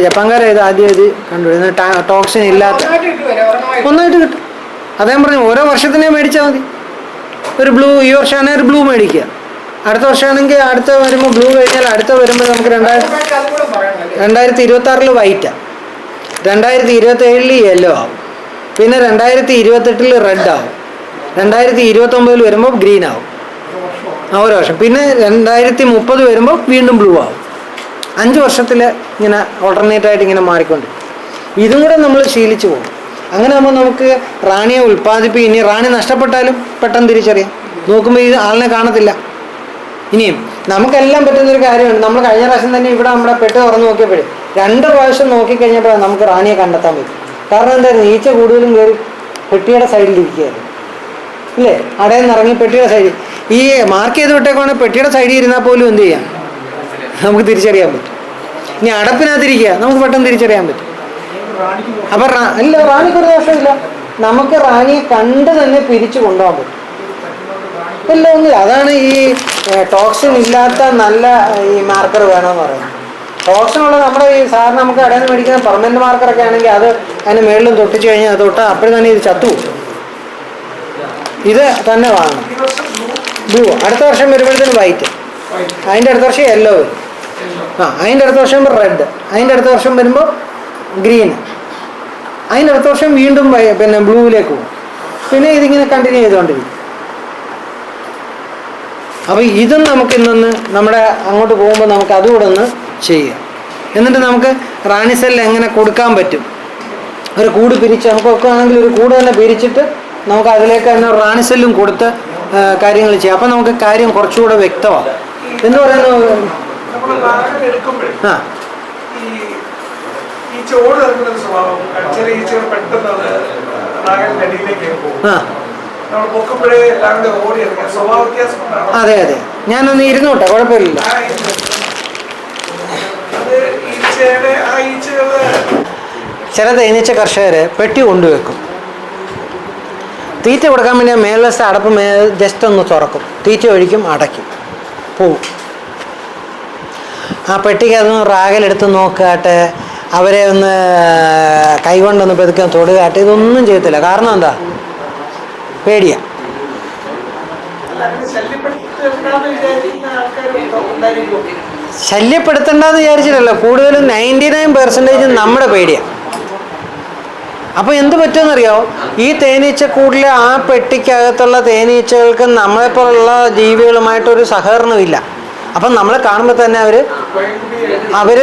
ജപ്പാൻകാരെ ഇത് ആദ്യം ഇത് കണ്ടുപിടിക്കുന്നത്. ടോക്സിൻ ഇല്ലാത്ത ഒന്നായിട്ട് കിട്ടും. അദ്ദേഹം പറഞ്ഞു ഓരോ വർഷത്തിനെ മേടിച്ചാൽ മതി. ഒരു ബ്ലൂ ഈ വർഷമാണെങ്കിൽ ഒരു ബ്ലൂ മേടിക്കുക, അടുത്ത വർഷമാണെങ്കിൽ അടുത്ത വരുമ്പോൾ ബ്ലൂ കഴിഞ്ഞാൽ അടുത്ത വരുമ്പോൾ നമുക്ക് 2026 വൈറ്റാണ്, 2027 യെല്ലോ ആവും, പിന്നെ 2028 റെഡ് ആവും, 2029 വരുമ്പോൾ ഗ്രീൻ ആവും ഓരോ വർഷം, പിന്നെ 2030 വരുമ്പോൾ വീണ്ടും ബ്ലൂ ആവും. 5 വർഷത്തിൽ ഇങ്ങനെ ഓൾട്ടർനേറ്റായിട്ട് ഇങ്ങനെ മാറിക്കൊണ്ട് ഇതും കൂടെ നമ്മൾ ശീലിച്ചു പോകും. അങ്ങനെ ആകുമ്പോൾ നമുക്ക് റാണിയെ ഉൽപ്പാദിപ്പിക്കും. ഇനി റാണി നഷ്ടപ്പെട്ടാലും പെട്ടെന്ന് തിരിച്ചറിയാം. നോക്കുമ്പോൾ ഈ ആളിനെ കാണത്തില്ല. ഇനിയും നമുക്കെല്ലാം പറ്റുന്നൊരു കാര്യമുണ്ട്. നമ്മൾ കഴിഞ്ഞ പ്രാവശ്യം തന്നെ ഇവിടെ നമ്മുടെ പെട്ട് തുറന്ന് നോക്കിയപ്പോഴേ 2 പ്രാവശ്യം നോക്കിക്കഴിഞ്ഞപ്പോഴാണ് നമുക്ക് റാണിയെ കണ്ടെത്താൻ പറ്റും. കാരണം എന്തായിരുന്നു, ഈച്ച കൂടുതലും കയറി പെട്ടിയുടെ സൈഡിലിരിക്കുകയായിരുന്നു ഇല്ലേ, അടയിൽ നിന്ന് ഇറങ്ങി പെട്ടിയുടെ സൈഡിൽ. ഈ മാർക്ക് ചെയ്ത് വിട്ടേക്കാണെങ്കിൽ പെട്ടിയുടെ സൈഡിൽ ഇരുന്നാൽ പോലും എന്ത് ചെയ്യാം, നമുക്ക് തിരിച്ചറിയാൻ പറ്റും. ഇനി അടപ്പിനകത്തിരിക്കുക നമുക്ക് പെട്ടെന്ന് തിരിച്ചറിയാൻ പറ്റും. അപ്പം അല്ല, റാണിക്കൊരു ദോഷമില്ല, നമുക്ക് റാണിയെ കണ്ട് തന്നെ പിരിച്ചു കൊണ്ടുപോകാൻ പറ്റും. ഇല്ല ഒന്നുമില്ല. അതാണ് ഈ ടോക്സിൻ ഇല്ലാത്ത നല്ല ഈ മാർക്കർ വേണമെന്ന് പറയുന്നത്. ടോക്സിനുള്ള നമ്മുടെ ഈ സാറിന് നമുക്ക് കടയിൽ നിന്ന് മേടിക്കുന്ന പെർമനന്റ് മാർക്കറൊക്കെ ആണെങ്കിൽ അത് അതിന് മേളിലും തൊട്ടിച്ച് കഴിഞ്ഞാൽ അത് തൊട്ടാൽ അപ്പോഴും തന്നെ ഇത് ചത്തുപോകും. ഇത് തന്നെ വാങ്ങണം. ബ്ലൂ അടുത്ത വർഷം വരുമ്പോഴത്തേന് വൈറ്റ്, അതിൻ്റെ അടുത്ത വർഷം യെല്ലോ വരും, അതിൻ്റെ അടുത്ത വർഷം റെഡ്, അതിൻ്റെ അടുത്ത വർഷം വരുമ്പോൾ ഗ്രീൻ, അതിൻ്റെ അടുത്ത വർഷം വീണ്ടും പിന്നെ ബ്ലൂവിലേക്ക് പോകും. പിന്നെ ഇതിങ്ങനെ കണ്ടിന്യൂ ചെയ്തുകൊണ്ടിരിക്കും. അപ്പോൾ ഇതും നമുക്ക് ഇന്നൊന്ന് നമ്മുടെ അങ്ങോട്ട് പോകുമ്പോൾ നമുക്ക് അതുകൂടെ ഒന്ന് ചെയ്യാം. എന്നിട്ട് നമുക്ക് റാണി സെല്ല് എങ്ങനെ കൊടുക്കാൻ പറ്റും, ഒരു കൂട് പിരിച്ച് നമുക്കൊക്കെ ആണെങ്കിൽ ഒരു കൂട് തന്നെ പിരിച്ചിട്ട് നമുക്ക് അതിലേക്ക് തന്നെ റാണി സെല്ലും കൊടുത്ത് കാര്യങ്ങൾ ചെയ്യാം. അപ്പം നമുക്ക് കാര്യം കുറച്ചുകൂടെ വ്യക്തമാണ്. എന്ന് പറയുന്നത് അതെ അതെ, ഞാനൊന്ന് ഇരുന്നോട്ടെ, കുഴപ്പമില്ല. ചില തേനീച്ച കർഷകർ പെട്ടി കൊണ്ടുവെക്കും, തീറ്റ കൊടുക്കാൻ വേണ്ടി മേലത്തെ അടപ്പ് ജസ്റ്റ് ഒന്ന് തുറക്കും, തീറ്റ ഒഴിക്കും, അടയ്ക്കും, പോവും. ആ പെട്ടിക്ക് അതൊന്ന് റാഗലെടുത്ത് നോക്കാട്ടെ, അവരെ ഒന്ന് കൈകൊണ്ടൊന്ന് പെതുക്കാൻ തൊടുകാട്ടെ, ഇതൊന്നും ചെയ്യത്തില്ല. കാരണം എന്താ, പേടിയാണ്. ശല്യപ്പെടുത്തണ്ടെന്ന് വിചാരിച്ചിട്ടല്ലോ, കൂടുതലും 99% നമ്മുടെ പേടിയാണ്. അപ്പോൾ എന്ത് പറ്റുമെന്നറിയോ, ഈ തേനീച്ചക്കൂടിലെ ആ പെട്ടിക്കകത്തുള്ള തേനീച്ചകൾക്ക് നമ്മളെപ്പോലുള്ള ജീവികളുമായിട്ടൊരു സഹകരണമില്ല. അപ്പം നമ്മളെ കാണുമ്പോൾ തന്നെ അവർ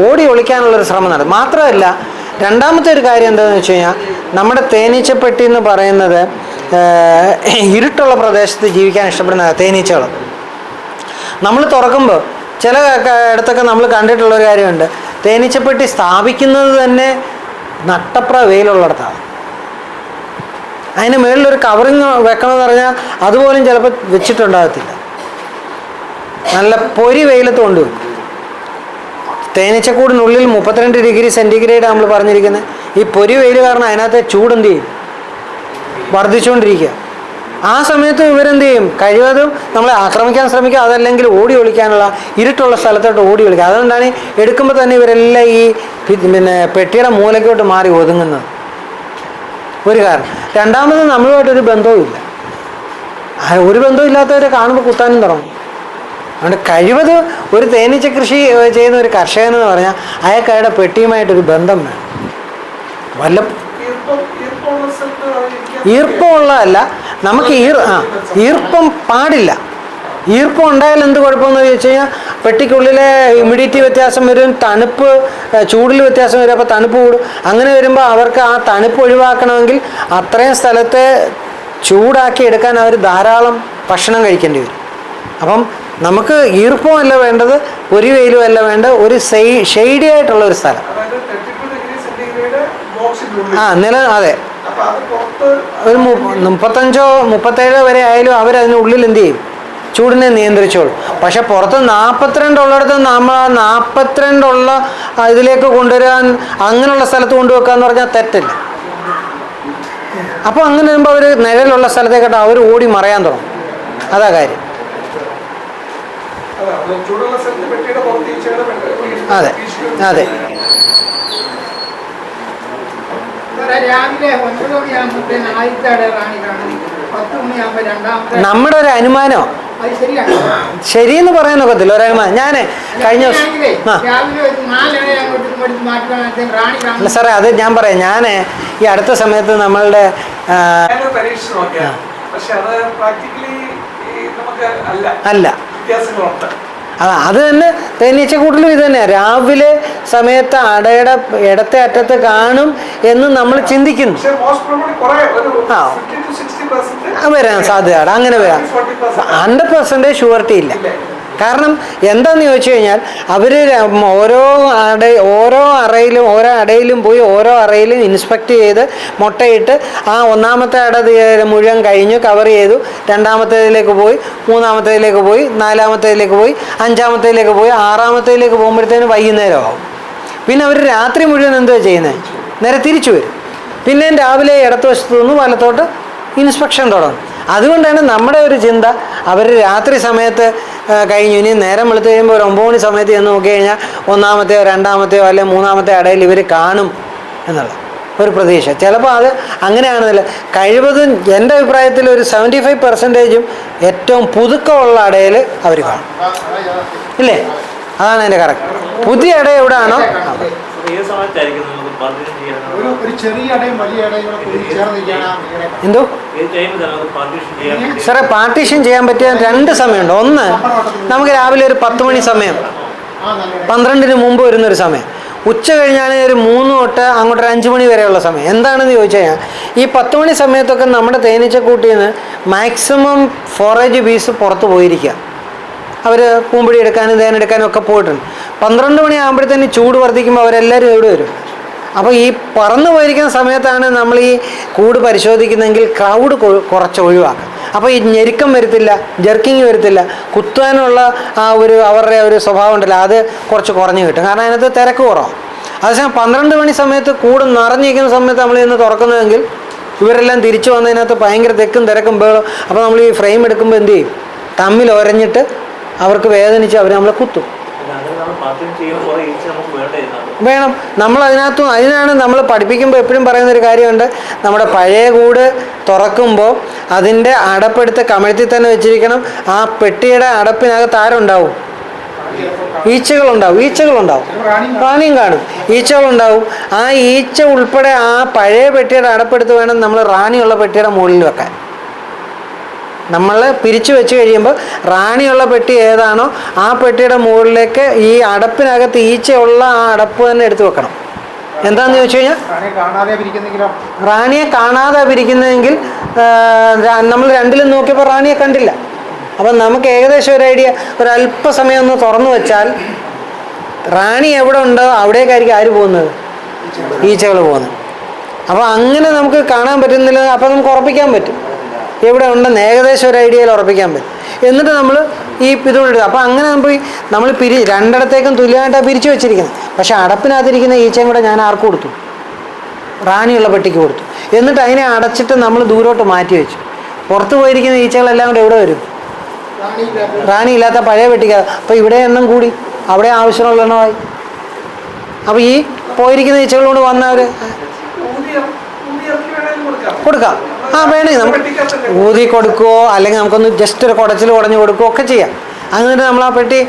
ഓടി ഒളിക്കാനുള്ളൊരു ശ്രമം നടത്തും. മാത്രമല്ല, രണ്ടാമത്തെ ഒരു കാര്യം എന്താണെന്ന് വെച്ച് കഴിഞ്ഞാൽ, നമ്മുടെ തേനീച്ചപ്പെട്ടി എന്ന് പറയുന്നത് ഇരുട്ടുള്ള പ്രദേശത്ത് ജീവിക്കാൻ ഇഷ്ടപ്പെടുന്ന തേനീച്ചകൾ. നമ്മൾ തുറക്കുമ്പോൾ ചില ഇടത്തൊക്കെ നമ്മൾ കണ്ടിട്ടുള്ളൊരു കാര്യമുണ്ട്, തേനീച്ചപ്പെട്ടി സ്ഥാപിക്കുന്നത് തന്നെ നട്ടപ്ര വെയിലുള്ളിടത്താണ്. അതിന് മുകളിലൊരു കവറിങ് വെക്കണമെന്ന് പറഞ്ഞാൽ അതുപോലും ചിലപ്പോൾ വെച്ചിട്ടുണ്ടാകത്തില്ല. നല്ല പൊരി വെയിലത്ത് കൊണ്ടുവെക്കും. തേനീച്ചക്കൂടിനുള്ളിൽ 32 ഡിഗ്രി സെൻറ്റിഗ്രേഡ് നമ്മൾ പറഞ്ഞിരിക്കുന്നത്. ഈ പൊരി വെയിൽ കാരണം അതിനകത്തെ ചൂടെന്ത് ചെയ്യും, വർദ്ധിച്ചുകൊണ്ടിരിക്കുക. ആ സമയത്ത് ഇവരെന്ത് ചെയ്യും, കഴിവതും നമ്മളെ ആക്രമിക്കാൻ ശ്രമിക്കുക, അതല്ലെങ്കിൽ ഓടി ഒളിക്കാനുള്ള ഇരുട്ടുള്ള സ്ഥലത്തോട്ട് ഓടി ഒളിക്കുക. അതുകൊണ്ടാണ് എടുക്കുമ്പോൾ തന്നെ ഇവരെല്ലാം ഈ പെട്ടിയുടെ മൂലയ്ക്കോട്ട് മാറി ഒതുങ്ങുന്നത്. ഒരു കാരണം. രണ്ടാമത് നമ്മളുമായിട്ടൊരു ബന്ധവുമില്ല. ഒരു ബന്ധമില്ലാത്തവരെ കാണുമ്പോൾ കുത്താനും തുടങ്ങും. അതുകൊണ്ട് കഴിവത് ഒരു തേനീച്ച കൃഷി ചെയ്യുന്ന ഒരു കർഷകനെന്ന് പറഞ്ഞാൽ അയാൾക്ക് അയാളുടെ പെട്ടിയുമായിട്ടൊരു ബന്ധം വേണം. വല്ല ഈർപ്പമുള്ളതല്ല, നമുക്ക് ഈർപ്പം പാടില്ല. ഈർപ്പം ഉണ്ടായാൽ എന്ത് കുഴപ്പമെന്ന് ചോദിച്ചു കഴിഞ്ഞാൽ, പെട്ടിക്കുള്ളിലെ ഹ്യൂമിഡിറ്റി വ്യത്യാസം വരും, ചൂടിൽ വ്യത്യാസം വരും. അപ്പോൾ തണുപ്പ് കൂടും. അങ്ങനെ വരുമ്പോൾ അവർക്ക് ആ തണുപ്പ് ഒഴിവാക്കണമെങ്കിൽ അത്രയും സ്ഥലത്തെ ചൂടാക്കി എടുക്കാൻ അവർ ധാരാളം ഭക്ഷണം കഴിക്കേണ്ടി വരും. അപ്പം നമുക്ക് ഈർപ്പമല്ല വേണ്ടത്, ഒരു വെയിലും അല്ല വേണ്ടത്, ഒരു ഷെയ്ഡി ആയിട്ടുള്ള ഒരു സ്ഥലം. അതെ, ഒരു 35-37 വരെ ആയാലും അവരതിനുള്ളിൽ എന്ത് ചെയ്യും, ചൂടിനെ നിയന്ത്രിച്ചോളും. പക്ഷെ പുറത്ത് 42 ഉള്ളിടത്ത് നമ്മൾ 42 ഇതിലേക്ക് കൊണ്ടുവരാൻ അങ്ങനെയുള്ള സ്ഥലത്ത് കൊണ്ടുവെക്കാന്ന് പറഞ്ഞാൽ തെറ്റില്ല. അപ്പോൾ അങ്ങനെ വരുമ്പോൾ അവർ നിഴലുള്ള സ്ഥലത്തേക്കട്ടെ അവർ ഓടി മറയാൻ തുടങ്ങും. അതാ കാര്യം. അതെ അതെ. നമ്മുടെ ഒരു അനുമാനം ശരിയെന്ന് പറയാൻ ഒക്കത്തില്ല. ഒരു അനുമാനം. ഞാൻ കഴിഞ്ഞ അല്ല സാറേ, അത് ഞാൻ പറയാം. ഞാൻ ഈ അടുത്ത സമയത്ത് നമ്മളുടെ അല്ല അത് തന്നെ തേനീച്ചക്കൂട്ടിലും ഇത് തന്നെയാണ്. രാവിലെ സമയത്ത് അടയുടെ ഇടത്തെ അറ്റത്ത് കാണും എന്ന് നമ്മൾ ചിന്തിക്കുന്നു. വരാൻ സാധ്യത, അങ്ങനെ വരാം. 100% ഷുവർട്ടി ഇല്ല. കാരണം എന്താണെന്ന് ചോദിച്ചു കഴിഞ്ഞാൽ, അവർ ഓരോ അടയിലും പോയി ഓരോ അറയിലും ഇൻസ്പെക്ട് ചെയ്ത് മുട്ടയിട്ട് ആ ഒന്നാമത്തെ അട മുഴുവൻ കഴിഞ്ഞു കവർ ചെയ്തു, രണ്ടാമത്തേതിലേക്ക് പോയി, മൂന്നാമത്തേതിലേക്ക് പോയി, നാലാമത്തേതിലേക്ക് പോയി, അഞ്ചാമത്തേതിലേക്ക് പോയി, ആറാമത്തേതിലേക്ക് പോകുമ്പോഴത്തേനും വൈകുന്നേരമാവും. പിന്നെ അവർ രാത്രി മുഴുവൻ എന്തുവാ ചെയ്യുന്നത്, നേരെ തിരിച്ചു വരും. പിന്നെ രാവിലെ ഇടത്തുവശത്തു നിന്ന് വലത്തോട്ട് ഇൻസ്പെക്ഷൻ തുടങ്ങും. അതുകൊണ്ടാണ് നമ്മുടെ ഒരു ചിന്ത, അവർ രാത്രി സമയത്ത് കഴിഞ്ഞു, ഇനി നേരം വെളുത്ത് കഴിയുമ്പോൾ ഒരു 9 മണി സമയത്ത് ചെന്ന് നോക്കി കഴിഞ്ഞാൽ ഒന്നാമത്തെയോ രണ്ടാമത്തെയോ അല്ലെങ്കിൽ മൂന്നാമത്തെ അടയിൽ ഇവർ കാണും എന്നുള്ള ഒരു പ്രതീക്ഷ. ചിലപ്പോൾ അത് അങ്ങനെയാണെന്നില്ല. കഴിവതും എൻ്റെ അഭിപ്രായത്തിൽ ഒരു 75% ഏറ്റവും പുതുക്കമുള്ള അടയിൽ അവർ കാണും. ഇല്ലേ? അതാണ് എൻ്റെ കറക്റ്റ്. പുതിയ അട എവിടെയാണോ എന്തോ സാറേ, പാർട്ടീഷൻ ചെയ്യാൻ പറ്റിയ 2 സമയമുണ്ട്. ഒന്ന്, നമുക്ക് രാവിലെ ഒരു 10 മണി സമയം, 12-ന് മുമ്പ് വരുന്നൊരു സമയം. ഉച്ച കഴിഞ്ഞാൽ ഒരു 3 തൊട്ട് അങ്ങോട്ട് 5 മണി വരെയുള്ള സമയം. എന്താണെന്ന് ചോദിച്ചു കഴിഞ്ഞാൽ, ഈ 10 മണി സമയത്തൊക്കെ നമ്മുടെ തേനീച്ചക്കൂട്ടിൽ നിന്ന് മാക്സിമം ഫോറേജ് ബീസ് പുറത്ത് പോയിരിക്കുക. അവർ പൂമ്പൊടി എടുക്കാനും തേനെടുക്കാനും ഒക്കെ പോയിട്ടുണ്ട്. 12 മണി ആകുമ്പോഴത്തേന് ചൂട് വർദ്ധിക്കുമ്പോൾ അവരെല്ലാവരും എവിടെ വരും. അപ്പോൾ ഈ പറന്നു പോയിരിക്കുന്ന സമയത്താണ് നമ്മൾ ഈ കൂട് പരിശോധിക്കുന്നതെങ്കിൽ ക്രൗഡ് കുറച്ച് ഒഴിവാക്കുക. അപ്പോൾ ഈ ഞെരുക്കം വരത്തില്ല, ജർക്കിങ് വരത്തില്ല, കുത്താനുള്ള ആ അവരുടെ ഒരു സ്വഭാവം ഉണ്ടല്ലോ, അത് കുറച്ച് കുറഞ്ഞു കിട്ടും. കാരണം അതിനകത്ത് തിരക്ക് കുറവാണ്. അതേസമയം 12 മണി സമയത്ത് കൂട് നിറഞ്ഞിരിക്കുന്ന സമയത്ത് നമ്മൾ ഇന്ന് തുറക്കുന്നതെങ്കിൽ ഇവരെല്ലാം തിരിച്ചു വന്നതിനകത്ത് ഭയങ്കര തിരക്കും ബഹളം. അപ്പോൾ നമ്മൾ ഈ ഫ്രെയിം എടുക്കുമ്പോൾ എന്ത് ചെയ്യും, തമ്മിൽ ഒരഞ്ഞിട്ട് അവർക്ക് വേദനിച്ച് അവർ നമ്മളെ കുത്തും. വേണം. നമ്മൾ അതിനാണ് നമ്മൾ പഠിപ്പിക്കുമ്പോൾ എപ്പോഴും പറയുന്നൊരു കാര്യമുണ്ട്. നമ്മുടെ പഴയ കൂട് തുറക്കുമ്പോൾ അതിൻ്റെ അടപ്പെടുത്ത് കമഴ്ത്തി തന്നെ വെച്ചിരിക്കണം. ആ പെട്ടിയുടെ അടപ്പിനകത്ത് ആരുണ്ടാവും? ഈച്ചകളുണ്ടാവും. റാണിയും കാണും, ഈച്ചകളുണ്ടാവും. ആ ഈച്ച ഉൾപ്പെടെ ആ പഴയ പെട്ടിയുടെ അടപ്പെടുത്ത് വേണം നമ്മൾ റാണിയുള്ള പെട്ടിയുടെ മുകളിൽ വെക്കാൻ. നമ്മൾ പിരിച്ചു വെച്ച് കഴിയുമ്പോൾ റാണിയുള്ള പെട്ടി ഏതാണോ ആ പെട്ടിയുടെ മുകളിലേക്ക് ഈ അടപ്പിനകത്ത് ഈച്ചയുള്ള ആ അടപ്പ് തന്നെ എടുത്തു വെക്കണം. എന്താണെന്ന് ചോദിച്ചു കഴിഞ്ഞാൽ റാണിയെ കാണാതെ പിരിക്കുന്നതെങ്കിൽ നമ്മൾ രണ്ടിലും നോക്കിയപ്പോൾ റാണിയെ കണ്ടില്ല. അപ്പം നമുക്ക് ഏകദേശം ഒരു ഐഡിയ, ഒരല്പസമയം ഒന്ന് തുറന്നു വെച്ചാൽ റാണി എവിടെ ഉണ്ടോ അവിടേക്കായിരിക്കും ആര് പോകുന്നത്? ഈച്ചകൾ പോകുന്നത്. അപ്പോൾ അങ്ങനെ നമുക്ക് കാണാൻ പറ്റുന്നില്ല. അപ്പോൾ നമുക്ക് ഉറപ്പിക്കാൻ പറ്റും എവിടെ ഉണ്ടെന്ന്, ഏകദേശം ഒരു ഐഡിയയിൽ ഉറപ്പിക്കാൻ പറ്റും. എന്നിട്ട് നമ്മൾ ഈ ഇതുകൊണ്ട് അപ്പോൾ അങ്ങനെ നമ്മൾ രണ്ടിടത്തേക്കും തുല്യമായിട്ടാണ് പിരിച്ചു വെച്ചിരിക്കുന്നത്. പക്ഷേ അടപ്പിനകത്തിരിക്കുന്ന ഈച്ചയും കൂടെ ഞാൻ ആർക്ക് കൊടുത്തു? റാണിയുള്ള പെട്ടിക്ക് കൊടുത്തു. എന്നിട്ട് അതിനെ അടച്ചിട്ട് നമ്മൾ ദൂരോട്ട് മാറ്റി വെച്ചു. പുറത്ത് പോയിരിക്കുന്ന ഈച്ചകളെല്ലാം കൂടെ എവിടെ വരും? റാണി ഇല്ലാത്ത പഴയ പെട്ടിക്കാതെ. അപ്പോൾ ഇവിടെ എണ്ണം കൂടി, അവിടെ ആവശ്യമുള്ള എണ്ണമായി. അപ്പോൾ ഈ പോയിരിക്കുന്ന ഈച്ചകളോട് വന്നവർ കൊടുക്കാം. വേണമെങ്കിൽ നമുക്ക് ഊതി കൊടുക്കുകയോ അല്ലെങ്കിൽ നമുക്കൊന്ന് ജസ്റ്റ് ഒരു കുടച്ചിൽ കുടഞ്ഞു കൊടുക്കുകയോ ഒക്കെ ചെയ്യാം. അങ്ങനെ നമ്മൾ ആ പെട്ടി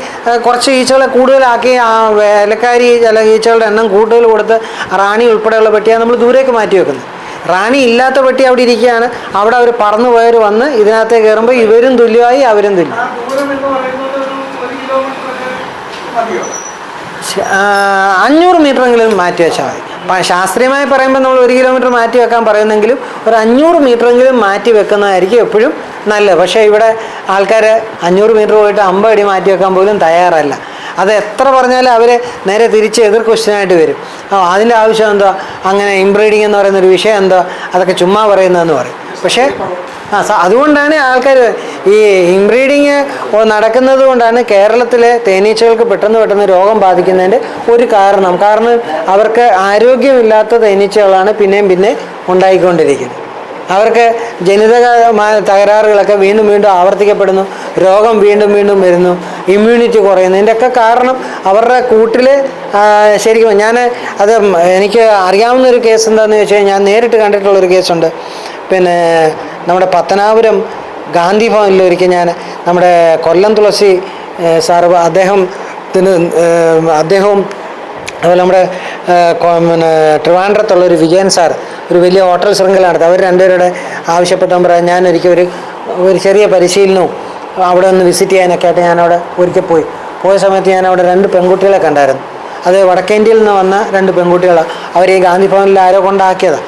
കുറച്ച് ഈച്ചകളെ കൂടുതലാക്കി ആ വേലക്കാരി അല്ലെങ്കിൽ ഈച്ചകളുടെ എണ്ണം കൂടുതൽ കൊടുത്ത് റാണി ഉൾപ്പെടെയുള്ള പെട്ടിയാണ് നമ്മൾ ദൂരേക്ക് മാറ്റി വെക്കുന്നത്. റാണി ഇല്ലാത്ത പെട്ടി അവിടെ ഇരിക്കുകയാണ്. അവിടെ അവർ പറന്നു പോയവർ വന്ന് ഇതിനകത്തേക്ക് കയറുമ്പോൾ ഇവരും തുല്യമായി അവരും തുല്യം. 500 മീറ്ററെങ്കിലും മാറ്റി വെച്ചാൽ മതി. ശാസ്ത്രീയമായി പറയുമ്പോൾ നമ്മൾ 1 കിലോമീറ്റർ മാറ്റി വെക്കാൻ പറയുന്നെങ്കിലും ഒരു 500 മീറ്ററെങ്കിലും മാറ്റി വെക്കുന്നതായിരിക്കും എപ്പോഴും നല്ലത്. പക്ഷേ ഇവിടെ ആൾക്കാർ 500 മീറ്റർ പോയിട്ട് 50 അടി മാറ്റി വെക്കാൻ പോലും തയ്യാറല്ല. അത് എത്ര പറഞ്ഞാലും അവർ നേരെ തിരിച്ച് എതിർ ക്വസ്റ്റ്യനായിട്ട് വരും. അതിൻ്റെ ആവശ്യം എന്താ, അങ്ങനെ ഇംബ്രീഡിങ് എന്ന് പറയുന്നൊരു വിഷയം എന്താ, അതൊക്കെ ചുമ്മാ പറയുന്നതെന്ന് പറയും. പക്ഷേ അതുകൊണ്ടാണ് ആൾക്കാർ ഈ ഇംബ്രീഡിങ് നടക്കുന്നത് കൊണ്ടാണ് കേരളത്തിലെ തേനീച്ചകൾക്ക് പെട്ടെന്ന് രോഗം ബാധിക്കുന്നതിൻ്റെ ഒരു കാരണം അവർക്ക് ആരോഗ്യമില്ലാത്ത തേനീച്ചകളാണ് പിന്നെ ഉണ്ടായിക്കൊണ്ടിരിക്കുന്നത്. അവർക്ക് ജനിതകമായ തകരാറുകളൊക്കെ വീണ്ടും ആവർത്തിക്കപ്പെടുന്നു, രോഗം വീണ്ടും വരുന്നു, ഇമ്മ്യൂണിറ്റി കുറയുന്നു. ഇതിൻ്റെയൊക്കെ കാരണം അവരുടെ കൂട്ടിൽ ശരിക്കും എനിക്ക് അറിയാവുന്നൊരു കേസ് എന്താണെന്ന് ചോദിച്ചു കഴിഞ്ഞാൽ, ഞാൻ നേരിട്ട് കണ്ടിട്ടുള്ളൊരു കേസുണ്ട്. പിന്നെ നമ്മുടെ പത്തനാപുരം ഗാന്ധി ഭവനിൽ ഒരിക്കൽ ഞാൻ നമ്മുടെ കൊല്ലം തുളസി സാറ് അദ്ദേഹവും അതുപോലെ നമ്മുടെ ട്രിവാൻഡ്രത്തുള്ളൊരു വിജയൻ സാർ ഒരു വലിയ ഹോട്ടൽ ശൃംഖല നടത്തും. അവർ രണ്ടുപേരുടെ ആവശ്യപ്പെട്ടവൻ പറയാം, ഞാൻ ഒരിക്കൽ ഒരു ചെറിയ പരിശീലനവും അവിടെ ഒന്ന് വിസിറ്റ് ചെയ്യാനൊക്കെ ആയിട്ട് ഞാനവിടെ ഒരിക്കൽ പോയ സമയത്ത് ഞാൻ അവിടെ 2 പെൺകുട്ടികളെ കണ്ടായിരുന്നു. അത് വടക്കേന്ത്യയിൽ നിന്ന് വന്ന 2 പെൺകുട്ടികളാണ്. അവർ ഈ ഗാന്ധി ഭവനിൽ ആരോ കൊണ്ടാക്കിയതാണ്.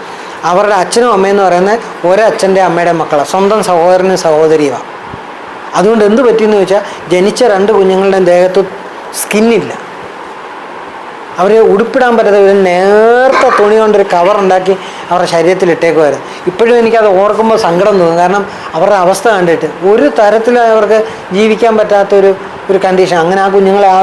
അവരുടെ അച്ഛനും അമ്മയെന്ന് പറയുന്നത് ഒരച്ഛൻ്റെ അമ്മയുടെ മക്കളാണ്, സ്വന്തം സഹോദരനും സഹോദരിയുമാണ്. അതുകൊണ്ട് എന്ത് പറ്റിയെന്ന് ചോദിച്ചാൽ, ജനിച്ച 2 കുഞ്ഞുങ്ങളുടെയും ദേഹത്ത് സ്കിന്നില്ല. അവർ ഉടുപ്പിടാൻ പറ്റാത്ത ഒരു നേർത്ത തുണി കൊണ്ടൊരു കവറുണ്ടാക്കി അവരുടെ ശരീരത്തിൽ ഇട്ടേക്കുമായിരുന്നു. ഇപ്പോഴും എനിക്കത് ഓർക്കുമ്പോൾ സങ്കടം തോന്നും. കാരണം അവരുടെ അവസ്ഥ കണ്ടിട്ട് ഒരു തരത്തിലും അവർക്ക് ജീവിക്കാൻ പറ്റാത്തൊരു കണ്ടീഷൻ. അങ്ങനെ ആ കുഞ്ഞുങ്ങളെ ആ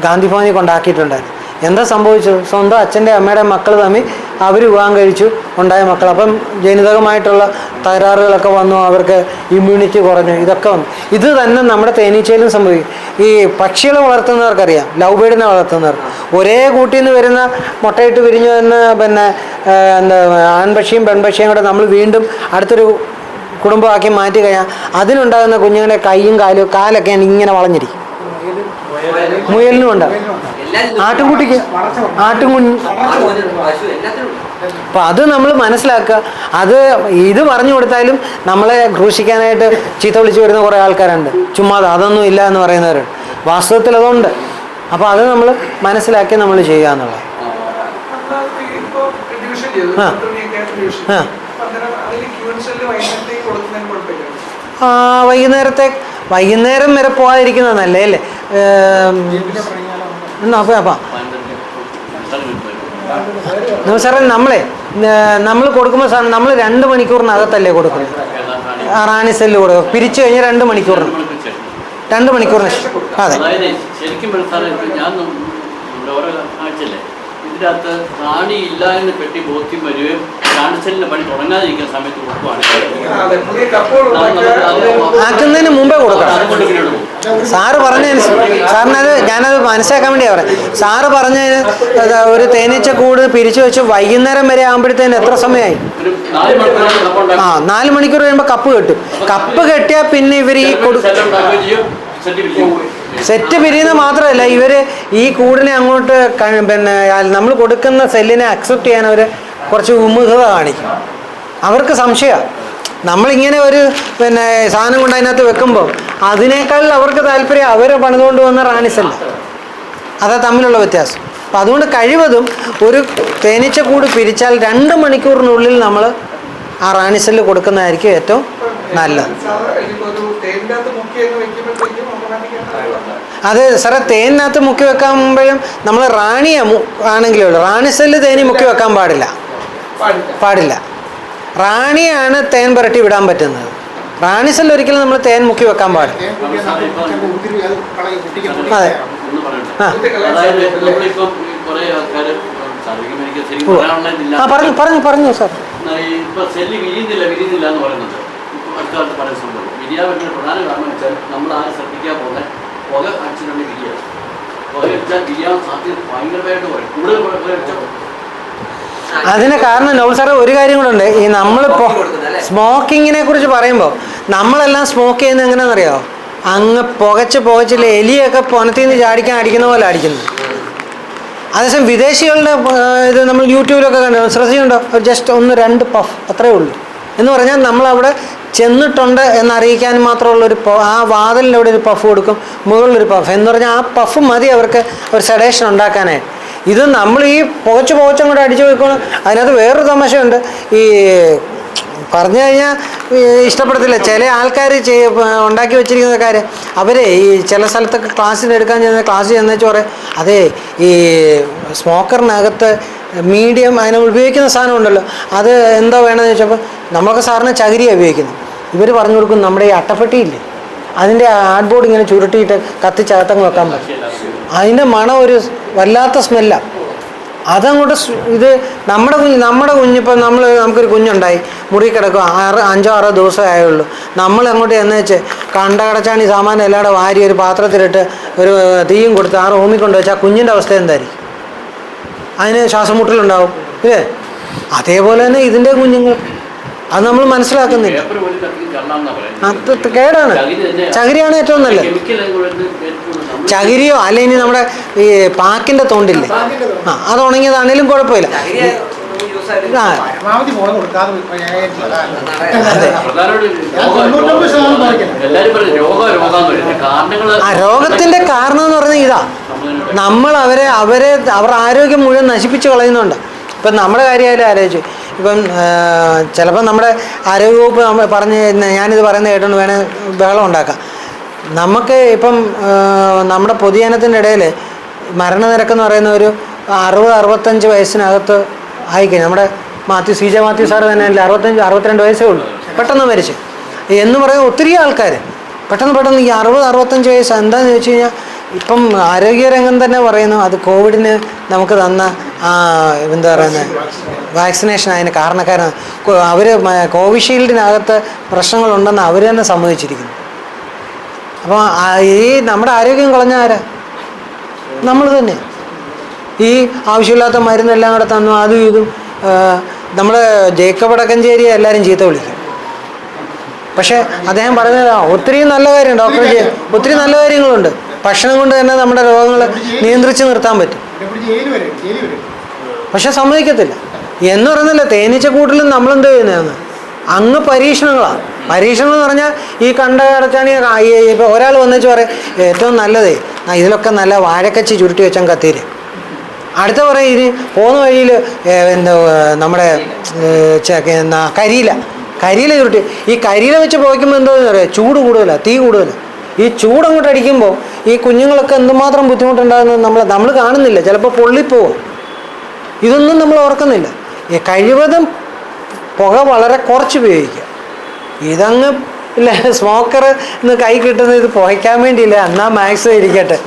ഗാന്ധി ഭവനിൽ കൊണ്ടാക്കിയിട്ടുണ്ടായിരുന്നു. എന്താ സംഭവിച്ചത്? സ്വന്തം അച്ഛൻ്റെ അമ്മയുടെ മക്കൾ തമ്മിൽ അവർ വിവാഹം കഴിച്ചു, ഉണ്ടായ മക്കൾ. അപ്പം ജനിതകമായിട്ടുള്ള തകരാറുകളൊക്കെ വന്നു, അവർക്ക് ഇമ്മ്യൂണിറ്റി കുറഞ്ഞു, ഇതൊക്കെ വന്നു. ഇത് തന്നെ നമ്മുടെ തേനീച്ചയിലും സംഭവിക്കും. ഈ പക്ഷികളെ വളർത്തുന്നവർക്കറിയാം, ലവ് ബേർഡിനെ വളർത്തുന്നവർ ഒരേ കൂട്ടിൽ നിന്ന് വരുന്ന മുട്ടയിട്ട് വിരിഞ്ഞു വന്ന് ആൺപക്ഷിയും പെൺപക്ഷിയും കൂടെ നമ്മൾ വീണ്ടും അടുത്തൊരു കുടുംബമാക്കി മാറ്റി കഴിഞ്ഞാൽ അതിനുണ്ടാകുന്ന കുഞ്ഞുങ്ങളുടെ കൈയും കാലൊക്കെ ഇങ്ങനെ വളഞ്ഞിരിക്കും. മുയലിനും ഉണ്ടാകും, ആട്ടുംകുട്ടിക്ക്, ആട്ടുംകുഞ്ഞ്. അപ്പം അത് നമ്മൾ മനസ്സിലാക്കുക. ഇത് പറഞ്ഞു കൊടുത്താലും നമ്മളെ ക്രൂശിക്കാനായിട്ട് ചീത്ത വിളിച്ച് വരുന്ന കുറേ ആൾക്കാരുണ്ട്. ചുമ്മാതെ അതൊന്നും ഇല്ല എന്ന് പറയുന്നവരുണ്ട്. വാസ്തവത്തിൽ അതുണ്ട്. അപ്പോൾ അത് നമ്മൾ മനസ്സിലാക്കി നമ്മൾ ചെയ്യുക എന്നുള്ളത്. വൈകുന്നേരം വരെ പോകാതിരിക്കുന്നത് നല്ലേ അല്ലേ? സാറേ നമ്മൾ കൊടുക്കുമ്പോൾ നമ്മൾ 2 മണിക്കൂറിനകത്തല്ലേ കൊടുക്കുന്നത്? റാണി സെല്ല് കൊടുക്കുക പിരിച്ചു കഴിഞ്ഞാൽ 2 മണിക്കൂറിന് 2 മണിക്കൂറിന്. അതെ, ശരിക്കും ഇതിനകത്ത് റാണി ഇല്ല എന്ന് പെട്ടി ബോധ്യം വരികയും റാണിസെല്ലിന്റെ പണി തുടങ്ങാതിരിക്കുന്ന സമയത്ത് കൊടുക്കുകയാണ്. ആക്കുന്നതിന് മുമ്പേ കൊടുക്കണം. സാറ് പറഞ്ഞതിന് സാറിനത് ഞാനത് മനസ്സിലാക്കാൻ വേണ്ടിയാണ് പറയാം. സാറ് പറഞ്ഞതിന് ഒരു തേനീച്ച കൂട് പിരിച്ചു വെച്ച് വൈകുന്നേരം വരെ ആകുമ്പോഴത്തേന് എത്ര സമയമായി? 4 മണിക്കൂർ കഴിയുമ്പോൾ കപ്പ് കെട്ടും. കപ്പ് കെട്ടിയാൽ പിന്നെ ഇവർ ഈ സെറ്റ് പിരിയുന്നത് മാത്രമല്ല, ഇവർ ഈ കൂടിനെ അങ്ങോട്ട് പിന്നെ നമ്മൾ കൊടുക്കുന്ന സെല്ലിനെ അക്സെപ്റ്റ് ചെയ്യാൻ അവർ കുറച്ച് വിമുഖത കാണിക്കും. അവർക്ക് സംശയമാണ്. നമ്മളിങ്ങനെ ഒരു പിന്നെ സാധനം കൊണ്ട് അതിനകത്ത് വെക്കുമ്പോൾ അതിനേക്കാൾ അവർക്ക് താല്പര്യം അവർ പണിതുകൊണ്ട് വന്ന റാണിസല്ല. അതാ തമ്മിലുള്ള വ്യത്യാസം. അപ്പം അതുകൊണ്ട് കഴിവതും ഒരു തേനീച്ചക്കൂട് പിരിച്ചാൽ 2 മണിക്കൂറിനുള്ളിൽ നമ്മൾ ആ റാണിസെല്ല് കൊടുക്കുന്നതായിരിക്കും ഏറ്റവും നല്ലത്. അത് സാറേ തേനിനകത്ത് മുക്കി വെക്കുമ്പോഴും നമ്മൾ റാണിയെ ആണെങ്കിലേ ഉള്ളൂ. റാണിസെല്ല് തേനി മുക്കി വെക്കാൻ പാടില്ല. റാണിയാണ് തേൻ പുരട്ടി വിടാൻ പറ്റുന്നത്. റാണിസെല്ല് ഒരിക്കലും നമ്മൾ തേൻ മുക്കി വെക്കാൻ പാടില്ല. അതെ. പറഞ്ഞു സാർ. പ്രധാന കാരണം വെച്ചാൽ നമ്മൾ ആരും ശ്രദ്ധിക്കാൻ പോകുന്നത് പുക അടിച്ചിട്ടുണ്ട് വിരിയാണ്. പുക അടിച്ചാൽ വിരിയാൻ സാധ്യത ഭയങ്കരമായിട്ട് വരും. കൂടുതൽ അതിന് കാരണം നൗൽ സാറേ ഒരു കാര്യം കൂടെ ഉണ്ട്. ഈ നമ്മളിപ്പോൾ സ്മോക്കിങ്ങിനെ കുറിച്ച് പറയുമ്പോൾ നമ്മളെല്ലാം സ്മോക്ക് ചെയ്യുന്നത് എങ്ങനെയാണെന്നറിയാമോ? അങ്ങ് പുകച്ചില്ല എലിയൊക്കെ പൊനത്തിൽ നിന്ന് ചാടിക്കാൻ അടിക്കുന്ന പോലെ അടിക്കുന്നത്. അതേസമയം വിദേശികളുടെ ഇത് നമ്മൾ യൂട്യൂബിലൊക്കെ കണ്ടു ശ്രദ്ധിച്ചിട്ടുണ്ടോ? ജസ്റ്റ് 1-2 പഫ് അത്രയേ ഉള്ളൂ. എന്ന് പറഞ്ഞാൽ നമ്മളവിടെ ചെന്നിട്ടുണ്ട് എന്നറിയിക്കാൻ മാത്രമുള്ളൊരു ആ വാതിലിൻ്റെ അവിടെ ഒരു പഫ് കൊടുക്കും, മുകളിലൊരു പഫ് എന്ന് പറഞ്ഞാൽ ആ പഫ് മതി അവർക്ക് ഒരു സെഡേഷൻ ഉണ്ടാക്കാനായിട്ട്. ഇത് നമ്മൾ ഈ പുകച്ചും കൂടെ അടിച്ചു വെക്കണം. അതിനകത്ത് വേറൊരു തമാശയുണ്ട്. ഈ പറഞ്ഞു കഴിഞ്ഞാൽ ഇഷ്ടപ്പെടത്തില്ല ചില ആൾക്കാർ ഉണ്ടാക്കി വെച്ചിരിക്കുന്ന കാര്യം. അവരെ ഈ ചില സ്ഥലത്തൊക്കെ ക്ലാസ്സിലെടുക്കാൻ ചെന്ന് പറയും, അതെ ഈ സ്മോക്കറിനകത്ത് മീഡിയം അതിനെ ഉപയോഗിക്കുന്ന സാധനം ഉണ്ടല്ലോ, അത് എന്താ വേണമെന്ന് ചോദിച്ചപ്പോൾ നമ്മളൊക്കെ സാറിന് ചകിരിയാണ് ഉപയോഗിക്കുന്നത്. ഇവർ പറഞ്ഞു കൊടുക്കും നമ്മുടെ ഈ അട്ടപ്പെട്ടിയില്ലേ അതിൻ്റെ ആർട്ട് ബോർഡ് ഇങ്ങനെ ചുരുട്ടിയിട്ട് കത്തിച്ചകത്തങ്ങ് വെക്കാൻ പറ്റും. അതിൻ്റെ മണം ഒരു വല്ലാത്ത സ്മെല്ലാണ്. അതങ്ങോട്ട് ഇത് നമ്മുടെ കുഞ്ഞിപ്പോൾ നമുക്കൊരു കുഞ്ഞുണ്ടായി മുറി കിടക്കും 5-6 ദിവസമേ ആയുള്ളൂ. നമ്മളങ്ങോട്ട് എന്ന് വെച്ച് കടച്ചാണി സാമാനം എല്ലാവരും വാരി ഒരു പാത്രത്തിലിട്ട് ഒരു തീയും കൊടുത്ത് ആ റൂമിൽ കൊണ്ടുവച്ചാൽ കുഞ്ഞിൻ്റെ അവസ്ഥ എന്തായിരിക്കും? അതിന് ശ്വാസം മുട്ടലുണ്ടാവും ഇല്ലേ? അതേപോലെ തന്നെ ഇതിൻ്റെ കുഞ്ഞുങ്ങൾ അത് നമ്മൾ മനസ്സിലാക്കുന്നില്ല. അത് കേടാണ്. ചകിരിയാണ് ഏറ്റവും നല്ലത്. ചകിരിയോ അല്ലെ ഇനി നമ്മുടെ ഈ പാക്കിൻ്റെ തൊണ്ടില്ലേ, അത് ഉണങ്ങിയതാണേലും കുഴപ്പമില്ല. രോഗത്തിന്റെ കാരണം എന്ന് പറയുന്നത് ഇതാ, നമ്മൾ അവർ ആരോഗ്യം മുഴുവൻ നശിപ്പിച്ച് കളയുന്നുണ്ട്. ഇപ്പം നമ്മുടെ കാര്യമായാലും ആലോചിച്ചു. ഇപ്പം ചിലപ്പോൾ നമ്മുടെ ആരോഗ്യവകുപ്പ് ഞാനിത് പറയുന്നത് കേട്ടോണ്ട് വേണേൽ ബഹളം ഉണ്ടാക്കാം. നമുക്ക് ഇപ്പം നമ്മുടെ പൊതുജനത്തിൻ്റെ ഇടയിൽ മരണനിരക്കെന്ന് പറയുന്ന ഒരു 60-65 വയസ്സിനകത്ത് ആയിക്കഴിഞ്ഞു. നമ്മുടെ CJ മാത്യു സാറ് തന്നെ 65-62 വയസ്സേ ഉള്ളൂ, പെട്ടെന്ന് മരിച്ചു എന്ന് പറയുന്ന ഒത്തിരി ആൾക്കാർ പെട്ടെന്ന് ഈ 60-65 വയസ്സ്. എന്താണെന്ന് ചോദിച്ചു കഴിഞ്ഞാൽ ഇപ്പം ആരോഗ്യരംഗം തന്നെ പറയുന്നു അത് കോവിഡിന് നമുക്ക് തന്ന എന്താ പറയുന്നത് വാക്സിനേഷൻ അതിന് കാരണക്കാരാണ്. അവർ കോവിഷീൽഡിനകത്ത് പ്രശ്നങ്ങളുണ്ടെന്ന് അവർ തന്നെ സമ്മതിച്ചിരിക്കുന്നു. അപ്പോൾ ഈ നമ്മുടെ ആരോഗ്യം കളഞ്ഞ ആരാ? നമ്മൾ തന്നെ. ഈ ആവശ്യമില്ലാത്ത മരുന്നെല്ലാം കൂടെ തന്നു അതും ഇതും. നമ്മുടെ ജേക്കബ് വടക്കഞ്ചേരി എല്ലാവരും ചീത്ത വിളിക്കും. പക്ഷേ അദ്ദേഹം പറഞ്ഞത് ഒത്തിരി നല്ല കാര്യം ഡോക്ടർ ഒത്തിരി നല്ല കാര്യങ്ങളുണ്ട്. ഭക്ഷണം കൊണ്ട് തന്നെ നമ്മുടെ രോഗങ്ങൾ നിയന്ത്രിച്ച് നിർത്താൻ പറ്റും. പക്ഷെ സമ്മതിക്കത്തില്ല എന്ന് പറയുന്നില്ല. തേനീച്ചക്കൂട്ടിലും നമ്മളെന്ത് ചെയ്യുന്നതെന്ന് അങ്ങ് പരീക്ഷണങ്ങളാണ്. പരീക്ഷണം എന്ന് പറഞ്ഞാൽ ഈ കടച്ചാണി ഇപ്പോൾ ഒരാൾ വന്നിച്ച് പറയും ഏറ്റവും നല്ലതേ ഇതിലൊക്കെ നല്ല വാഴക്കച്ചി ചുരുട്ടി വെച്ചാൽ കത്തീര്. അടുത്ത പറയും ഇനി പോകുന്ന വഴിയിൽ എന്താ നമ്മുടെ കരിയില ചുരുട്ടി. ഈ കരിയില വെച്ച് പോയിക്കുമ്പോൾ എന്താണെന്ന് പറയാം, ചൂട് കൂടുതലാണ്, തീ കൂടുതലാണ്. ഈ ചൂടങ്ങോട്ട് അടിക്കുമ്പോൾ ഈ കുഞ്ഞുങ്ങളൊക്കെ എന്തുമാത്രം ബുദ്ധിമുട്ടുണ്ടാകുന്നത് നമ്മൾ കാണുന്നില്ല. ചിലപ്പോൾ പൊള്ളിപ്പോവും. ഇതൊന്നും നമ്മൾ ഓർക്കുന്നില്ല. ഈ കഴിവതും പുക വളരെ കുറച്ച് ഉപയോഗിക്കുക. ഇതങ്ങ് ഇല്ല സ്മോക്കർ ഇന്ന് കൈ കിട്ടുന്നത് ഇത് പുകയ്ക്കാൻ വേണ്ടിയില്ല, എന്നാൽ മാക്സിമം ഇരിക്കട്ടെ.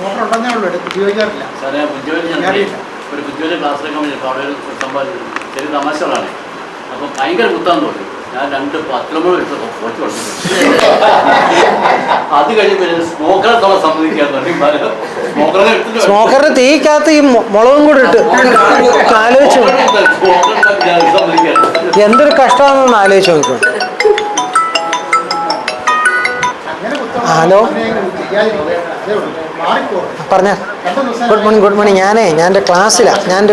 അപ്പം ഭയങ്കര കുത്താന്ന് തോന്നി. ഞാൻ 2 പത്രങ്ങളും എടുത്ത് അത് കഴിയുമ്പോൾ സ്മോക്കറത്തോളം സമ്മതിക്കാറുണ്ട്. സ്മോക്കറിന് തീക്കകത്ത് ഈ മുളകും കൂടി ഇട്ട് ആലോചിച്ചു എന്തൊരു കഷ്ടമാണെന്ന് ആലോചിച്ച് നോക്കും. ഹലോ പറഞ്ഞ ഗുഡ് മോർണിംഗ്. ഞാൻ എൻ്റെ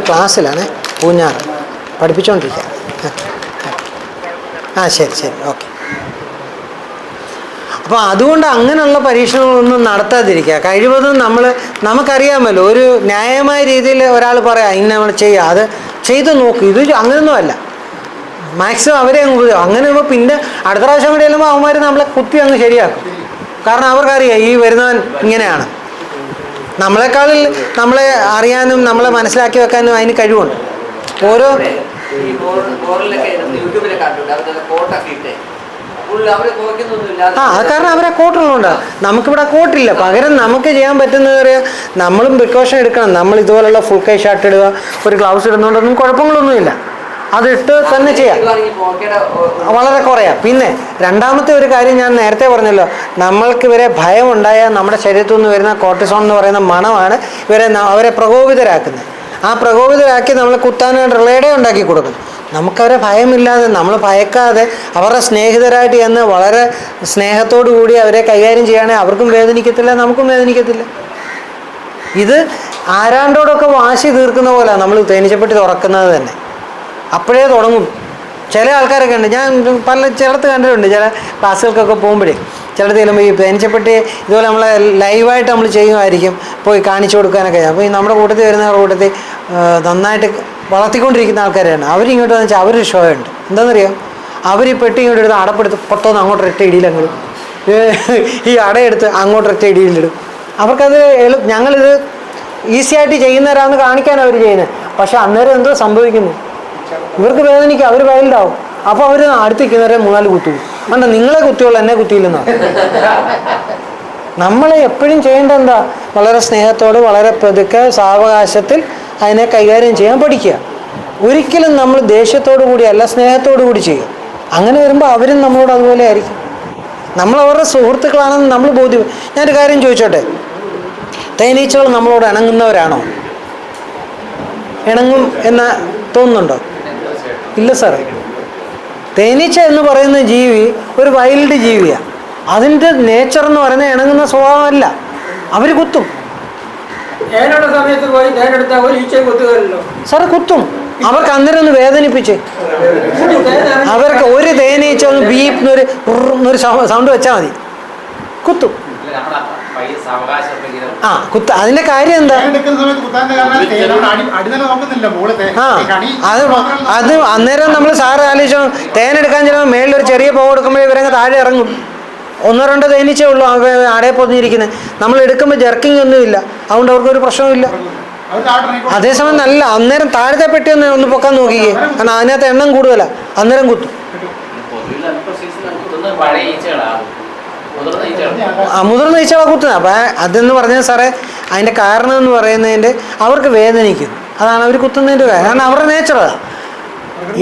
ക്ലാസ്സിലാണ് പൂഞ്ഞാറ് പഠിപ്പിച്ചുകൊണ്ടിരിക്കുക. ശരി ഓക്കെ. അപ്പോൾ അതുകൊണ്ട് അങ്ങനെയുള്ള പരീക്ഷണങ്ങളൊന്നും നടത്താതിരിക്കുക. കഴിവതും നമുക്കറിയാമല്ലോ, ഒരു ന്യായമായ രീതിയിൽ ഒരാൾ പറയാം ഇന്ന നമ്മൾ ചെയ്യുക, അത് ചെയ്ത് നോക്കും. ഇത് അങ്ങനെയൊന്നുമല്ല. മാക്സിമം അവരെ അങ്ങനെ പിന്നെ അടുത്ത പ്രാവശ്യം കൂടി ചെല്ലുമ്പോൾ അവന്മാർ നമ്മളെ കുത്തി അങ്ങ് ശരിയാക്കും. കാരണം അവർക്കറിയാം ഈ വരുന്നവൻ ഇങ്ങനെയാണ്. നമ്മളെക്കാളിൽ നമ്മളെ അറിയാനും നമ്മളെ മനസ്സിലാക്കി വെക്കാനും അതിന് കഴിവുണ്ട്. ഓരോ അത് കാരണം അവരെ കോട്ടുള്ളതുകൊണ്ട് നമുക്കിവിടെ കോട്ടില്ല. പകരം നമുക്ക് ചെയ്യാൻ പറ്റുന്നത് പറയാം, നമ്മളും പ്രിക്കോഷൻ എടുക്കണം. നമ്മൾ ഇതുപോലുള്ള ഫുൾ കൈ ഷർട്ട് ഇടുക, ഒരു ഗ്ലൗസ് ഇടുന്നതുകൊണ്ടൊന്നും കുഴപ്പങ്ങളൊന്നുമില്ല. അതിട്ട് തന്നെ ചെയ്യാം, വളരെ കുറയാം. പിന്നെ രണ്ടാമത്തെ ഒരു കാര്യം ഞാൻ നേരത്തെ പറഞ്ഞല്ലോ, നമ്മൾക്ക് ഇവരെ ഭയം ഉണ്ടായാൽ നമ്മുടെ ശരീരത്തിൽ നിന്ന് വരുന്ന കോർട്ടിസോൺ എന്ന് പറയുന്ന മണമാണ് അവരെ പ്രകോപിതരാക്കുന്നത്. ആ പ്രകോപിതരാക്കി നമ്മൾ കുത്താനായിട്ട് റിലേഡേ ഉണ്ടാക്കി കൊടുക്കും. നമുക്കവരെ ഭയമില്ലാതെ, നമ്മൾ ഭയക്കാതെ അവരുടെ സ്നേഹിതരായിട്ട് ചെന്ന് വളരെ സ്നേഹത്തോടു കൂടി അവരെ കൈകാര്യം ചെയ്യുകയാണെങ്കിൽ അവർക്കും വേദനിക്കത്തില്ല, നമുക്കും വേദനിക്കത്തില്ല. ഇത് ആരാണ്ടോടൊക്കെ വാശി തീർക്കുന്ന പോലെ നമ്മൾ തേനീച്ചപ്പെട്ടി തുറക്കുന്നത് തന്നെ. അപ്പോഴേ തുടങ്ങും. ചില ആൾക്കാരൊക്കെ ഉണ്ട്, ഞാൻ ചിലത്ത് കണ്ടിട്ടുണ്ട്. ചില ക്ലാസ്സുകൾക്കൊക്കെ പോകുമ്പോഴേ ചിലത് ചെല്ലുമ്പോൾ ഈ തേനീച്ചപ്പെട്ടി ഇതുപോലെ നമ്മളെ ലൈവായിട്ട് നമ്മൾ ചെയ്യുമായിരിക്കും, പോയി കാണിച്ചു കൊടുക്കാനൊക്കെ. അപ്പോൾ ഈ നമ്മുടെ കൂട്ടത്തിൽ വരുന്ന കൂട്ടത്തിൽ നന്നായിട്ട് വളർത്തിക്കൊണ്ടിരിക്കുന്ന ആൾക്കാരാണ്. അവരിങ്ങോട്ട് വന്നു വെച്ചാൽ അവരൊരു ഷോ ഉണ്ട്. എന്താണെന്നറിയാം, അവർ ഈ പെട്ടി ഇങ്ങോട്ട് എടുത്ത് അടപ്പെടുത്ത് പൊട്ടോന്ന് അങ്ങോട്ടൊരൊറ്റ ഇടിയിലങ്ങ് ഈ അടയെടുത്ത് അങ്ങോട്ടൊരൊറ്റ ഇടിയിലിടും. അവർക്കത് ഞങ്ങളിത് ഈസി ആയിട്ട് ചെയ്യുന്നവരാണെന്ന് കാണിക്കാനാണ് അവർ ചെയ്യുന്നത്. പക്ഷെ അന്നേരം എന്തോ സംഭവിക്കുന്നു, ഇവർക്ക് വേദനിക്കുക, അവർ വൈൽഡാവും. അപ്പോൾ അവർ അടുത്തിരിക്കുന്നവരെ 3-4 കുത്തു. വേണ്ട, നിങ്ങളെ കുത്തിയുള്ളൂ, എന്നെ കുത്തിയില്ലെന്നാണ്. നമ്മൾ എപ്പോഴും ചെയ്യേണ്ട എന്താ, വളരെ സ്നേഹത്തോട് വളരെ പതുക്കെ സാവകാശത്തിൽ അതിനെ കൈകാര്യം ചെയ്യാൻ പഠിക്കുക. ഒരിക്കലും നമ്മൾ ദേഷ്യത്തോടു കൂടിയല്ല, സ്നേഹത്തോടു കൂടി ചെയ്യുക. അങ്ങനെ വരുമ്പോൾ അവരും നമ്മളോട് അതുപോലെ ആയിരിക്കും. നമ്മൾ അവരുടെ സുഹൃത്തുക്കളാണെന്ന് നമ്മൾ ബോധ്യം. ഞാനൊരു കാര്യം ചോദിച്ചോട്ടെ, തേനീച്ചകൾ നമ്മളോട് ഇണങ്ങുന്നവരാണോ? ഇണങ്ങും എന്ന് തോന്നുന്നുണ്ടോ? ഇല്ല സാറേ. തേനീച്ച എന്ന് പറയുന്ന ജീവി ഒരു വൈൽഡ് ജീവിയാണ്. അതിൻ്റെ നേച്ചർ എന്ന് പറയുന്നത് ഇണങ്ങുന്ന സ്വഭാവമല്ല. അവർ കുത്തും. സമയത്ത് പോയി തേനെടുത്താൽ ഒരു ഈച്ചയും കുത്തുകയല്ലോ സാറേ, കുത്തും. അവർക്ക് അന്നേരം ഒന്ന് വേദനിപ്പിച്ച്, അവർക്ക് ഒരു തേനീച്ച ഒന്ന് ബീപ്ന്നൊരു സൗണ്ട് വെച്ചാൽ മതി, കുത്തും. അതിന്റെ കാര്യം എന്താ? അത് അന്നേരം നമ്മൾ സാറ് ആലോചിച്ചോ, തേനെടുക്കാൻ ചിലപ്പോൾ മേളിലൊരു ചെറിയ പോ കൊടുക്കുമ്പോൾ ഇവരങ്ങ് താഴെ ഇറങ്ങും. 1-2 തേനീച്ചേ ഉള്ളൂ അടയെ പൊതിഞ്ഞിരിക്കുന്നത്. നമ്മൾ എടുക്കുമ്പോൾ ജർക്കിങ് ഒന്നുമില്ല, അതുകൊണ്ട് അവർക്കൊരു പ്രശ്നവുമില്ല. അതേസമയം നല്ല അന്നേരം താഴത്തെ പെട്ടി ഒന്ന് പൊക്കാൻ നോക്കിക്കേ, കാരണം അതിനകത്ത് എണ്ണം കൂടുതലാണ്, അന്നേരം കുത്തും. മുതിർന്ന ഈച്ചകളെ കുത്തുന്നത്. അപ്പം അതെന്ന് പറഞ്ഞാൽ സാറേ, അതിൻ്റെ കാരണം എന്ന് പറയുന്നതിൻ്റെ അവർക്ക് വേദനിക്കുന്നു, അതാണ് അവർ കുത്തുന്നതിൻ്റെ കാര്യം. കാരണം അവരുടെ നേച്ചർ അതാണ്.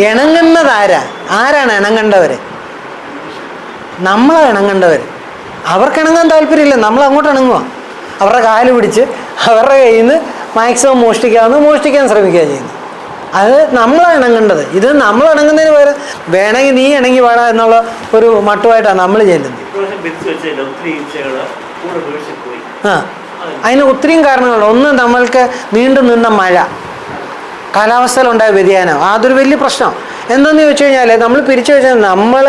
ഇണങ്ങുന്നത് ആരാണ് ഇണങ്ങേണ്ടവർ? നമ്മളാണ് ഇണങ്ങേണ്ടവർ. അവർക്ക് ഇണങ്ങാൻ താല്പര്യമില്ല, നമ്മൾ അങ്ങോട്ട് ഇണങ്ങുക. അവരുടെ കാല് പിടിച്ച് അവരുടെ കയ്യിൽ നിന്ന് മാക്സിമം മോഷ്ടിക്കാൻ ശ്രമിക്കുക ചെയ്യുന്നത്. അത് നമ്മളാണ് ഇണങ്ങേണ്ടത്. ഇത് നമ്മൾ ഇണങ്ങുന്നതിന് പകരം വേണമെങ്കിൽ നീ ഇണങ്ങി വേണം എന്നുള്ള ഒരു മട്ടുമായിട്ടാണ് നമ്മൾ ചെല്ലുന്നത്. അതിന് ഒത്തിരിയും കാരണങ്ങളുണ്ട്. ഒന്ന്, നമ്മൾക്ക് നീണ്ടു നിന്ന മഴ, കാലാവസ്ഥയിലുണ്ടായ വ്യതിയാനം, അതൊരു വലിയ പ്രശ്നം. എന്തെന്ന് ചോദിച്ചു കഴിഞ്ഞാൽ, നമ്മൾ പിരിച്ചു വെച്ചാൽ നമ്മൾ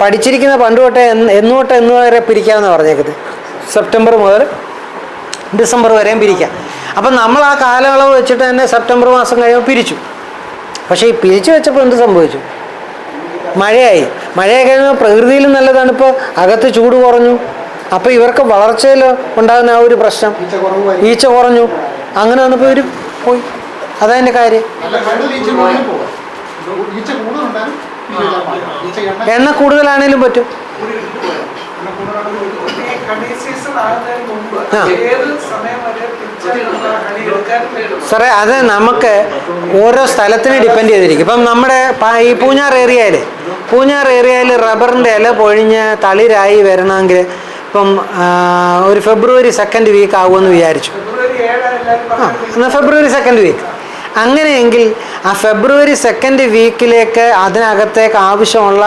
പഠിച്ചിരിക്കുന്ന പണ്ട് തൊട്ടേ എന്ന് വരെ പിരിക്കാമെന്ന് പറഞ്ഞേക്കുന്നത്. സെപ്റ്റംബർ മുതൽ ഡിസംബർ വരെയും പിരിക്കാം. അപ്പം നമ്മൾ ആ കാലയളവ് വെച്ചിട്ട് തന്നെ സെപ്റ്റംബർ മാസം കഴിയുമ്പോൾ പിരിച്ചു. പക്ഷേ ഈ പിരിച്ചു വെച്ചപ്പോൾ എന്ത് സംഭവിച്ചു? മഴയായി കഴിയുമ്പോൾ പ്രകൃതിയിലും നല്ല തണുപ്പ്, അകത്ത് ചൂട് കുറഞ്ഞു. അപ്പോൾ ഇവർക്ക് വളർച്ചയിൽ ഉണ്ടാകുന്ന ആ ഒരു പ്രശ്നം, ഈച്ച കുറഞ്ഞു. അങ്ങനെ വന്നപ്പോൾ ഇവർ പോയി. അതതിൻ്റെ കാര്യം. എണ്ണ കൂടുതലാണേലും പറ്റും. സാറേ, അത് നമുക്ക് ഓരോ സ്ഥലത്തിനെ ഡിപ്പെൻഡ് ചെയ്തിരിക്കും. ഇപ്പം നമ്മുടെ ഈ പൂഞ്ഞാർ ഏരിയയിൽ റബ്ബറിൻ്റെ ഇല പൊഴിഞ്ഞ് തളിരായി വരണമെങ്കിൽ ഇപ്പം ഒരു ഫെബ്രുവരി 2nd വീക്ക് ആകുമെന്ന് വിചാരിച്ചു. ഫെബ്രുവരി 7 എല്ലാവരും എന്നാൽ ഫെബ്രുവരി 2nd വീക്ക്. അങ്ങനെയെങ്കിൽ ആ ഫെബ്രുവരി 2nd വീക്കിലേക്ക് അതിനകത്തേക്ക് ആവശ്യമുള്ള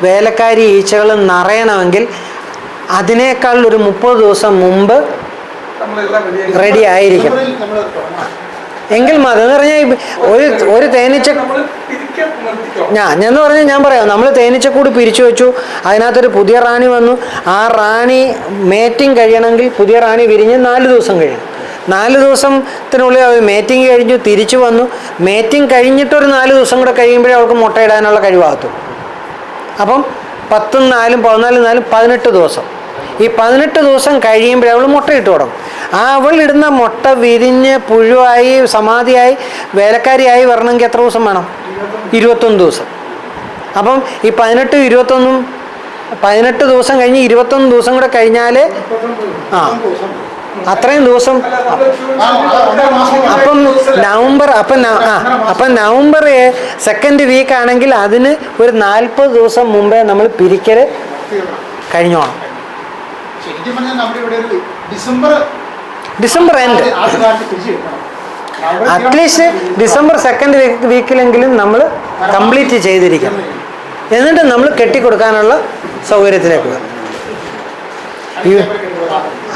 വേലക്കാരി ഈച്ചകൾ നിറയണമെങ്കിൽ അതിനേക്കാൾ ഒരു 30 ദിവസം മുമ്പ് റെഡി ആയിരിക്കണം. എങ്കിൽ മതി എന്ന് പറഞ്ഞാൽ ഒരു തേനീച്ച ഞാൻ പറഞ്ഞാൽ ഞാൻ പറയാം, നമ്മൾ തേനീച്ചക്കൂട് പിരിച്ചു വെച്ചു, അതിനകത്തൊരു പുതിയ റാണി വന്നു. ആ റാണി മേറ്റിംഗ് കഴിയണമെങ്കിൽ പുതിയ റാണി വിരിഞ്ഞ് 4 ദിവസം കഴിയണം. 4 ദിവസത്തിനുള്ളിൽ അവർ മേറ്റിംഗ് കഴിഞ്ഞു തിരിച്ചു വന്നു. മേറ്റിംഗ് കഴിഞ്ഞിട്ടൊരു 4 ദിവസം കൂടെ കഴിയുമ്പോഴേ അവൾക്ക് മുട്ടയിടാനുള്ള കഴിവാകത്തു. അപ്പം 10 4 14 4 18 ദിവസം. ഈ 18 ദിവസം കഴിയുമ്പോഴേ അവൾ മുട്ടയിട്ട് തുടങ്ങും. അവൾ ഇടുന്ന മുട്ട വിരിഞ്ഞ് പുഴുവായി സമാധിയായി വേലക്കാരിയായി വരണമെങ്കിൽ എത്ര ദിവസം വേണം? 21 ദിവസം. അപ്പം ഈ 18 21 18 ദിവസം കഴിഞ്ഞ് 21 ദിവസം കൂടെ കഴിഞ്ഞാൽ അത്രയും ദിവസം. അപ്പം നവംബർ 2nd വീക്ക് ആണെങ്കിൽ അതിന് ഒരു 40 ദിവസം മുമ്പേ നമ്മൾ പിരിക്കൽ കഴിഞ്ഞോണം. December end, at least December 2nd വീക്കിലെങ്കിലും നമ്മൾ കംപ്ലീറ്റ് ചെയ്തിരിക്കണം. എന്നിട്ട് നമ്മൾ കെട്ടിക്കൊടുക്കാനുള്ള സൗകര്യത്തിലേക്ക് വരും.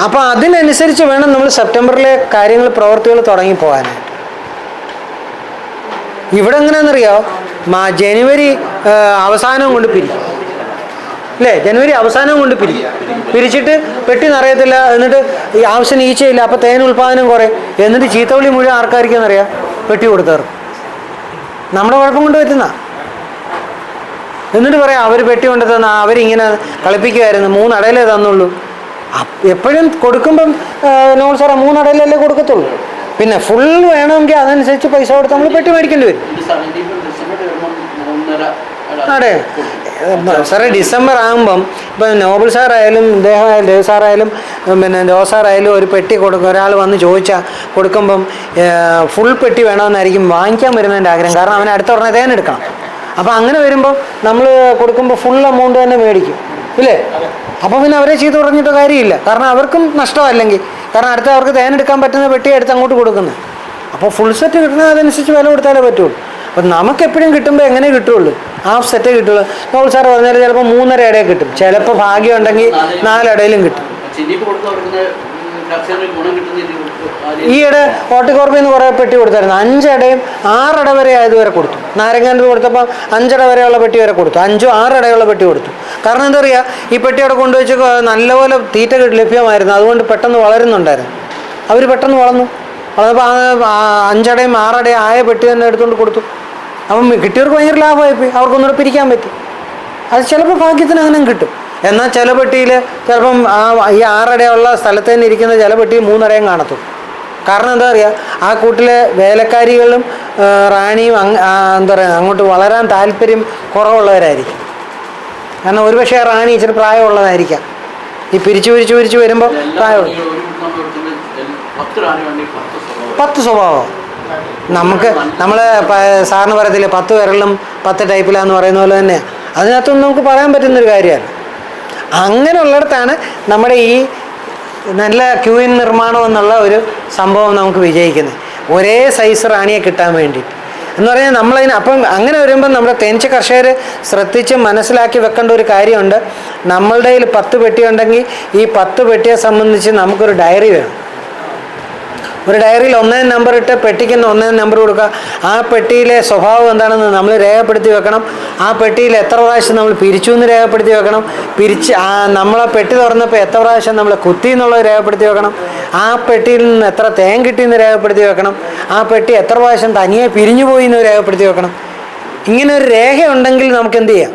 അപ്പം അതിനനുസരിച്ച് വേണം നമ്മൾ സെപ്റ്റംബറിലെ പ്രവൃത്തികൾ തുടങ്ങിപ്പോകാനായിട്ട്. ഇവിടെ എങ്ങനെയാണെന്നറിയോ, ജനുവരി അവസാനം കൊണ്ട് പിരിക്കും അല്ലേ? ജനുവരി അവസാനം കൊണ്ട് പിരിച്ചിട്ട് പെട്ടി നിറയത്തില്ല. എന്നിട്ട് ഈ ആവശ്യം ഈച്ചയില്ല, അപ്പോൾ തേൻ ഉൽപ്പാദനം കുറയും. എന്നിട്ട് ചീത്തവിളി മുഴുവൻ ആർക്കായിരിക്കുമെന്നറിയാം? പെട്ടി കൊടുത്തവർ. നമ്മുടെ കുഴപ്പം കൊണ്ട് പറ്റുന്ന. എന്നിട്ട് പറയാം അവർ പെട്ടി കൊണ്ട് തന്ന അവരിങ്ങനെ കളിപ്പിക്കുമായിരുന്നു, 3 അടയിലേ തന്നുള്ളൂ. എപ്പോഴും കൊടുക്കുമ്പം നോൾ സാറേ 3 അടയിലല്ലേ കൊടുക്കത്തുള്ളൂ. പിന്നെ ഫുൾ വേണമെങ്കിൽ അതനുസരിച്ച് പൈസ കൊടുത്ത് നമ്മൾ പെട്ടി മേടിക്കേണ്ടി വരും. അതെ സാറേ, ഡിസംബർ ആകുമ്പം ഇപ്പം നോബൽ സാറായാലും ഇദ്ദേഹമായാലും രവി സാറായാലും പിന്നെ ജോസ് സാറായാലും ഒരു പെട്ടി കൊടുക്കും. ഒരാൾ വന്ന് ചോദിച്ചാൽ കൊടുക്കുമ്പം ഫുൾ പെട്ടി വേണമെന്നായിരിക്കും വാങ്ങിക്കാൻ വരുന്നതിൻ്റെ ആഗ്രഹം. കാരണം അവന് അടുത്ത ഉടനെ തേനെടുക്കണം. അപ്പോൾ അങ്ങനെ വരുമ്പോൾ നമ്മൾ കൊടുക്കുമ്പോൾ ഫുൾ എമൗണ്ട് തന്നെ മേടിക്കും ഇല്ലേ? അപ്പോൾ പിന്നെ അവരെ ചീത്ത പറഞ്ഞിട്ട് കാര്യമില്ല. കാരണം അവർക്കും നഷ്ടമല്ലെങ്കിൽ. കാരണം അടുത്ത അവർക്ക് തേനെടുക്കാൻ പറ്റുന്ന പെട്ടി എടുത്ത് അങ്ങോട്ട് കൊടുക്കുന്നത്. അപ്പോൾ ഫുൾ സെറ്റ് കിട്ടുന്നത് അതനുസരിച്ച് വില കൊടുത്താലേ പറ്റുള്ളൂ. അപ്പം നമുക്കെപ്പോഴും കിട്ടുമ്പോൾ എങ്ങനെ കിട്ടുള്ളൂ? ഹാഫ് സെറ്റേ കിട്ടുള്ളൂ. നോൾ സാർ പറഞ്ഞാൽ ചിലപ്പോൾ 3.5 അടയിൽ കിട്ടും, ചിലപ്പോൾ ഭാഗ്യം ഉണ്ടെങ്കിൽ 4 അടയിലും കിട്ടും. ഈയിടെ ഓട്ടിക്കോർപ്പിൽ നിന്ന് കുറേ പെട്ടി കൊടുത്തായിരുന്നു. 5 അടയും 6 അട വരെ ആയതുവരെ കൊടുത്തു. നാരങ്ങാൻ്റെ കൊടുത്തപ്പോൾ 5 അട വരെയുള്ള പെട്ടി വരെ കൊടുത്തു. 5 6 അടയുള്ള പെട്ടി കൊടുത്തു. കാരണം എന്താ പറയുക, ഈ പെട്ടി അവിടെ കൊണ്ടുവച്ച് നല്ലപോലെ തീറ്റ ലഭ്യമായിരുന്നു. അതുകൊണ്ട് പെട്ടെന്ന് വളരുന്നുണ്ടായിരുന്നു. അവർ പെട്ടെന്ന് വളർന്നപ്പോൾ 5 അടയും 6 അടയും ആയ പെട്ടി തന്നെ എടുത്തുകൊണ്ട് കൊടുത്തു. അപ്പം കിട്ടിയവർക്ക് ഭയങ്കര ലാഭമായിപ്പോയി. അവർക്കൊന്നുകൂടെ പിരിക്കാൻ പറ്റി. അത് ചിലപ്പോൾ ഭാഗ്യത്തിന് അങ്ങനെ കിട്ടും. എന്നാൽ ചില പെട്ടിയിൽ ചിലപ്പം ഈ 6 അടയുള്ള സ്ഥലത്ത് തന്നെ ഇരിക്കുന്ന ചില പെട്ടി 3 അടയും കാണത്തുള്ളൂ. കാരണം എന്താ പറയുക, ആ കൂട്ടിലെ വേലക്കാരികളും റാണിയും എന്താ പറയുക അങ്ങോട്ട് വളരാൻ താല്പര്യം കുറവുള്ളവരായിരിക്കും. കാരണം ഒരുപക്ഷെ ആ റാണി ഇച്ചിരി പ്രായമുള്ളതായിരിക്കാം. ഈ പിരിച്ചു വരുമ്പോൾ പ്രായമുള്ള 10 സ്വഭാവം. നമ്മൾ സാറിന് പറയത്തില്ലേ 10 വിരലും 10 ടൈപ്പിലാന്ന് പറയുന്ന പോലെ തന്നെ അതിനകത്തൊന്നും നമുക്ക് പറയാൻ പറ്റുന്നൊരു കാര്യമാണ്. അങ്ങനെയുള്ളിടത്താണ് നമ്മുടെ ഈ നല്ല ക്യൂയിൻ നിർമ്മാണം എന്നുള്ള ഒരു സംഭവം നമുക്ക് വിജയിക്കുന്നത്. ഒരേ സൈസ് റാണിയെ കിട്ടാൻ വേണ്ടിയിട്ട് എന്ന് പറഞ്ഞാൽ നമ്മളതിന്. അപ്പം അങ്ങനെ വരുമ്പം നമ്മുടെ തേനീച്ച കർഷകർ ശ്രദ്ധിച്ച് മനസ്സിലാക്കി വെക്കേണ്ട ഒരു കാര്യമുണ്ട്. നമ്മളുടെ കയ്യിൽ 10 പെട്ടി ഉണ്ടെങ്കിൽ ഈ 10 പെട്ടിയെ സംബന്ധിച്ച് നമുക്കൊരു ഡയറി വേണം. ഒരു ഡയറിയിൽ 1 നമ്പർ ഇട്ട് പെട്ടിക്കുന്ന 1 നമ്പർ കൊടുക്കുക. ആ പെട്ടിയിലെ സ്വഭാവം എന്താണെന്ന് നമ്മൾ രേഖപ്പെടുത്തി വെക്കണം. ആ പെട്ടിയിൽ എത്ര പ്രാവശ്യം നമ്മൾ പിരിച്ചു എന്ന് രേഖപ്പെടുത്തി വെക്കണം. നമ്മളെ പെട്ടി തുറന്നപ്പോൾ എത്ര പ്രാവശ്യം നമ്മൾ കുത്തി എന്നുള്ളത് രേഖപ്പെടുത്തി വെക്കണം. ആ പെട്ടിയിൽ നിന്ന് എത്ര തേൻ കിട്ടിയെന്ന് രേഖപ്പെടുത്തി വെക്കണം. ആ പെട്ടി എത്ര പ്രാവശ്യം തനിയെ പിരിഞ്ഞു പോയി എന്ന് രേഖപ്പെടുത്തി വെക്കണം. ഇങ്ങനെ ഒരു രേഖ ഉണ്ടെങ്കിൽ നമുക്ക് എന്ത് ചെയ്യാം?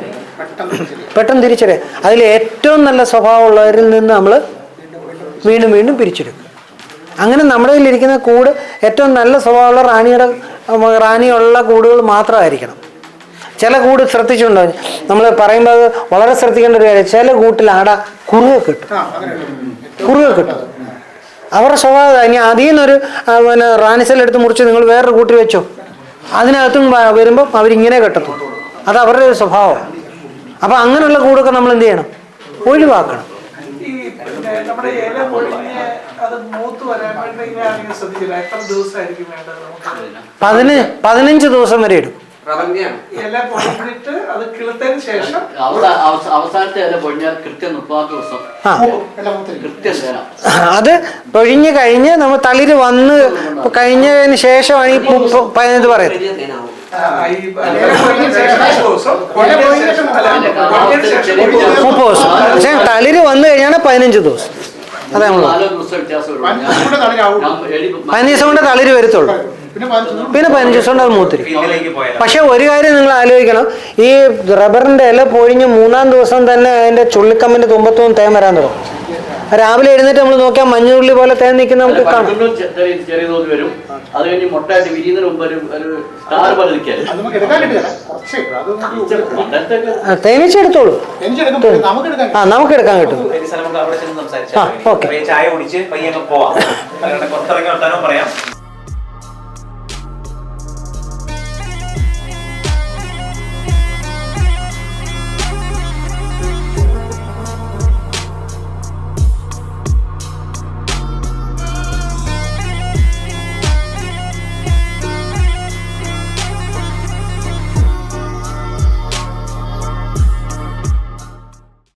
പെട്ടെന്ന് തിരിച്ചറിയാം. അതിൽ ഏറ്റവും നല്ല സ്വഭാവമുള്ളവരിൽ നിന്ന് നമ്മൾ വീണ്ടും പിരിച്ചെടുക്കും. അങ്ങനെ നമ്മുടെ കയ്യിലിരിക്കുന്ന കൂട് ഏറ്റവും നല്ല സ്വഭാവമുള്ള റാണിയുള്ള കൂടുകൾ മാത്രമായിരിക്കണം. ചില കൂട് ശ്രദ്ധിച്ചിട്ടുണ്ടോ? നമ്മൾ പറയുമ്പോൾ അത് വളരെ ശ്രദ്ധിക്കേണ്ട ഒരു കാര്യം. ചില കൂട്ടിൽ കുറുകെ കിട്ടും. അവരുടെ സ്വഭാവം. ഇനി അതിൽ നിന്നൊരു റാണിസെല്ലെടുത്ത് മുറിച്ച് നിങ്ങൾ വേറൊരു കൂട്ടിൽ വെച്ചോ, അതിനകത്തും വരുമ്പം അവരിങ്ങനെ കെട്ടത്തുള്ളൂ. അത് അവരുടെ ഒരു സ്വഭാവം. അപ്പം അങ്ങനെയുള്ള കൂടൊക്കെ നമ്മൾ എന്ത് ചെയ്യണം? ഒഴിവാക്കണം. നമ്മുടെ ഇല പൊഴിഞ്ഞ് അത് മൂത്ത് വരാൻ വേണ്ടി ശ്രദ്ധിച്ചില്ല, എത്ര ദിവസമായിരിക്കും വേണ്ടത് നമുക്ക്? 15 ദിവസം വരെ എടുക്കും. ഇല പൊഴിഞ്ഞിട്ട് അത് കിളുത്തതിന് ശേഷം അവസാനത്തെ ഇല പൊഴിഞ്ഞാൽ കൃത്യം 30 ദിവസം കൃത്യം തരാം. അത് പൊഴിഞ്ഞ് കഴിഞ്ഞ് നമ്മൾ തളിര് വന്ന് കഴിഞ്ഞതിന് ശേഷമാണ് ഈ ഇത് പറയുന്നത്. ഈ ഇല പൊഴിഞ്ഞ ശേഷം 30 ദിവസം, ഇല പൊഴിഞ്ഞ ശേഷം അല്ല, പൊഴിഞ്ഞതിന് ശേഷം 30 ദിവസം. പക്ഷെ തളിര് വന്നു കഴിഞ്ഞാണ് 15 ദിവസം. അതെ, നമ്മൾ 4 ദിവസം വ്യത്യാസമുള്ളൂ. 15 ദിവസം കൊണ്ട് തളിര് വരത്തുള്ളൂ. പിന്നെ 15 ദിവസം കൊണ്ട് അത് മൂത്തിരി. പക്ഷെ ഒരു കാര്യം നിങ്ങൾ ആലോചിക്കണം, ഈ റബ്ബറിന്റെ ഇല പൊഴിഞ്ഞ് 3-ാം ദിവസം തന്നെ അതിന്റെ ചുള്ളിക്കമ്പിന്റെ തുമ്പത്തൊന്നും തേൻ വരാൻ തുടങ്ങും. രാവിലെ എഴുന്നേറ്റ് നമ്മൾ നോക്കിയാൽ മഞ്ഞുള്ളി പോലെ തേൻ നിൽക്കുന്ന നമുക്ക് കാണാം. ചെറിയ തോതിൽ വരും. അത് കഴിഞ്ഞ് മുട്ടായിട്ട് വിരിയുന്നതിന് മുമ്പ് ഒരു സ്റ്റാർ പോലെ നിൽക്കാൻ തേനീച്ചെടുത്തോളൂ. നമുക്ക് എടുക്കാൻ കിട്ടും. ഓക്കെ, ചായ കുടിച്ച് പയ്യെ പോവാം. പുറത്തിറങ്ങി വർത്താനോ പറയാം.